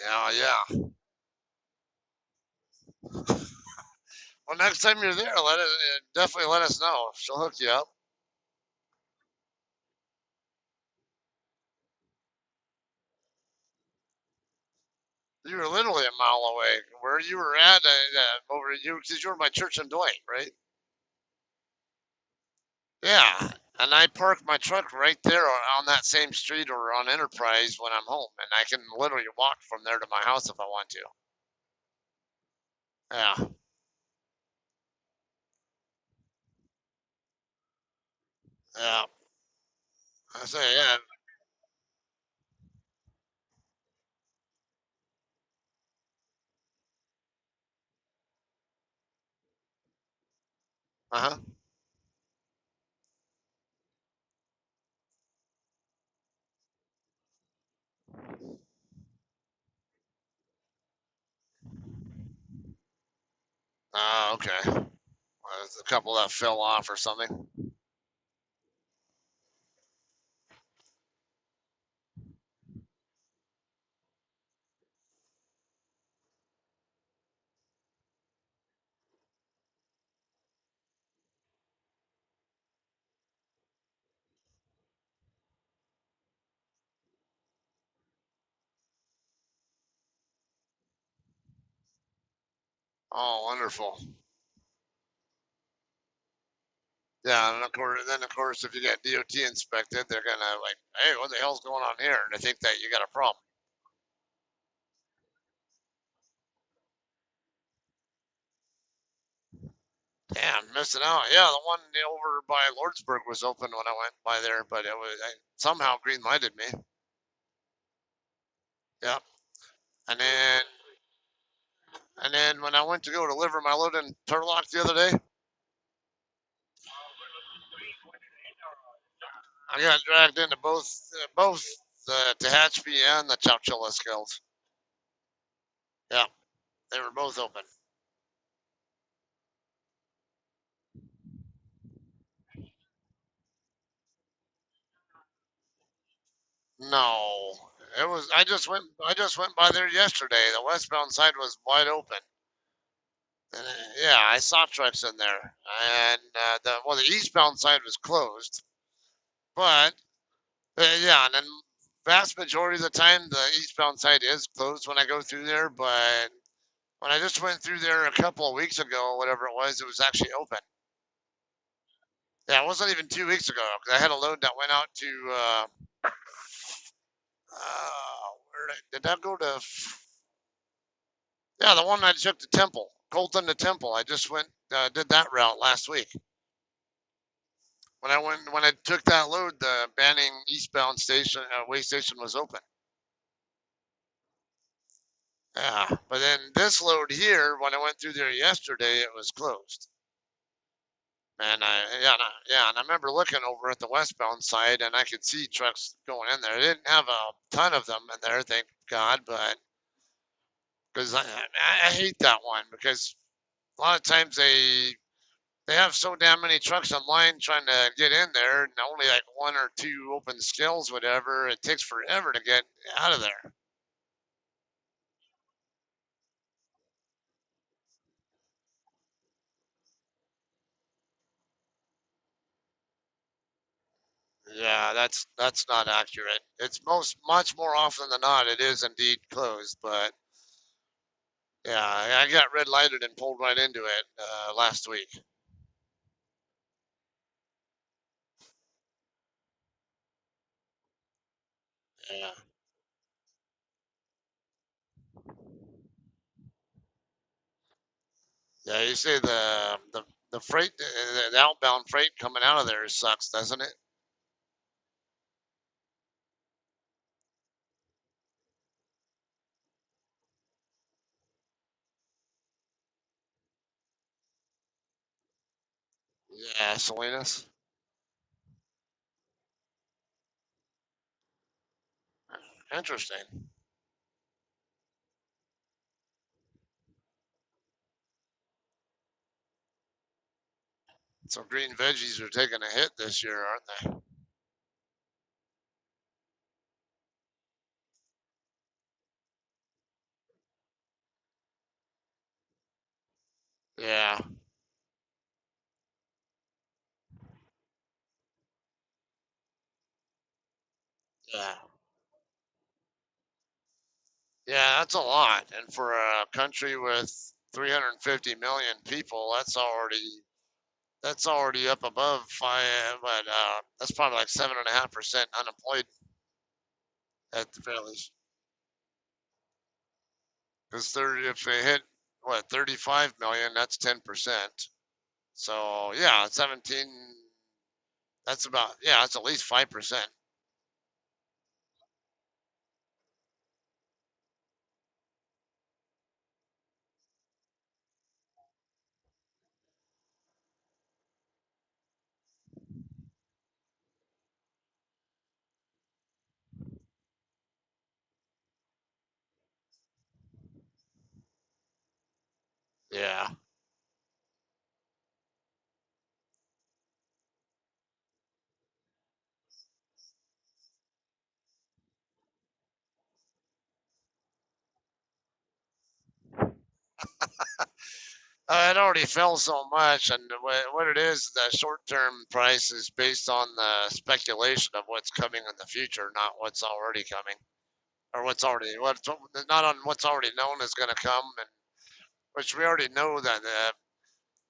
Speaker 3: Yeah, yeah. Well, next time you're there, definitely let us know. She'll hook you up. You were literally a mile away. Where you were at, over you, because you were by Church and Dwight, right? Yeah. And I park my truck right there on that same street or on Enterprise when I'm home, and I can literally walk from there to my house if I want to. Yeah. Yeah. I say, yeah. Uh huh. Okay. There's a couple that fell off or something. Oh, wonderful. Yeah, and of course, if you get DOT inspected, they're gonna like, hey, what the hell's going on here? And they think that you got a problem. Damn, missing out. Yeah, the one over by Lordsburg was open when I went by there, but somehow green lighted me. Yep. And then when I went to go deliver my load in Turlock the other day, I got dragged into both the Tehachapi and the Chowchilla skills. Yeah, they were both open. No, it was. I just went by there yesterday. The westbound side was wide open. And, yeah, I saw trucks in there, and the eastbound side was closed. But yeah, and then vast majority of the time the eastbound side is closed when I go through there. But when I just went through there a couple of weeks ago, whatever it was actually open. Yeah, it wasn't even 2 weeks ago because I had a load that went out to where did that go to? Yeah, the one I took to Temple, Colton to Temple. I just went did that route last week. When I took that load, the Banning eastbound station way station was open. Yeah, but then this load here, when I went through there yesterday, it was closed. And I remember looking over at the westbound side, and I could see trucks going in there. I didn't have a ton of them in there, thank God, but because I hate that one because a lot of times they have so damn many trucks online trying to get in there, and only like one or two open skills, whatever. It takes forever to get out of there. Yeah, that's not accurate. It's much more often than not it is indeed closed, but yeah, I got red lighted and pulled right into it last week. Yeah, yeah. You say the freight, the outbound freight coming out of there sucks, doesn't it? Yeah, Salinas. Interesting. So green veggies are taking a hit this year, aren't they? Yeah, yeah, yeah. That's a lot, and for a country with 350 million people, that's already up above five, but that's probably like 7.5% unemployed at the very least. Because 30, if they hit what 35 million, that's 10%. So yeah, 17. That's about yeah, that's at least 5%. Yeah. It already fell so much, and what it is, the short-term price is based on the speculation of what's coming in the future, not what's already coming, or what's not on what's already known is going to come, and which we already know that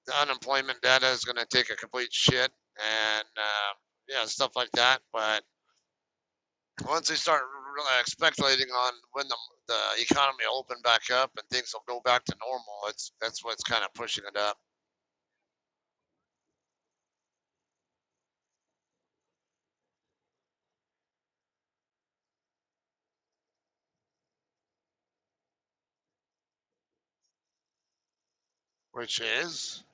Speaker 3: the unemployment data is going to take a complete shit, and yeah, stuff like that. But once they start speculating on when the economy will open back up and things will go back to normal, that's what's kind of pushing it up, which is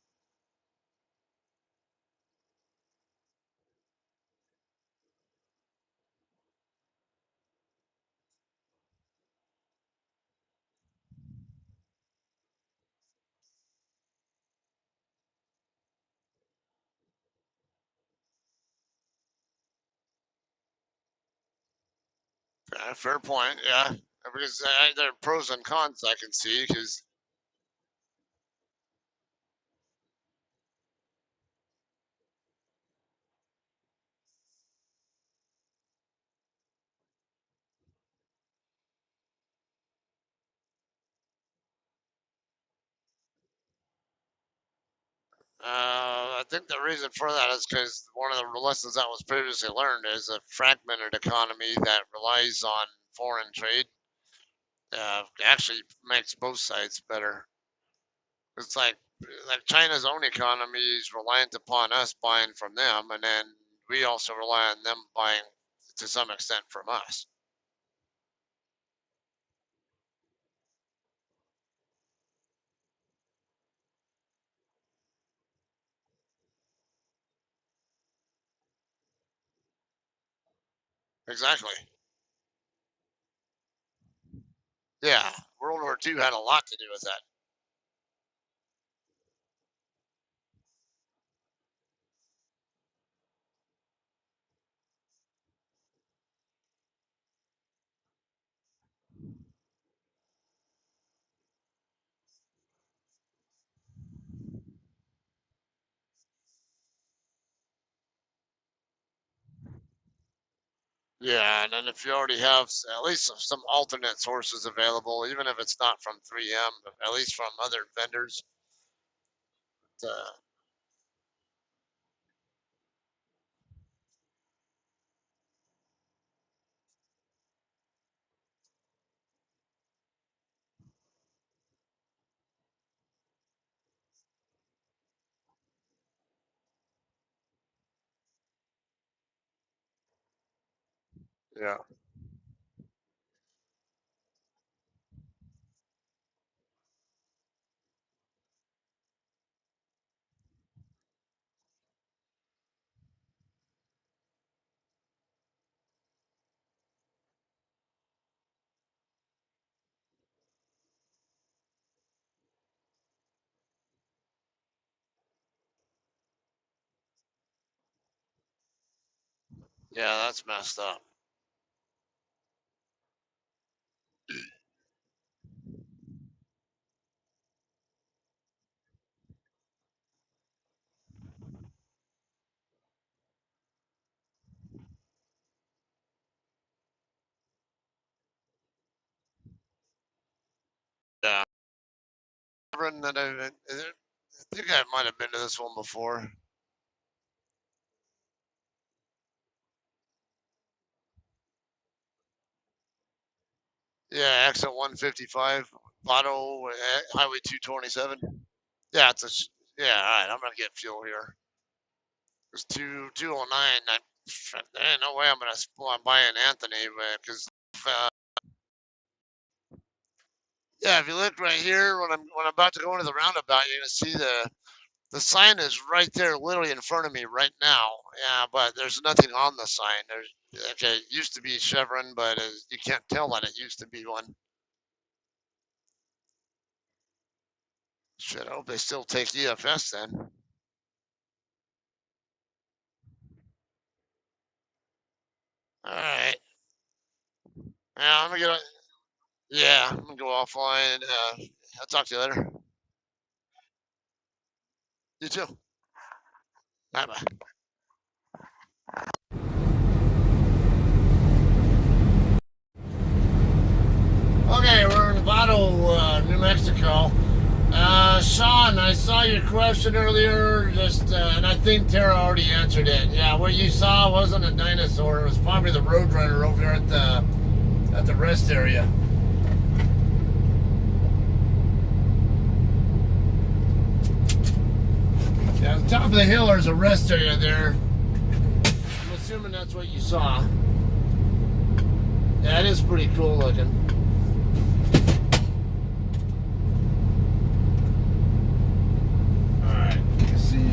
Speaker 3: fair point. Yeah, because there are pros and cons I can see. Because I think the reason for that is because one of the lessons that was previously learned is a fragmented economy that relies on foreign trade actually makes both sides better. It's like China's own economy is reliant upon us buying from them, and then we also rely on them buying to some extent from us. Exactly. Yeah, World War II had a lot to do with that. Yeah, and then if you already have at least some alternate sources available, even if it's not from 3M, but at least from other vendors. Yeah, yeah, that's messed up. Yeah, that I think I might have been to this one before. Yeah, exit 155, Lotto, Highway 227. Yeah, yeah. All right, I'm gonna get fuel here. It's 209. There ain't no way I'm gonna buy an Anthony, because yeah, if you look right here when I'm about to go into the roundabout, you're gonna see the sign is right there, literally in front of me right now. Yeah, but there's nothing on the sign. Okay, it used to be Chevron, but you can't tell that it used to be one. Shit, I hope they still take EFS then. All right. Yeah, yeah, I'm gonna go offline. I'll talk to you later. You too. Bye bye.
Speaker 1: Okay, we're in Vado, New Mexico. Sean, I saw your question earlier, and I think Tara already answered it. Yeah, what you saw wasn't a dinosaur; it was probably the Roadrunner over here at the rest area. Yeah, at the top of the hill, there's a rest area there. I'm assuming that's what you saw. Yeah, it is pretty cool looking. Alright, let's see.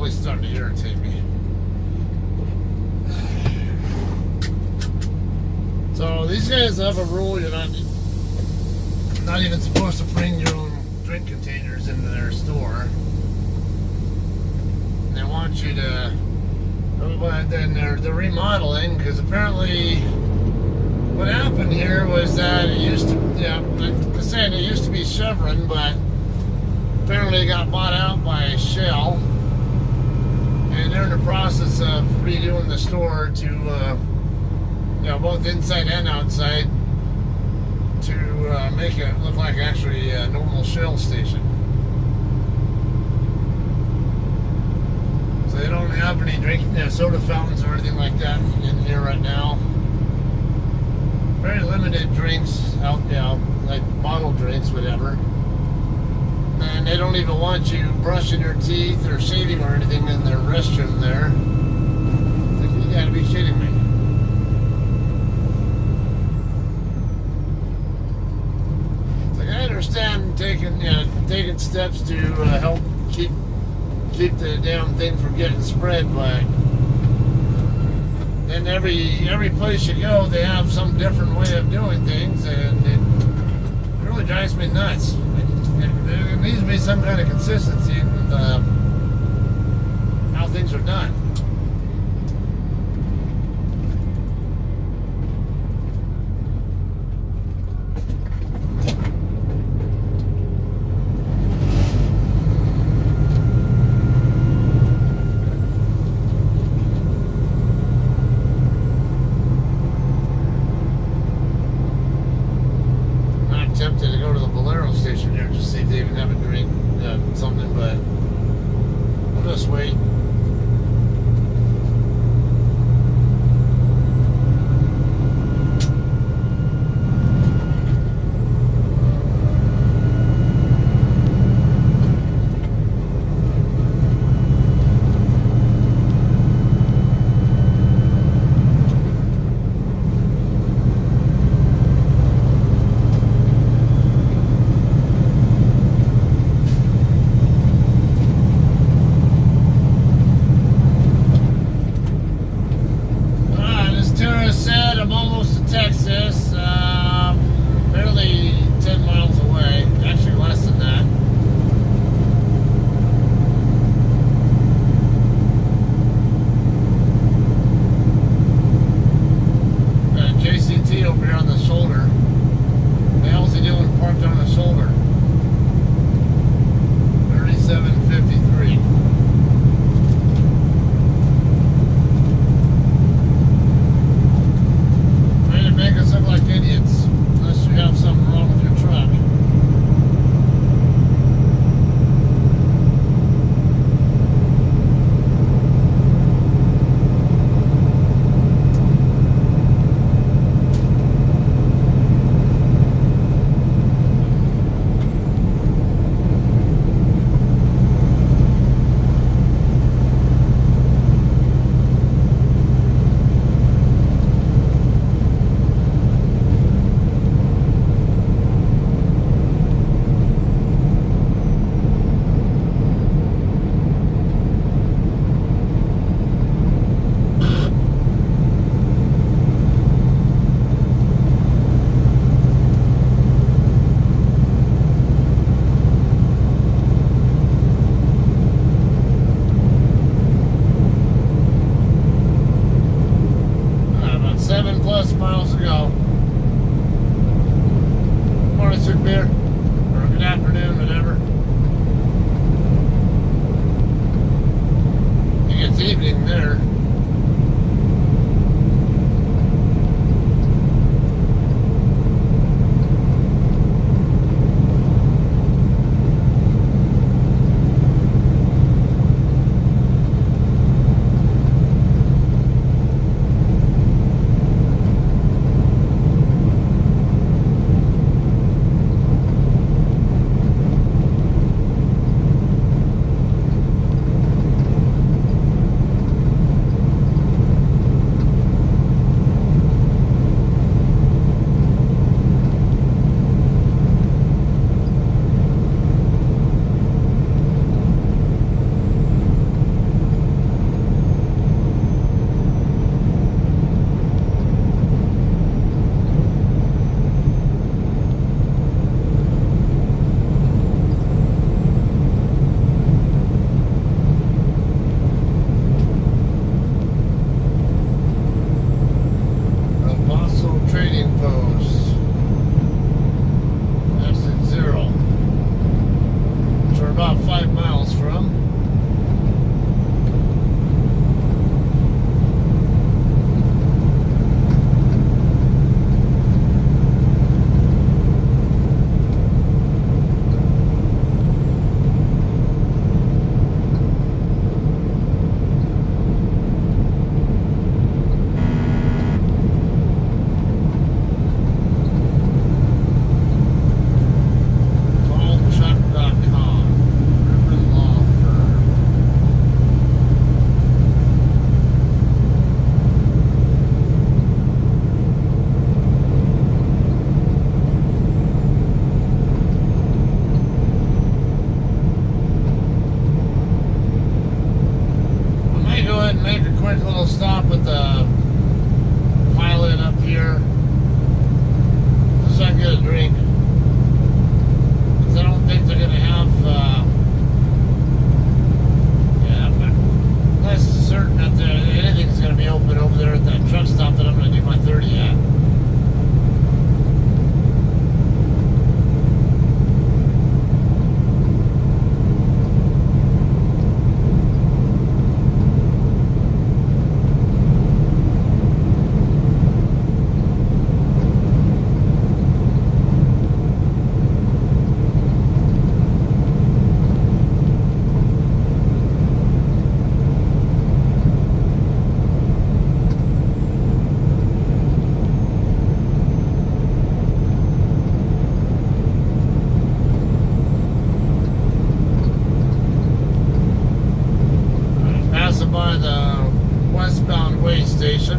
Speaker 1: really starting to irritate me. So these guys have a rule: you're not even supposed to bring your own drink containers into their store. And they want you to, but then they're remodeling, because apparently what happened here was that it used to, like I was saying, it used to be Chevron, but apparently it got bought out by Shell, and they're in the process of redoing the store to, both inside and outside, to make it look like actually a normal Shell station. So they don't have any soda fountains or anything like that in here right now. Very limited drinks out, like bottled drinks, whatever. And they don't even want you brushing your teeth or shaving or anything in their restroom there. You gotta be kidding me. Like, I understand taking steps to help keep the damn thing from getting spread, but then every place you go, they have some different way of doing things, and it really drives me nuts. There needs to be some kind of consistency in how things are done. Tempted to go to the Valero station here, just see if they even have a drink, something, but I'll just wait. I'm almost to Texas, barely 10 miles away, actually less than that. Got a JCT over here on the shoulder. What the hell's he doing parked on the shoulder? 3753. Make us look like idiots, unless you have something wrong with your truck. Miles ago. Morning, Sick Beer. Or good afternoon, whatever. I think it's evening there. Post. Exit 0. Which we're about 5 miles from. Make a quick little stop at the pilot up here just so I can get a drink, because I don't think they're gonna have yeah, I'm less certain that anything's gonna be open over there at that truck stop that I'm gonna do my 30 at. By the westbound way station.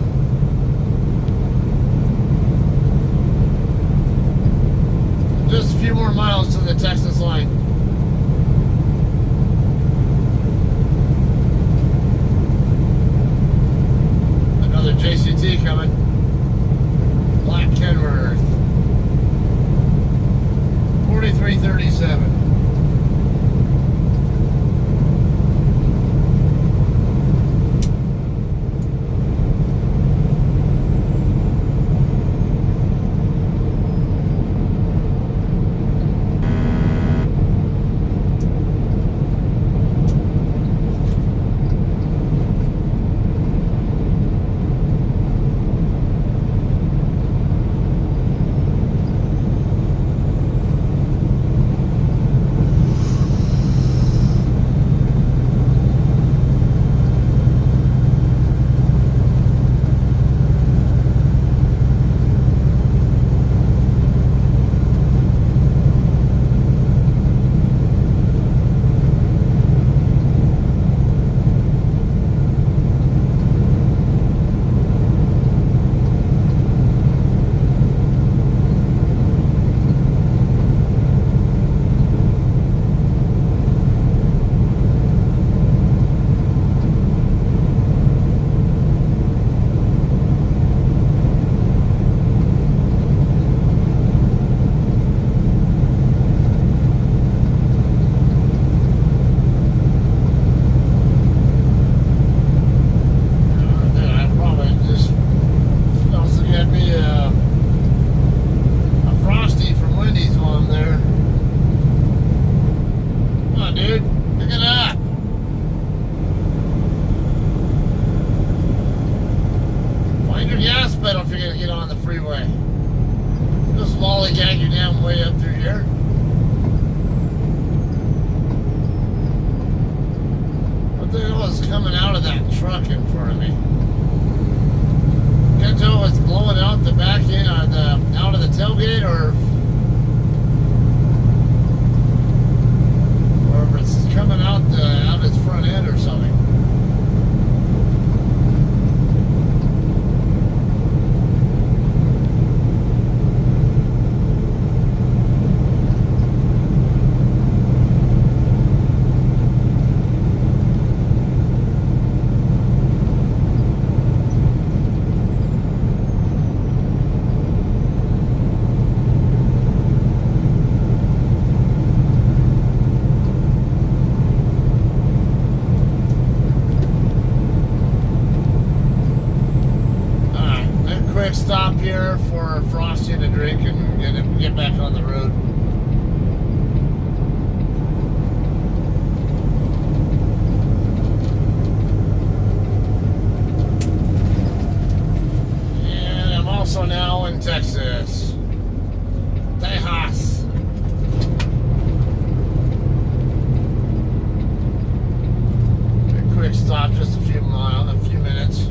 Speaker 1: Just a few more miles to the Texas line. Another JCT coming. Black Kenworth. 4337. pedal if you're going to get on the freeway. Just lollygag your damn way up through here. What the hell is coming out of that truck in front of me? Can't tell if it's blowing out the back end or out of the tailgate or if it's coming out out its front end or something. iced tea and a drink and get back on the road. And I'm also now in Texas. Tejas. Quick stop, just a few minutes.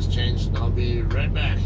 Speaker 1: Changed, and I'll be right back.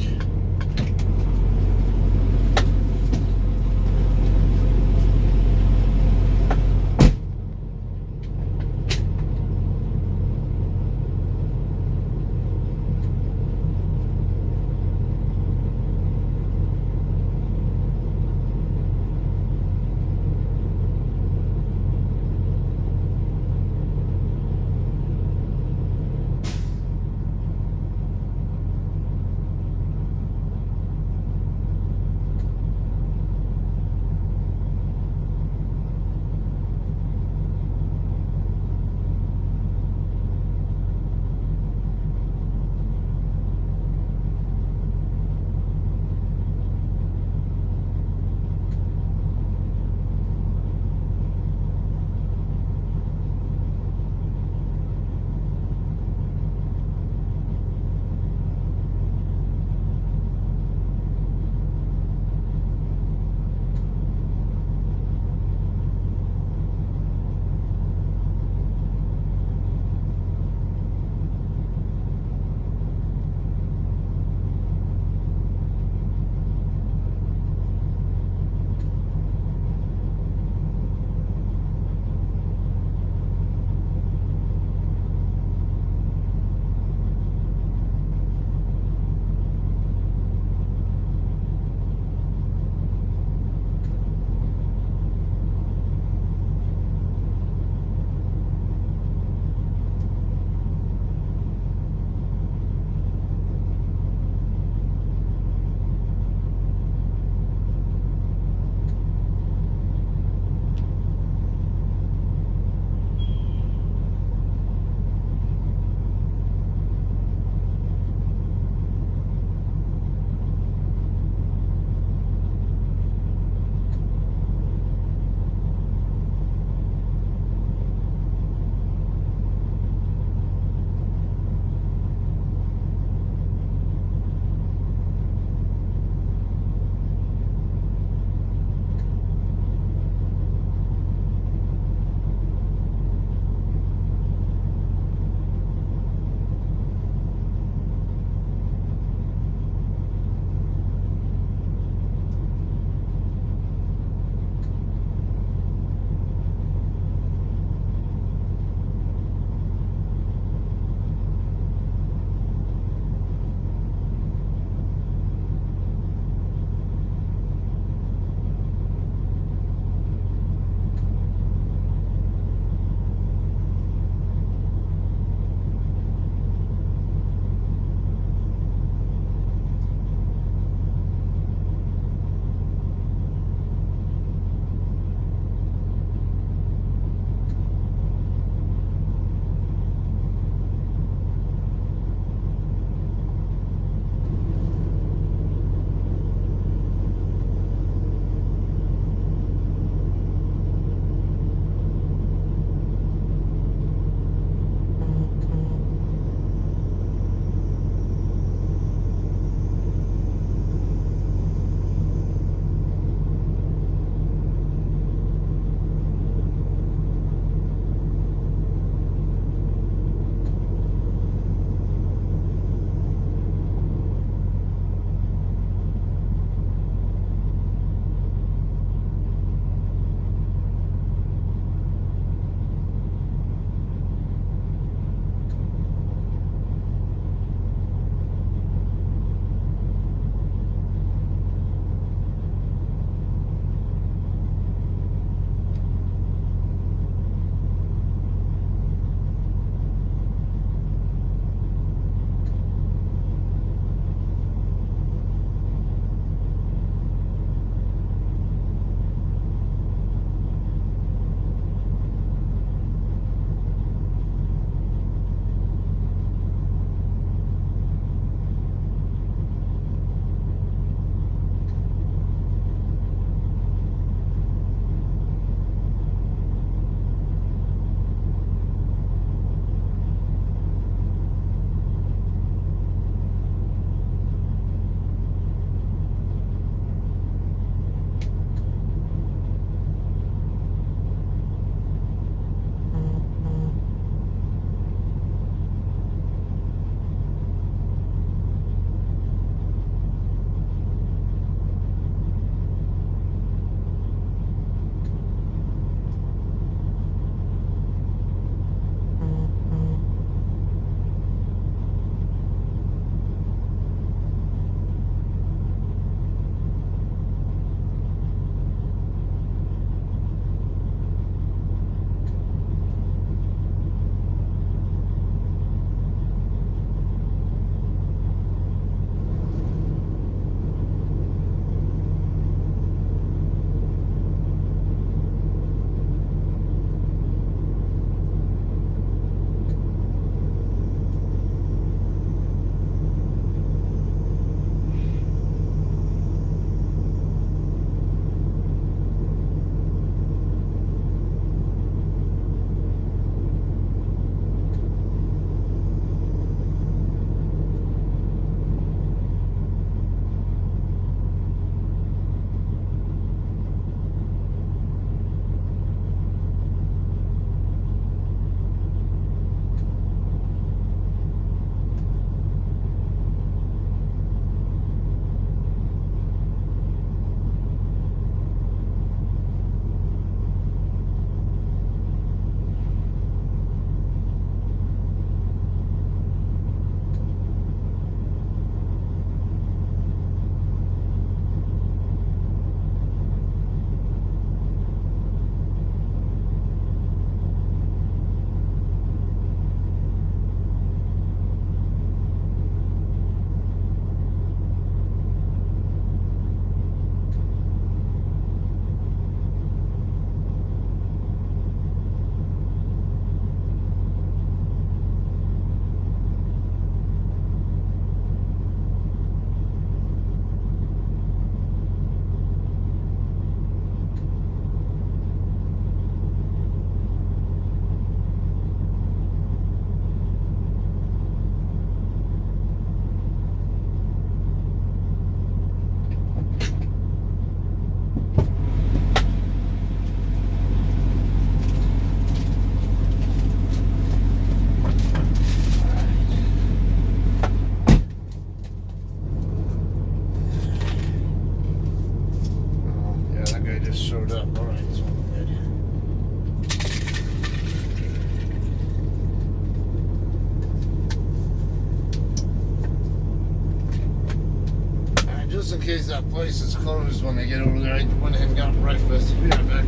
Speaker 1: case that place is closed when they get over there, I went ahead and got breakfast. Be right back.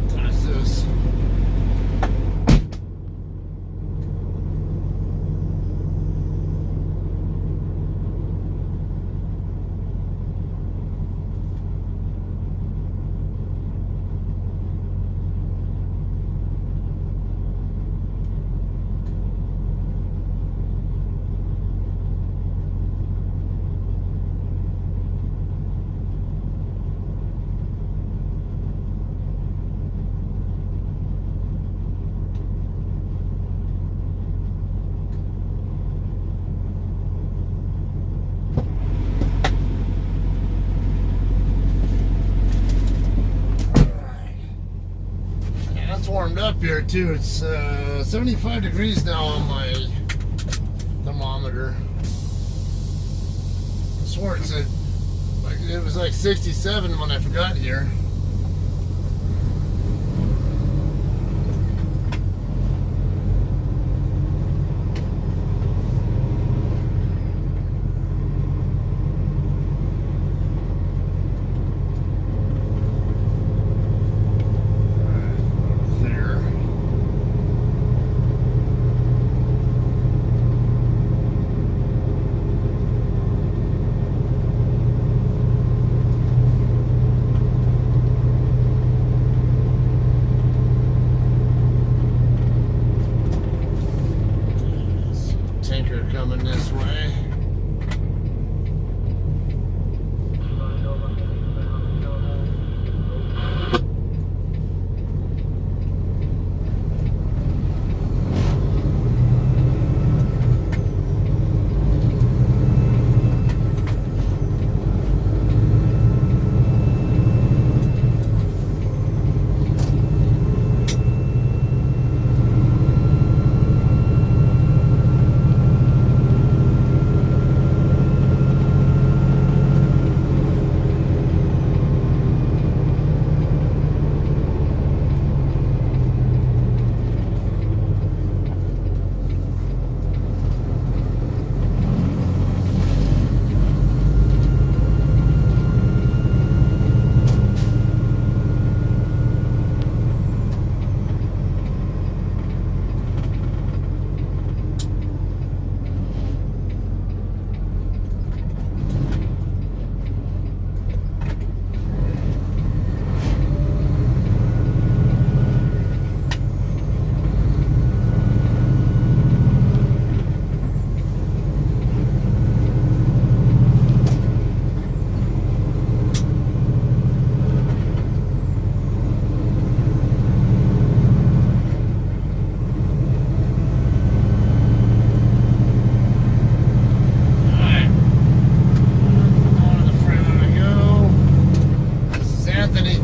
Speaker 1: That's this. Warmed up here too. It's 75 degrees now on my thermometer. I swore it said it was like 67 when I got here. Coming this way.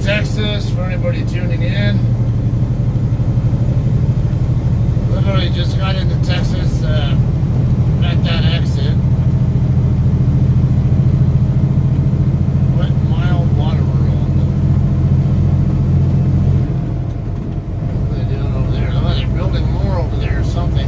Speaker 1: Texas, for anybody tuning in. Literally just got into Texas at that exit. Wet Mile Water World. What are they doing over there? Oh, they're building more over there or something.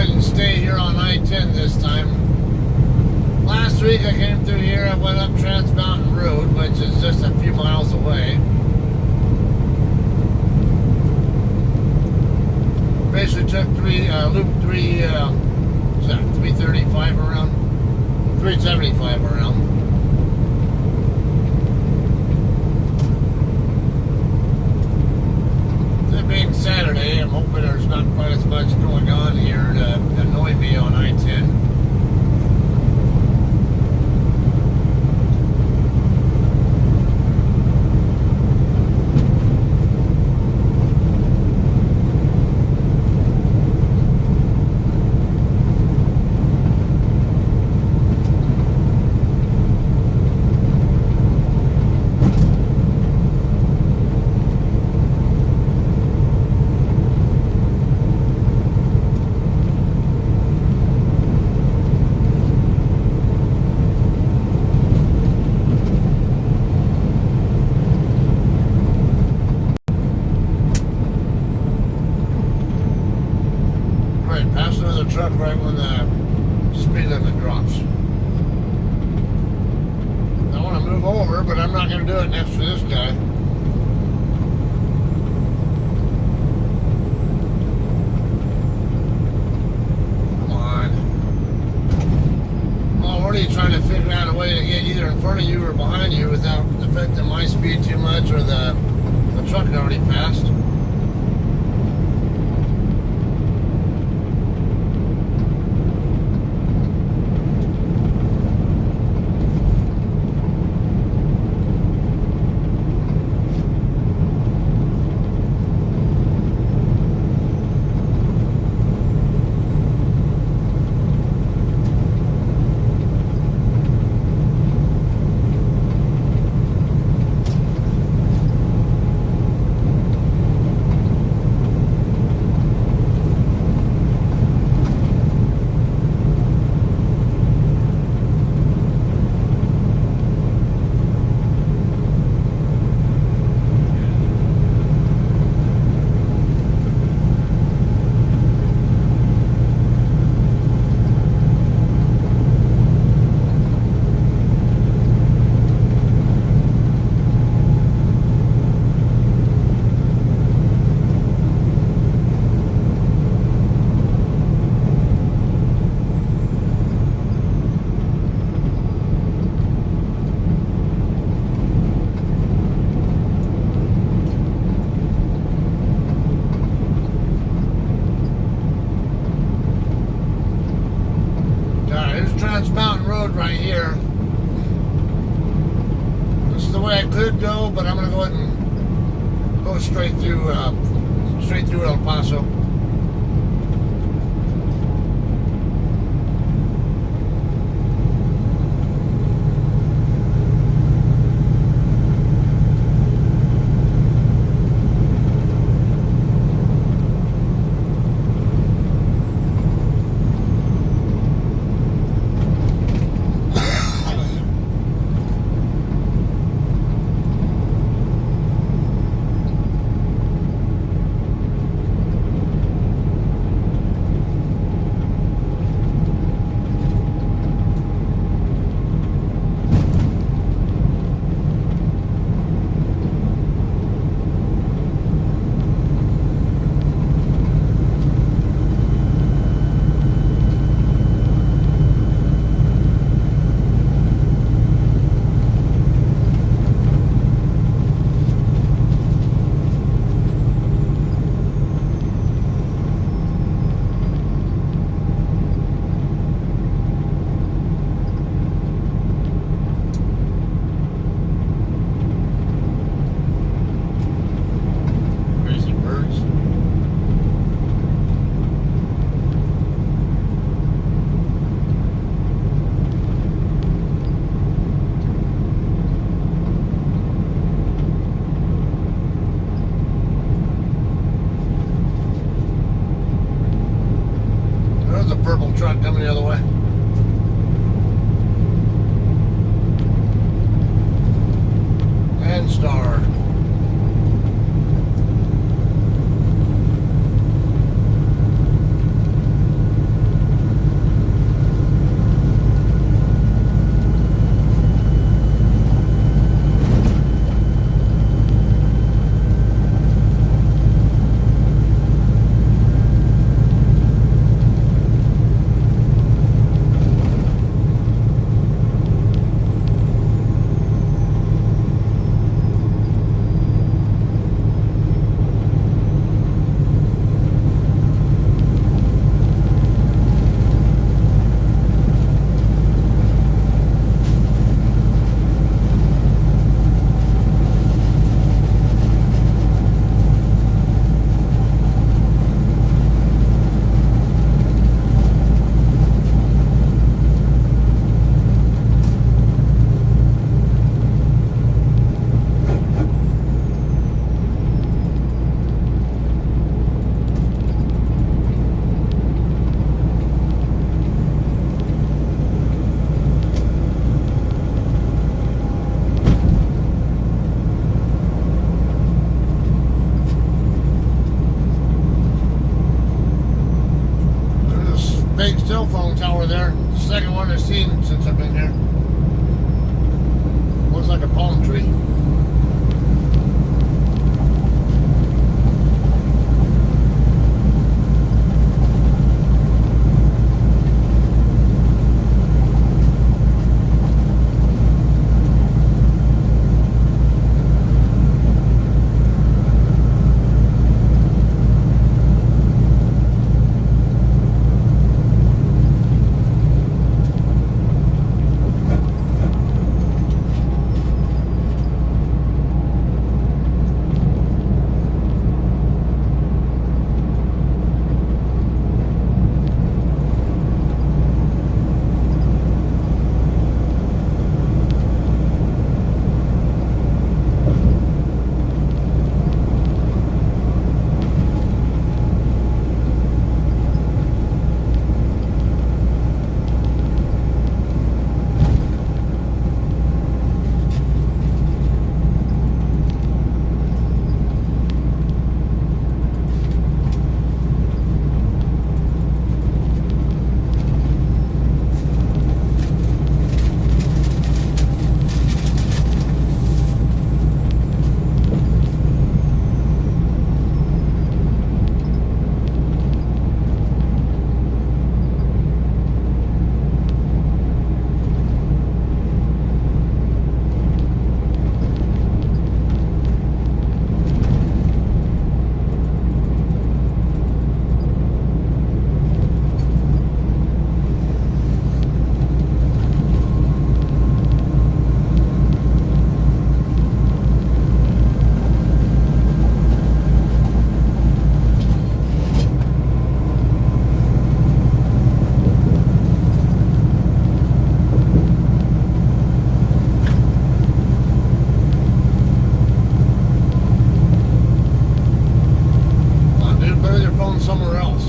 Speaker 1: ahead and stay here on I-10 this time. Last week I came through here, I went up Trans Mountain Road, which is just a few miles away. Basically took loop 335 around, 375 around. It being Saturday, I'm hoping there's not quite as much going on here to annoy me on I-10. Pass another truck right when the speed limit drops. I want to move over, but I'm not going to do it next to this guy. Come on. I'm already trying to figure out a way to get either in front of you or behind you without affecting my speed too much or the truck already passed. Trans Mountain Road right here. This is the way I could go, but I'm going to go ahead and go straight through El Paso. Purple truck coming the other way. And Star. fake cell phone tower there. Second one I've seen since I've been here. Looks like a palm tree. Somewhere else.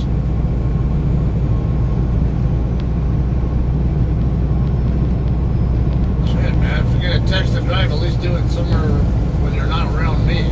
Speaker 1: Shit, man. If you're gonna text and drive, at least do it somewhere when you're not around me.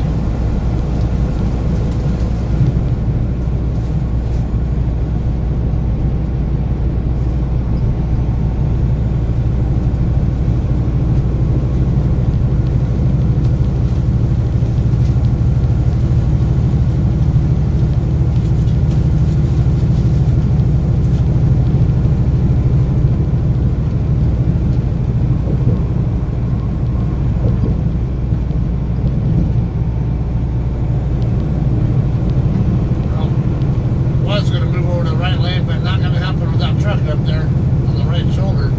Speaker 1: Up there on the right shoulder.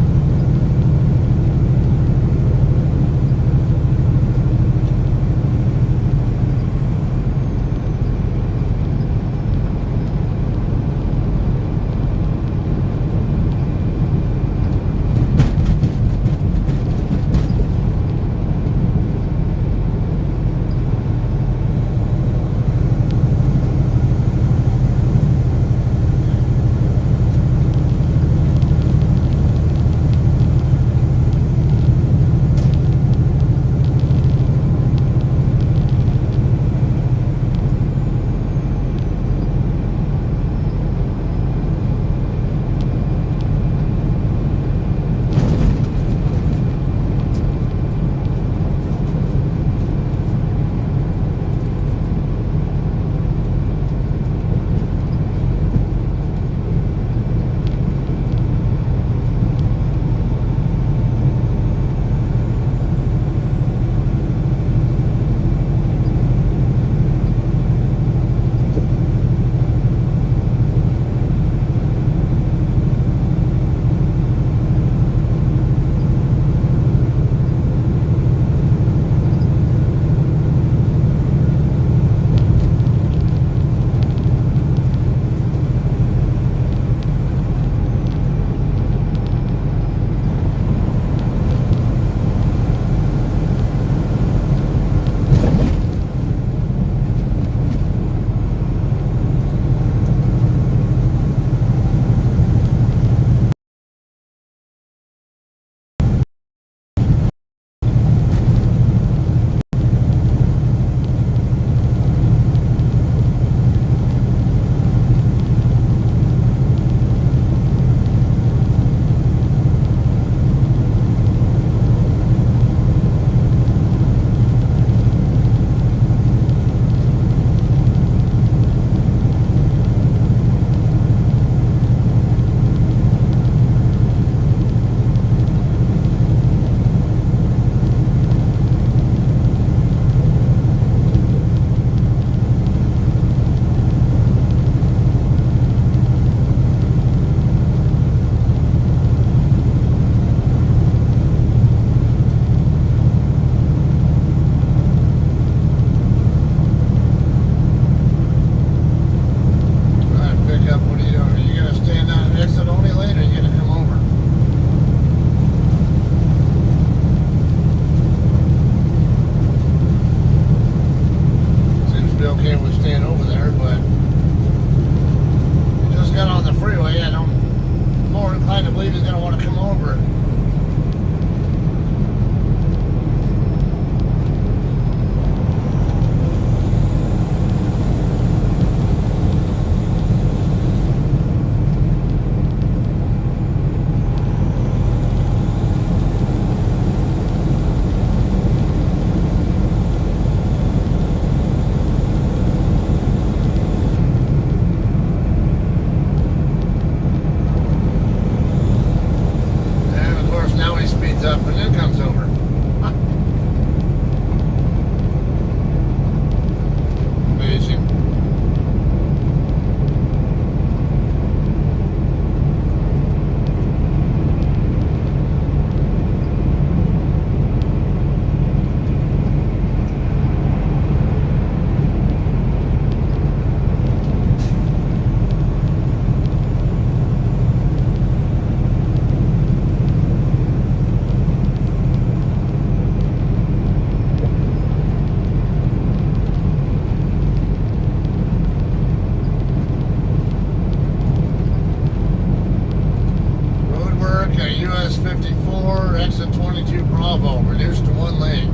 Speaker 1: clear exit 22 Bravo, reduced to 1 lane.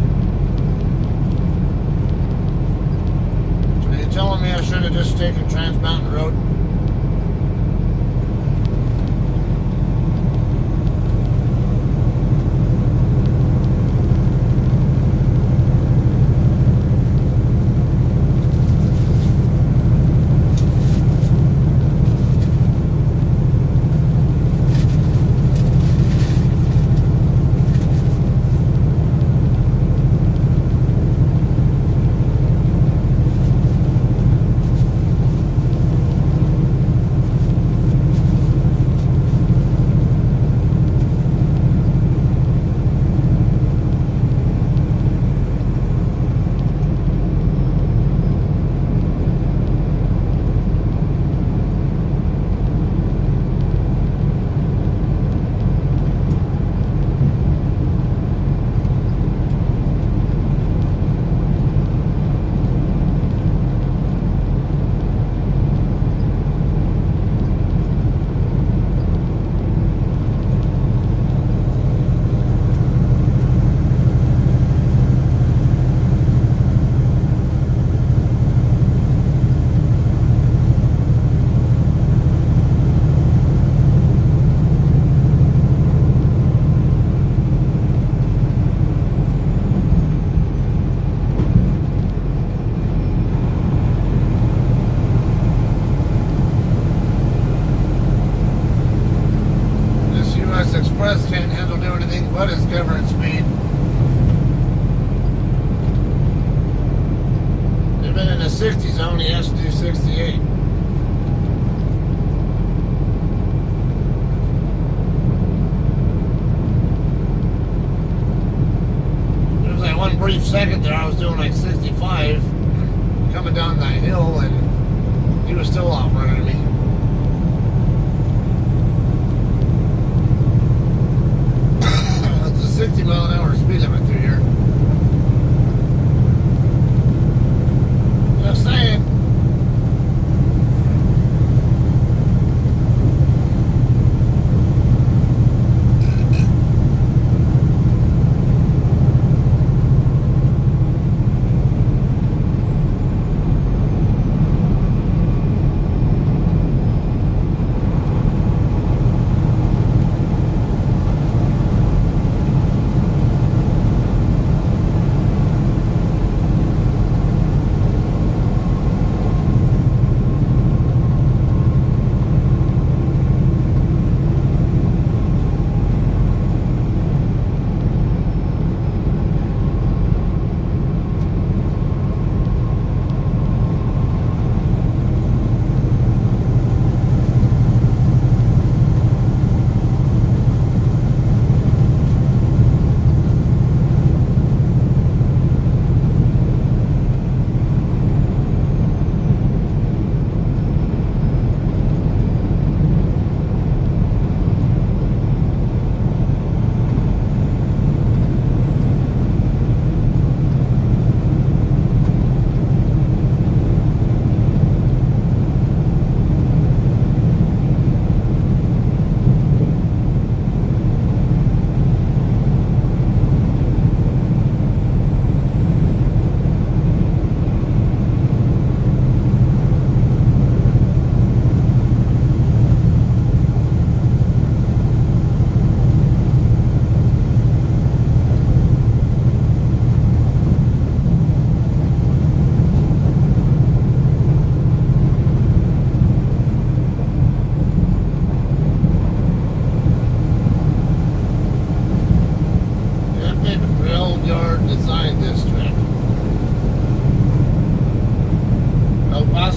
Speaker 1: So you're telling me I should have just taken Trans Mountain Road? Express can't handle doing anything but its government speed. They've been in the 60 zone, he has to do 68. There was like one brief second there I was doing like 65 coming down that hill and he was still outrunning me. It's a 60 mile an hour speed limit through here. Just saying.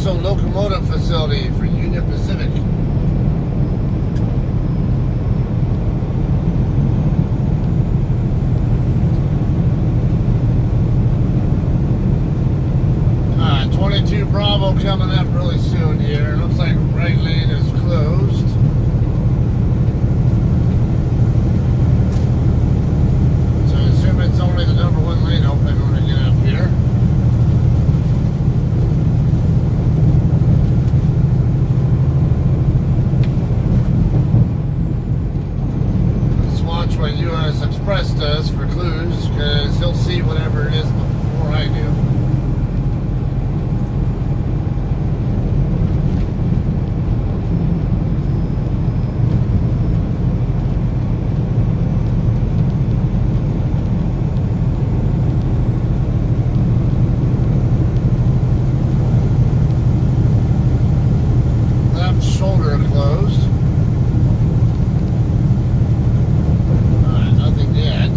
Speaker 1: Locomotive facility for Union Pacific. Alright, 22 Bravo coming up really soon here. Looks like right lane is closed. So I assume it's only the number one lane open when I get up here. US does for clues, because he'll see whatever it is before I do. Left shoulder closed. Nothing yet.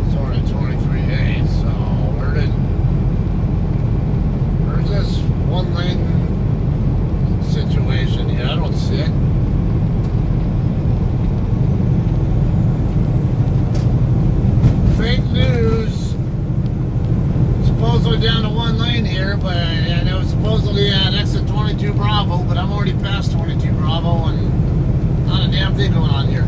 Speaker 1: It's already 23A, so where's this one lane situation here? I don't see it. Fake news. Supposedly down to one lane here, but and it was supposedly at exit 22 Bravo, but I'm already past 22 Bravo and not a damn thing going on here.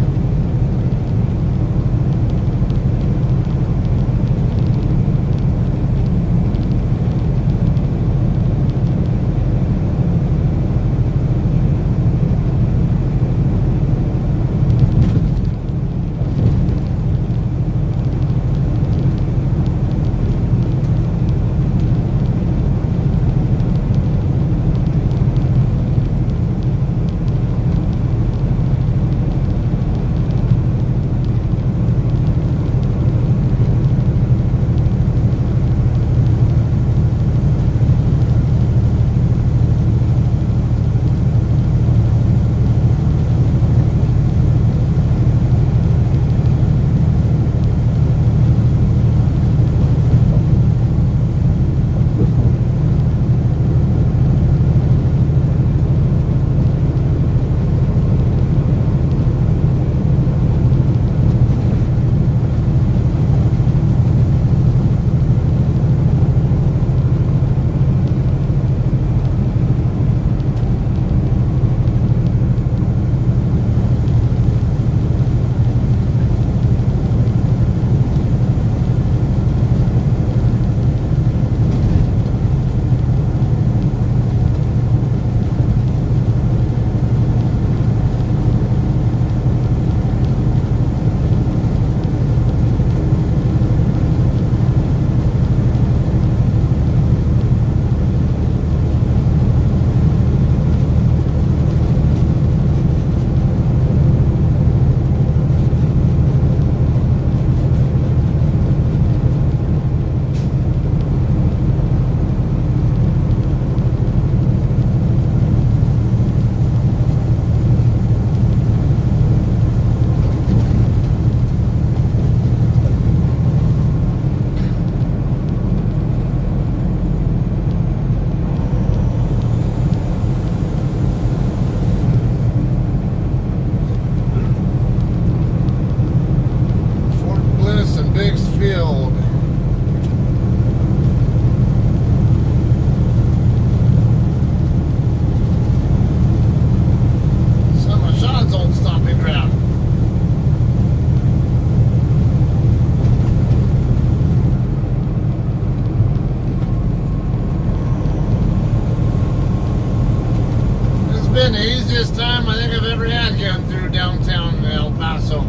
Speaker 1: been the easiest time I think I've ever had getting through downtown El Paso.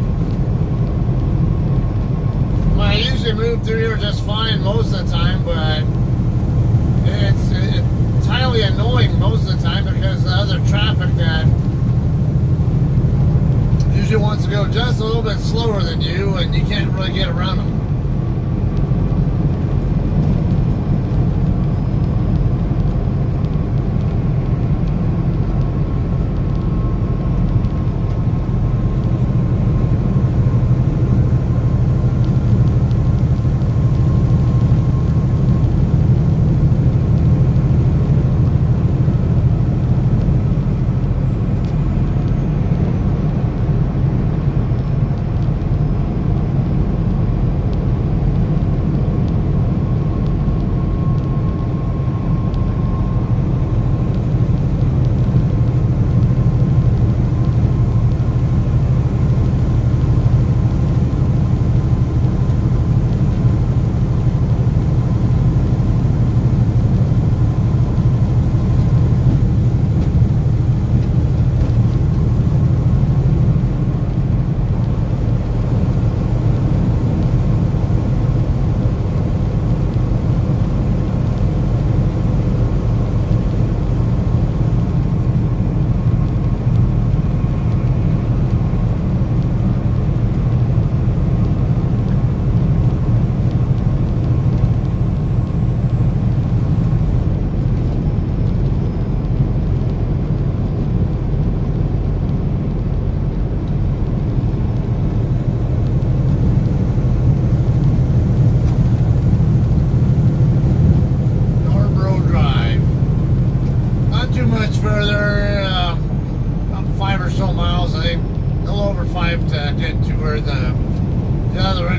Speaker 1: Well, I usually move through here just fine most of the time, but it's highly annoying most of the time because the other traffic that usually wants to go just a little bit slower than you, and you can't really get around them.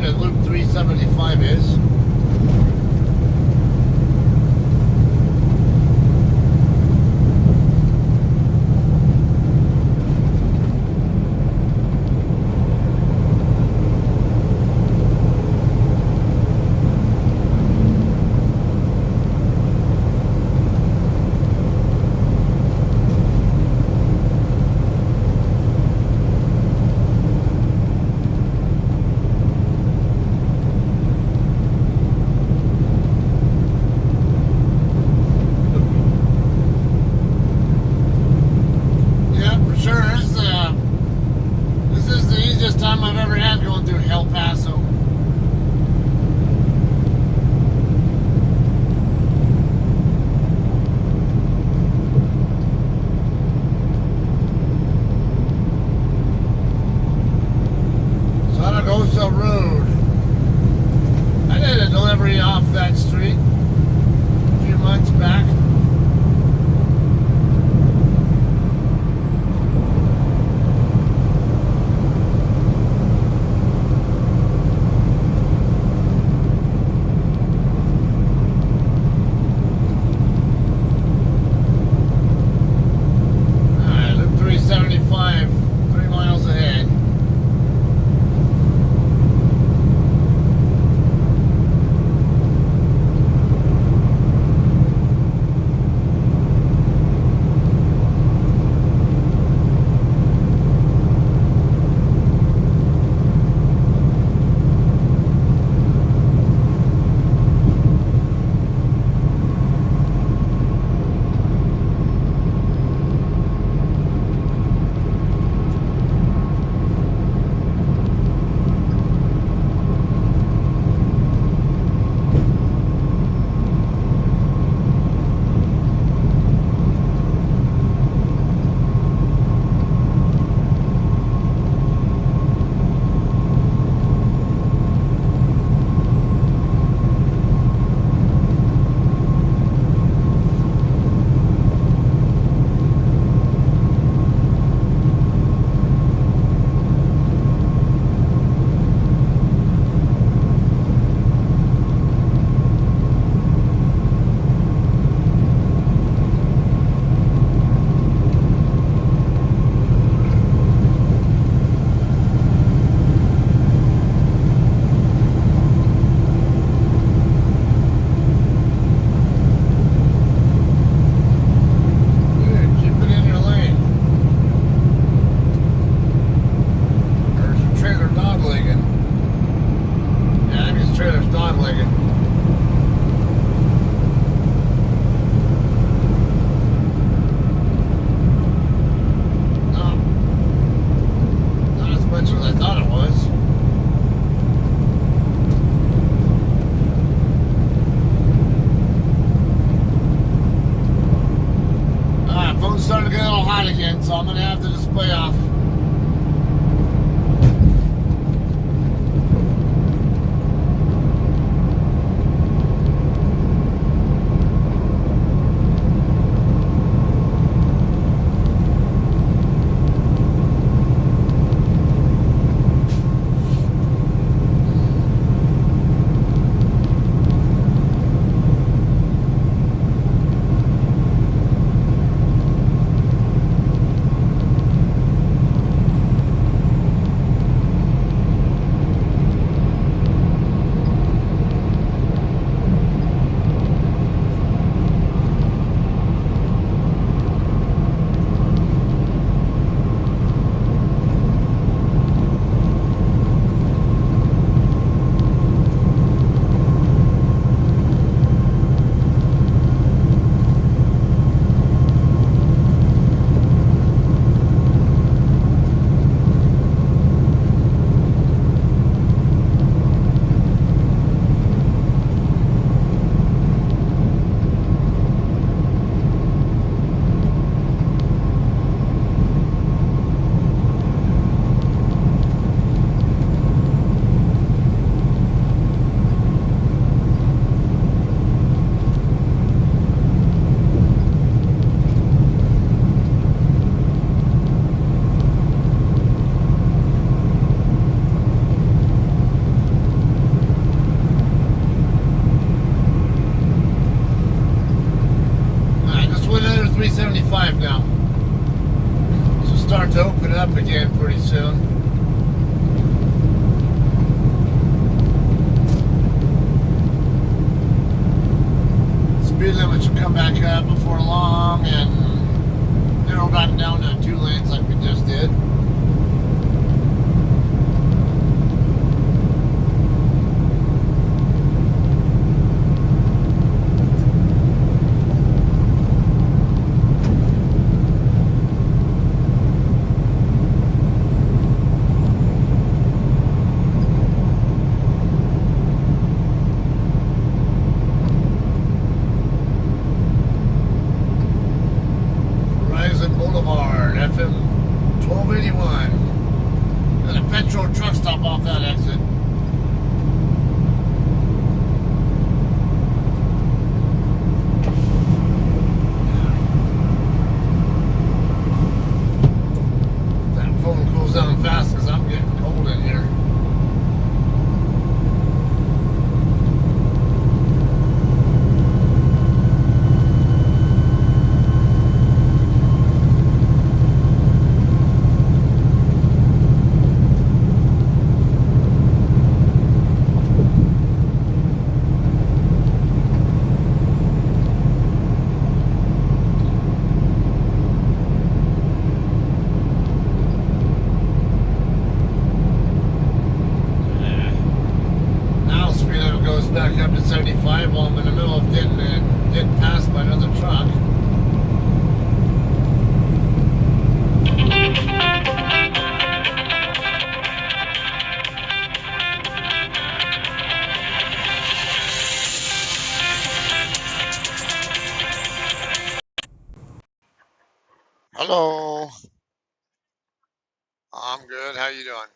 Speaker 1: turn at Loop 375 is. Time I've ever had going through El Paso. Zaragoza Road. I did a delivery off that street a few months back. Starting to get a little hot again, so I'm going to have the display off. 375 now. So start to open up again pretty soon. Speed limit should come back up before long and narrow back down to 2 lanes like we just did. Boulevard, FM 1281. There's a petrol truck stop off that exit. That phone cools down fast because I'm getting cold in here. Back up to 75 while I'm in the middle of getting passed by another truck.
Speaker 3: Hello. I'm good. How you doing?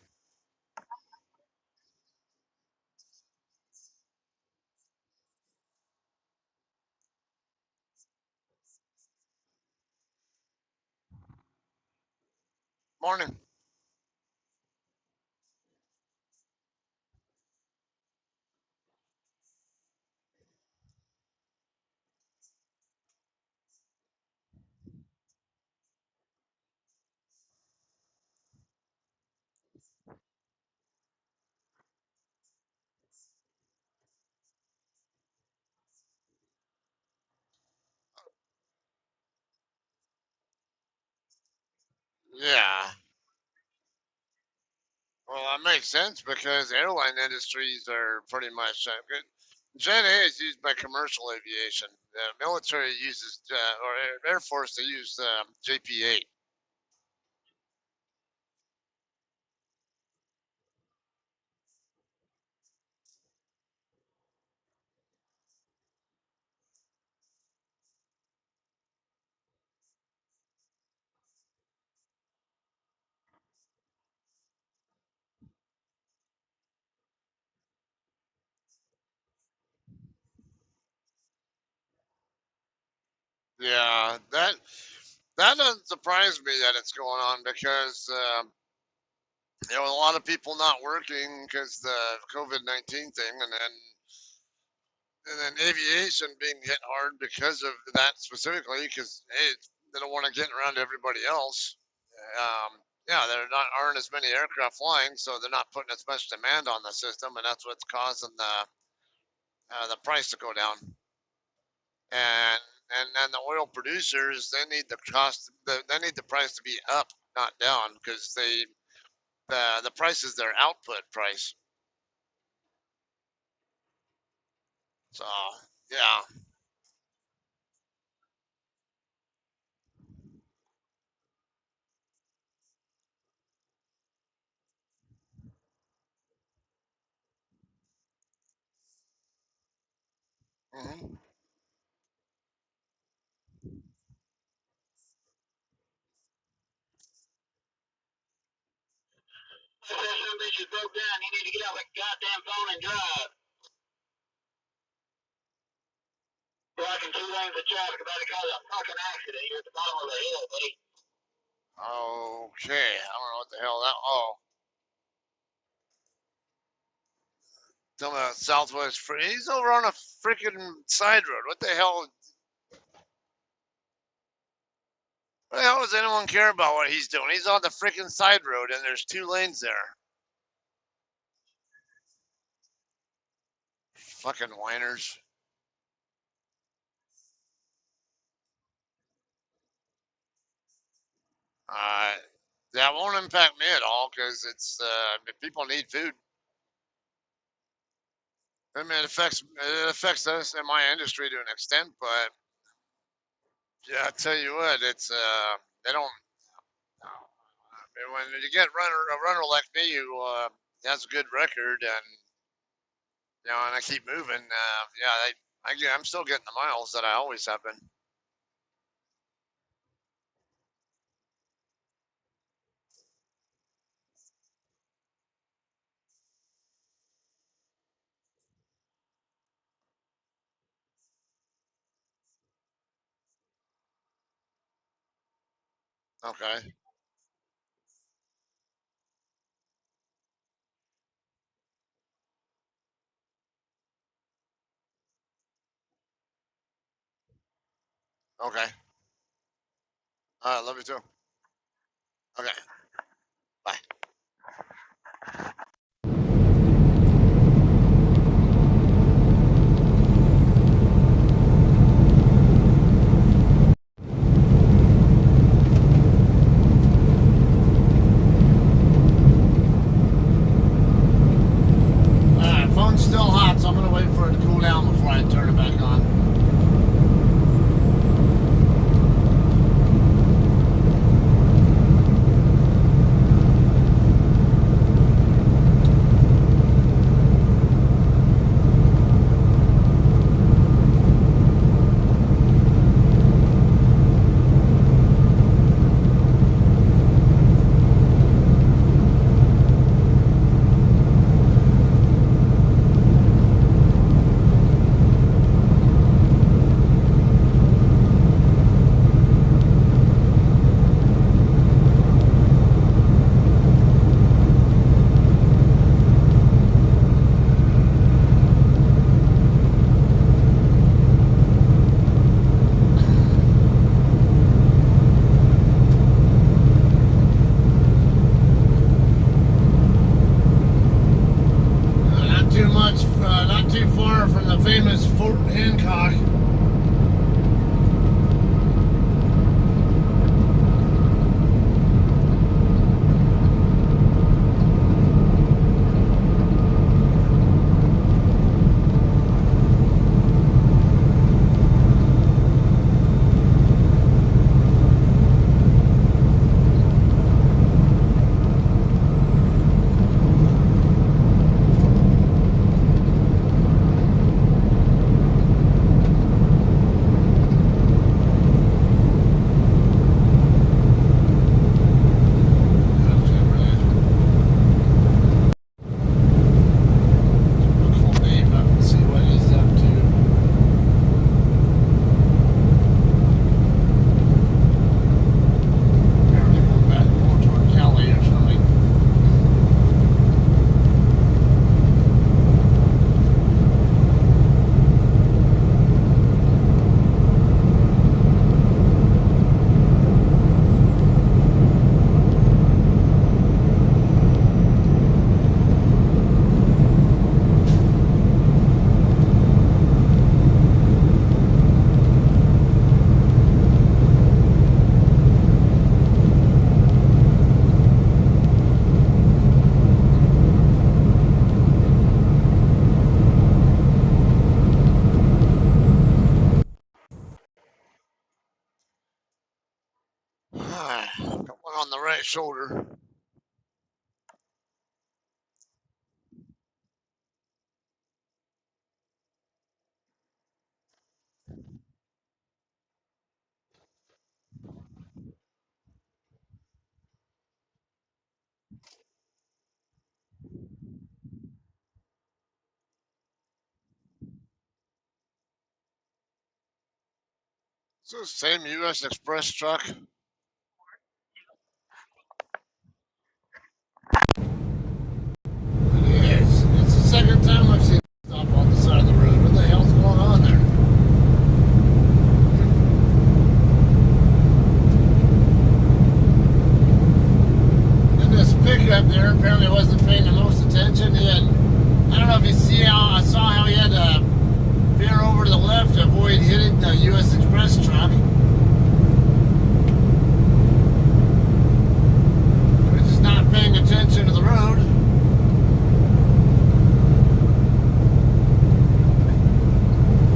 Speaker 3: Morning. Yeah. Well, that makes sense because airline industries are pretty much good. Jet A is used by commercial aviation. The military uses, or Air Force, they use JP8. Yeah, that doesn't surprise me that it's going on because a lot of people not working because the COVID-19 thing, and then aviation being hit hard because of that specifically because hey, they don't want to get around to everybody else. Yeah, there aren't as many aircraft flying, so they're not putting as much demand on the system, and that's what's causing the price to go down. And and the oil producers they need they need the price to be up, not down, because the price is their output price. So yeah. Hmm.
Speaker 4: If that some bitch is broke down, you need to get off that goddamn phone and drive. Blocking 2 lanes of traffic about to cause a fucking accident. You're at the bottom of the hill, buddy.
Speaker 3: Okay, I don't know what the hell that. Oh, tell me about Southwest Free. He's over on a freaking side road. What the hell? What the hell does anyone care about what he's doing? He's on the freaking side road and there's 2 lanes there. Fucking whiners. That won't impact me at all because it's people need food. I mean, it affects us in my industry to an extent, but yeah, I tell you what, it's they don't. When you get a runner like me who has a good record and and I keep moving, I'm still getting the miles that I always have been. Okay. Okay. Love you too. Okay. Bye.
Speaker 1: Alright, phone's still hot, so I'm gonna wait for it to cool down before I turn it back on. Not too far from the famous Fort Hancock.
Speaker 3: Got one on the right shoulder. Is this the same U.S. Express truck?
Speaker 1: It is. It's the second time I've seen it stop on the side of the road. What the hell's going on there? left to avoid hitting the U.S. Express truck, which is not paying attention to the road.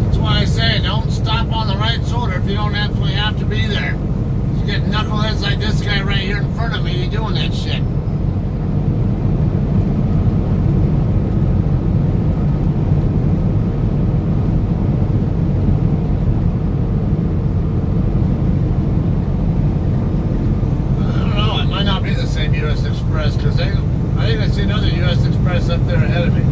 Speaker 1: That's why I say don't stop on the right shoulder if you don't actually have to be there. You get knuckleheads like this guy right here in front of me, you doing that shit. U.S. Express, because I think I see another U.S. Express up there ahead of me.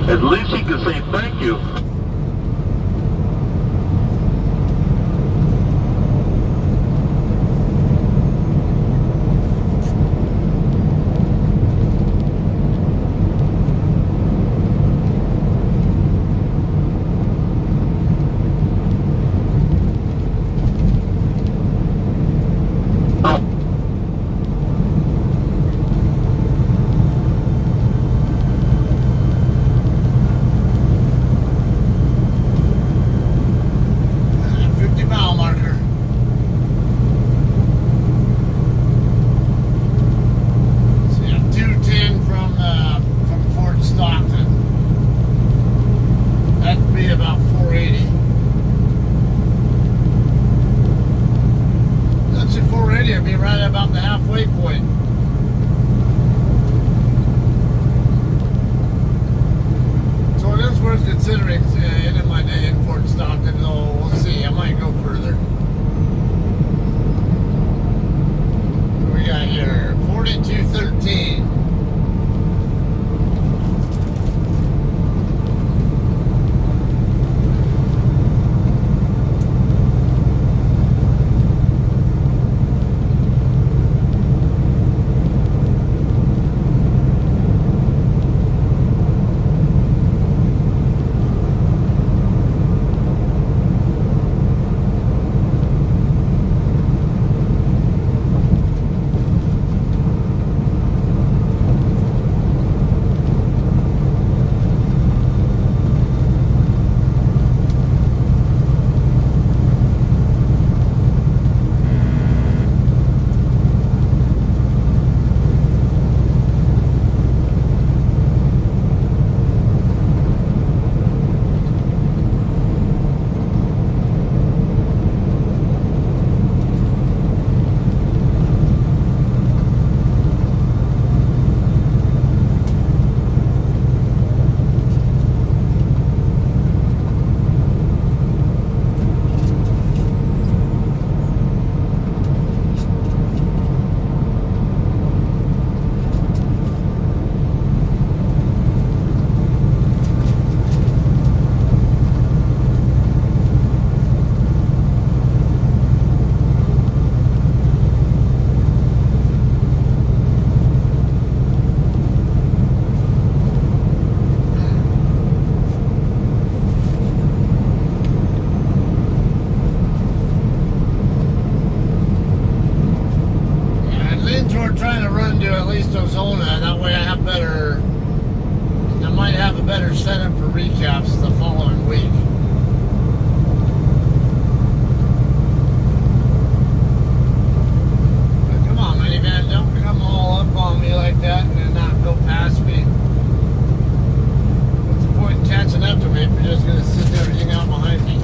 Speaker 4: At least he can say thank you.
Speaker 1: into at least Ozona. That way I might have a better setup for recaps the following week. But come on, minivan, don't come all up on me like that and then not go past me. What's the point in catching up to me if you're just going to sit there and hang out behind me?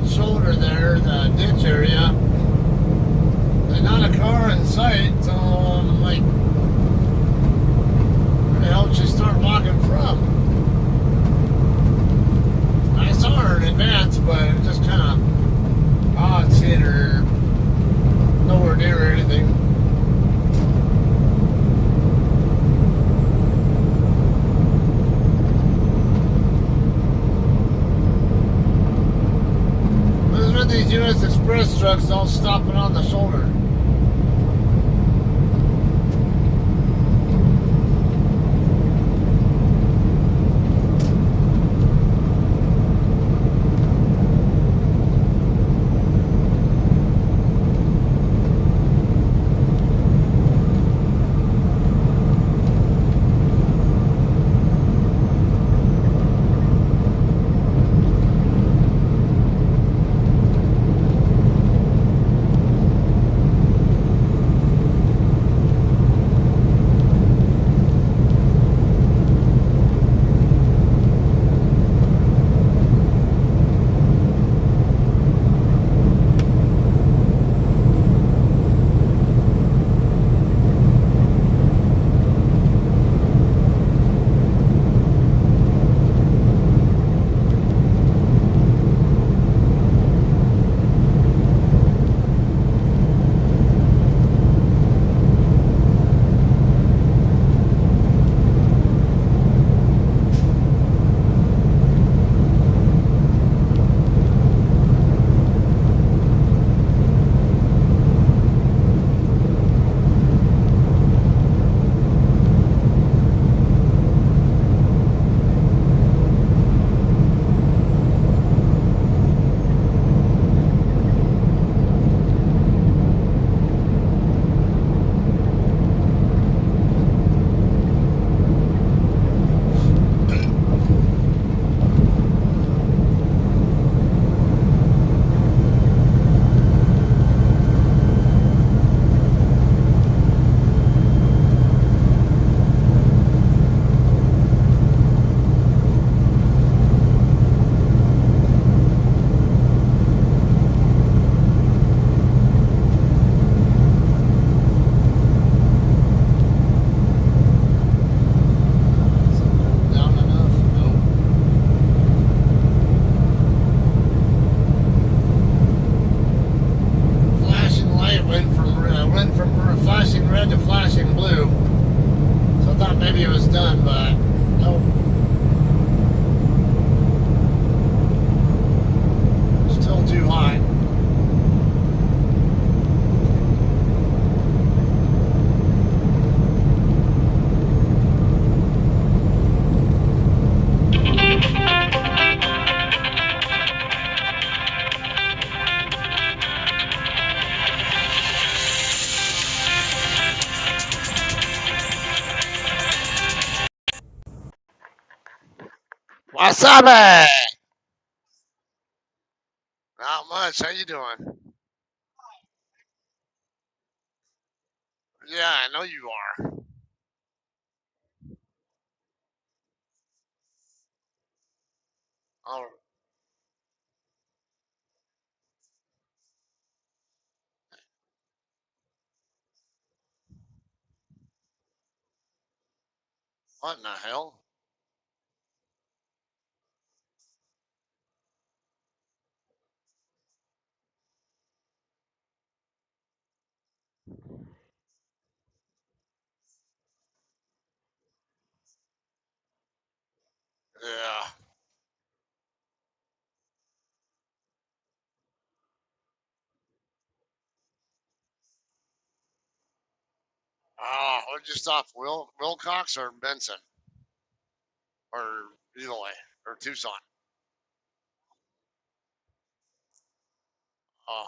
Speaker 1: Shoulder there, the ditch area. There's not a car in sight, so I'm like, where the hell did she start walking from? I saw her in advance, but it was just kind of odd seeing her nowhere near or anything. These U.S. Express trucks all stopping on the shoulder.
Speaker 3: Wasabi! Not much. How you doing? Yeah, I know you are. Oh, what in the hell? Yeah. Oh, what'd you stop? Willcox or Benson? Or either way. Or Tucson? Oh,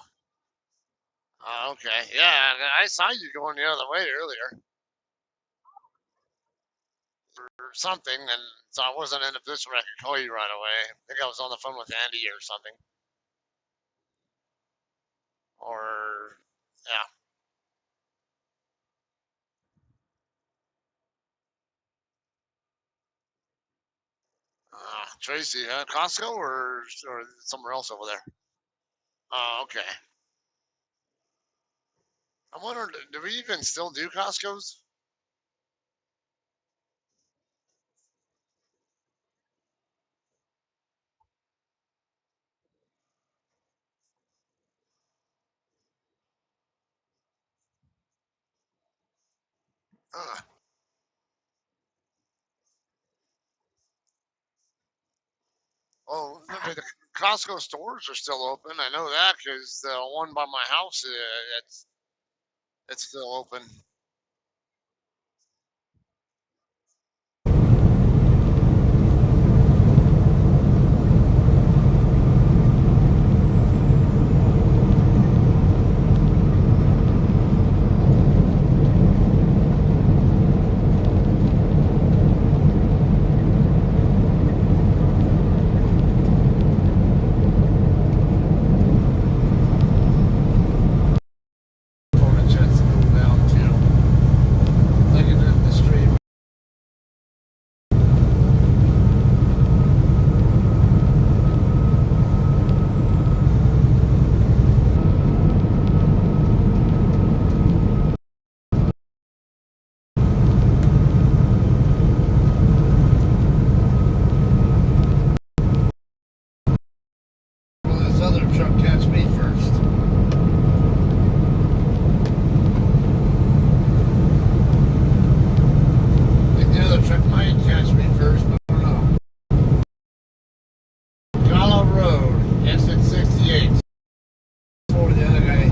Speaker 3: okay. Yeah, I saw you going the other way earlier. Or something, and so I wasn't in a position where I could call you right away. I think I was on the phone with Andy or something. Or, yeah. Tracy, Costco or somewhere else over there? Oh, okay. I wonder, do we even still do Costco's? Uh, oh, the Costco stores are still open. I know that because the one by my house, it's still open.
Speaker 1: For a chance to cool down too. Looking at the stream. Will this other truck catch me first? I think the other truck might catch me first, but I don't know. Gallo Road, exit 68. For the other guy.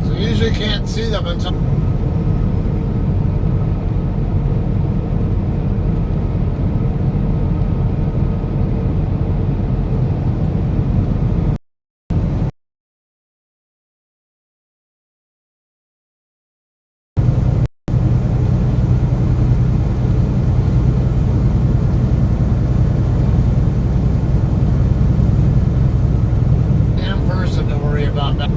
Speaker 1: So you usually can't see them until. Damn person to worry about that.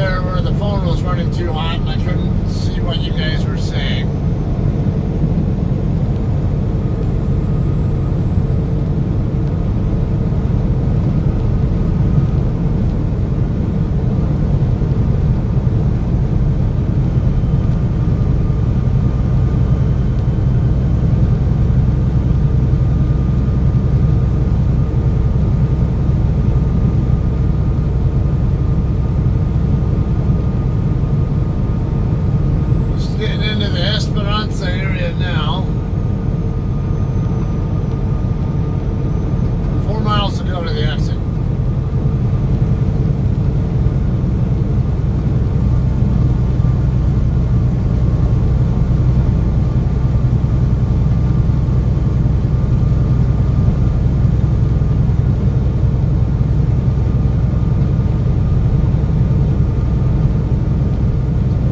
Speaker 1: there where the phone was running too hot and I couldn't see what you guys were saying. Getting into the Esperanza area now. 4 miles to go to the exit.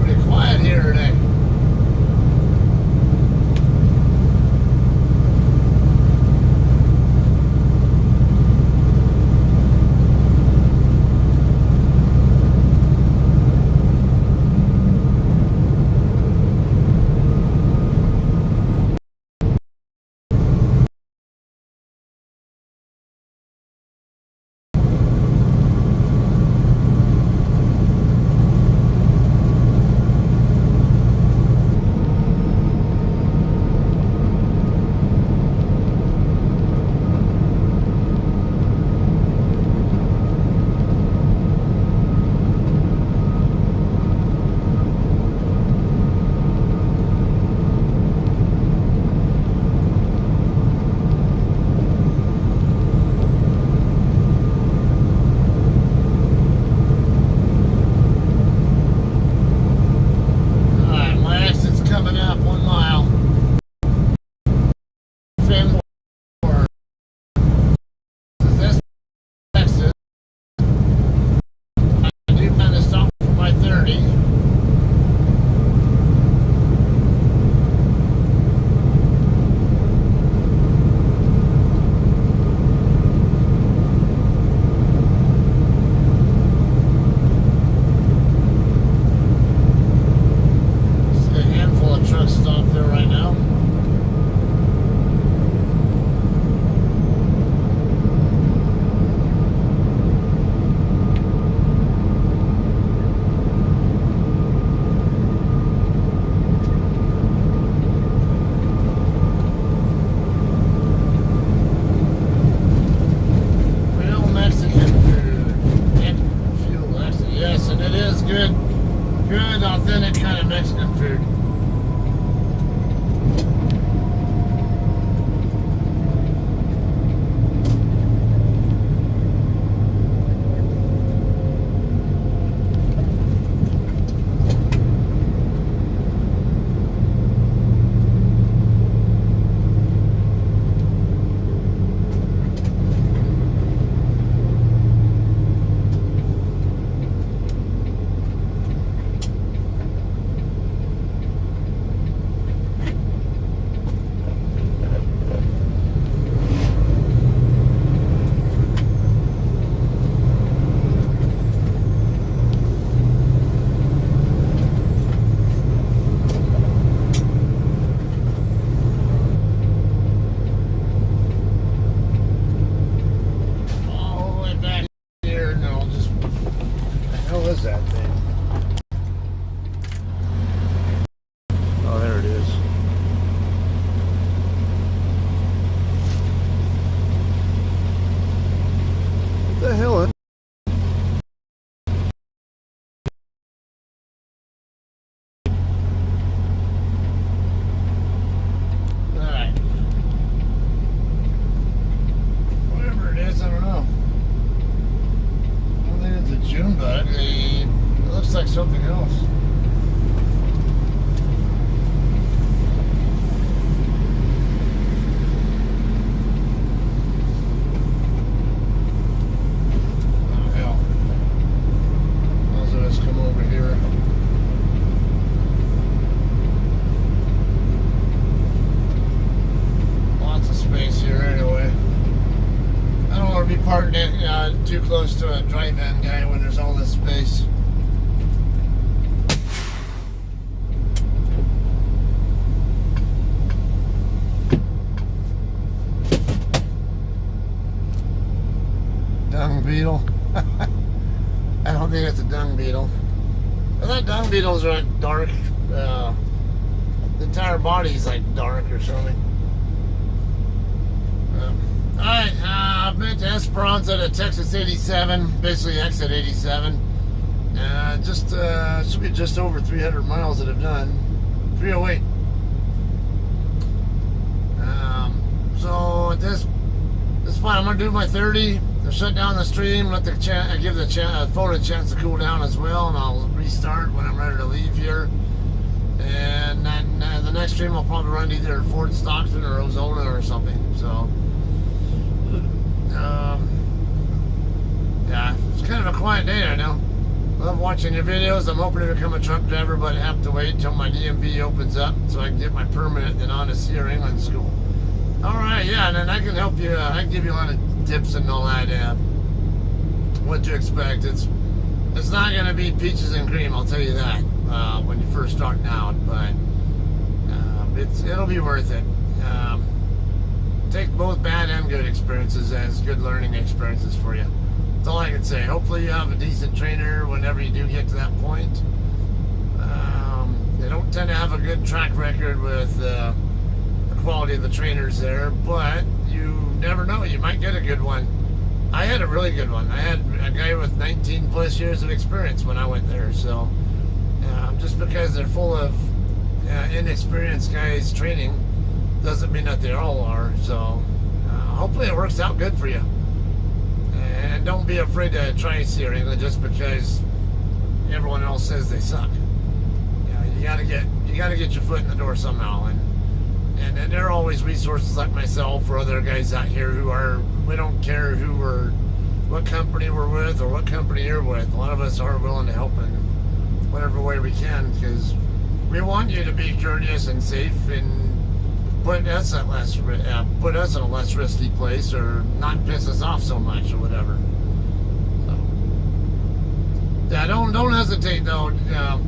Speaker 1: Pretty quiet here today. Alright, my exit's coming up 1 mile. Finn Ward. This exit. I do kind of stop for my 30. See a handful of trucks stopped there right now. Real Mexican food. And fuel, actually. Yes, and it is good. Good, authentic kind of Mexican food. All the way back here. No, just. What the hell is that thing? Oh, there it is. What the hell? Alright. Whatever it is, I don't know. I don't think it's a June bug. It looks like something else. Oh, hell. Those of us come over here. Lots of space here anyway. I don't want to be parked too close to a drive-in guy when there's all this space. dung beetle. I don't think it's a dung beetle. I thought dung beetles are like dark. The entire body's like dark or something. Alright, I've been to Esperanza to Texas 87, basically exit 87. Should be just over 300 miles that I've done. 308. So at this point, I'm gonna do my 30. I'll shut down the stream, let the give the phone a chance to cool down as well, and I'll restart when I'm ready to leave here. And then the next stream I'll probably run either Fort Stockton or Ozona or something. So yeah, it's kind of a quiet day right now. Love watching your videos. I'm hoping to become a truck driver, but I have to wait until my DMV opens up so I can get my permanent and on to Sea or England school. Alright, yeah, and then I can help you, I can give you a lot of tips and all that, what to expect. It's not going to be peaches and cream, I'll tell you that, when you're first starting out, but it'll be worth it. Take both bad and good experiences as good learning experiences for you. That's all I can say. Hopefully you have a decent trainer whenever you do get to that point. They don't tend to have a good track record with the quality of the trainers there, but you never know. You might get a good one. I had a really good one. I had a guy with 19 plus years of experience when I went there. So just because they're full of inexperienced guys training doesn't mean that they all are. So hopefully it works out good for you. And don't be afraid to try Sea or England just because everyone else says they suck. You gotta get your foot in the door somehow, and there are always resources like myself or other guys out here we don't care what company we're with or what company you're with. A lot of us are willing to help in whatever way we can because we want you to be courteous and safe and put us in a less risky place or not piss us off so much or whatever. Yeah, don't hesitate though.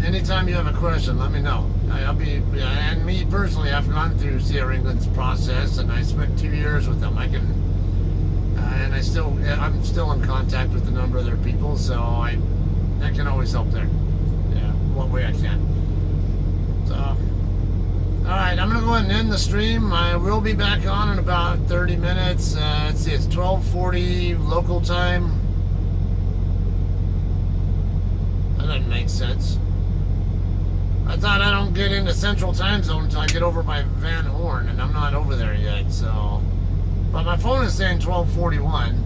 Speaker 1: Anytime you have a question, let me know. And me personally, I've gone through Sea or England's process, and I spent 2 years with them. I'm still in contact with a number of their people, so I can always help there. Yeah, what way I can. So, all right, I'm gonna go ahead and end the stream. I will be back on in about 30 minutes. Let's see, it's 12:40 local time. That doesn't make sense. I thought I don't get into Central Time Zone until I get over by Van Horn, and I'm not over there yet, so. But my phone is saying 12:41,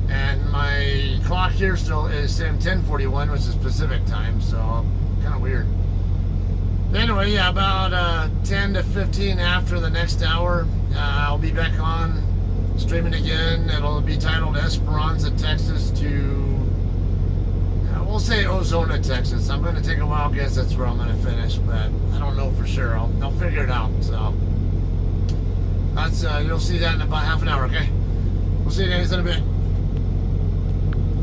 Speaker 1: and my clock here still is saying 10:41, which is Pacific time, so kind of weird. But anyway, yeah, about 10 to 15 after the next hour, I'll be back on streaming again. It'll be titled Esperanza, Texas to... we'll say Ozona, Texas. I'm going to take a wild guess that's where I'm going to finish, but I don't know for sure. I'll figure it out. So that's you'll see that in about half an hour, okay? We'll see you guys in a bit.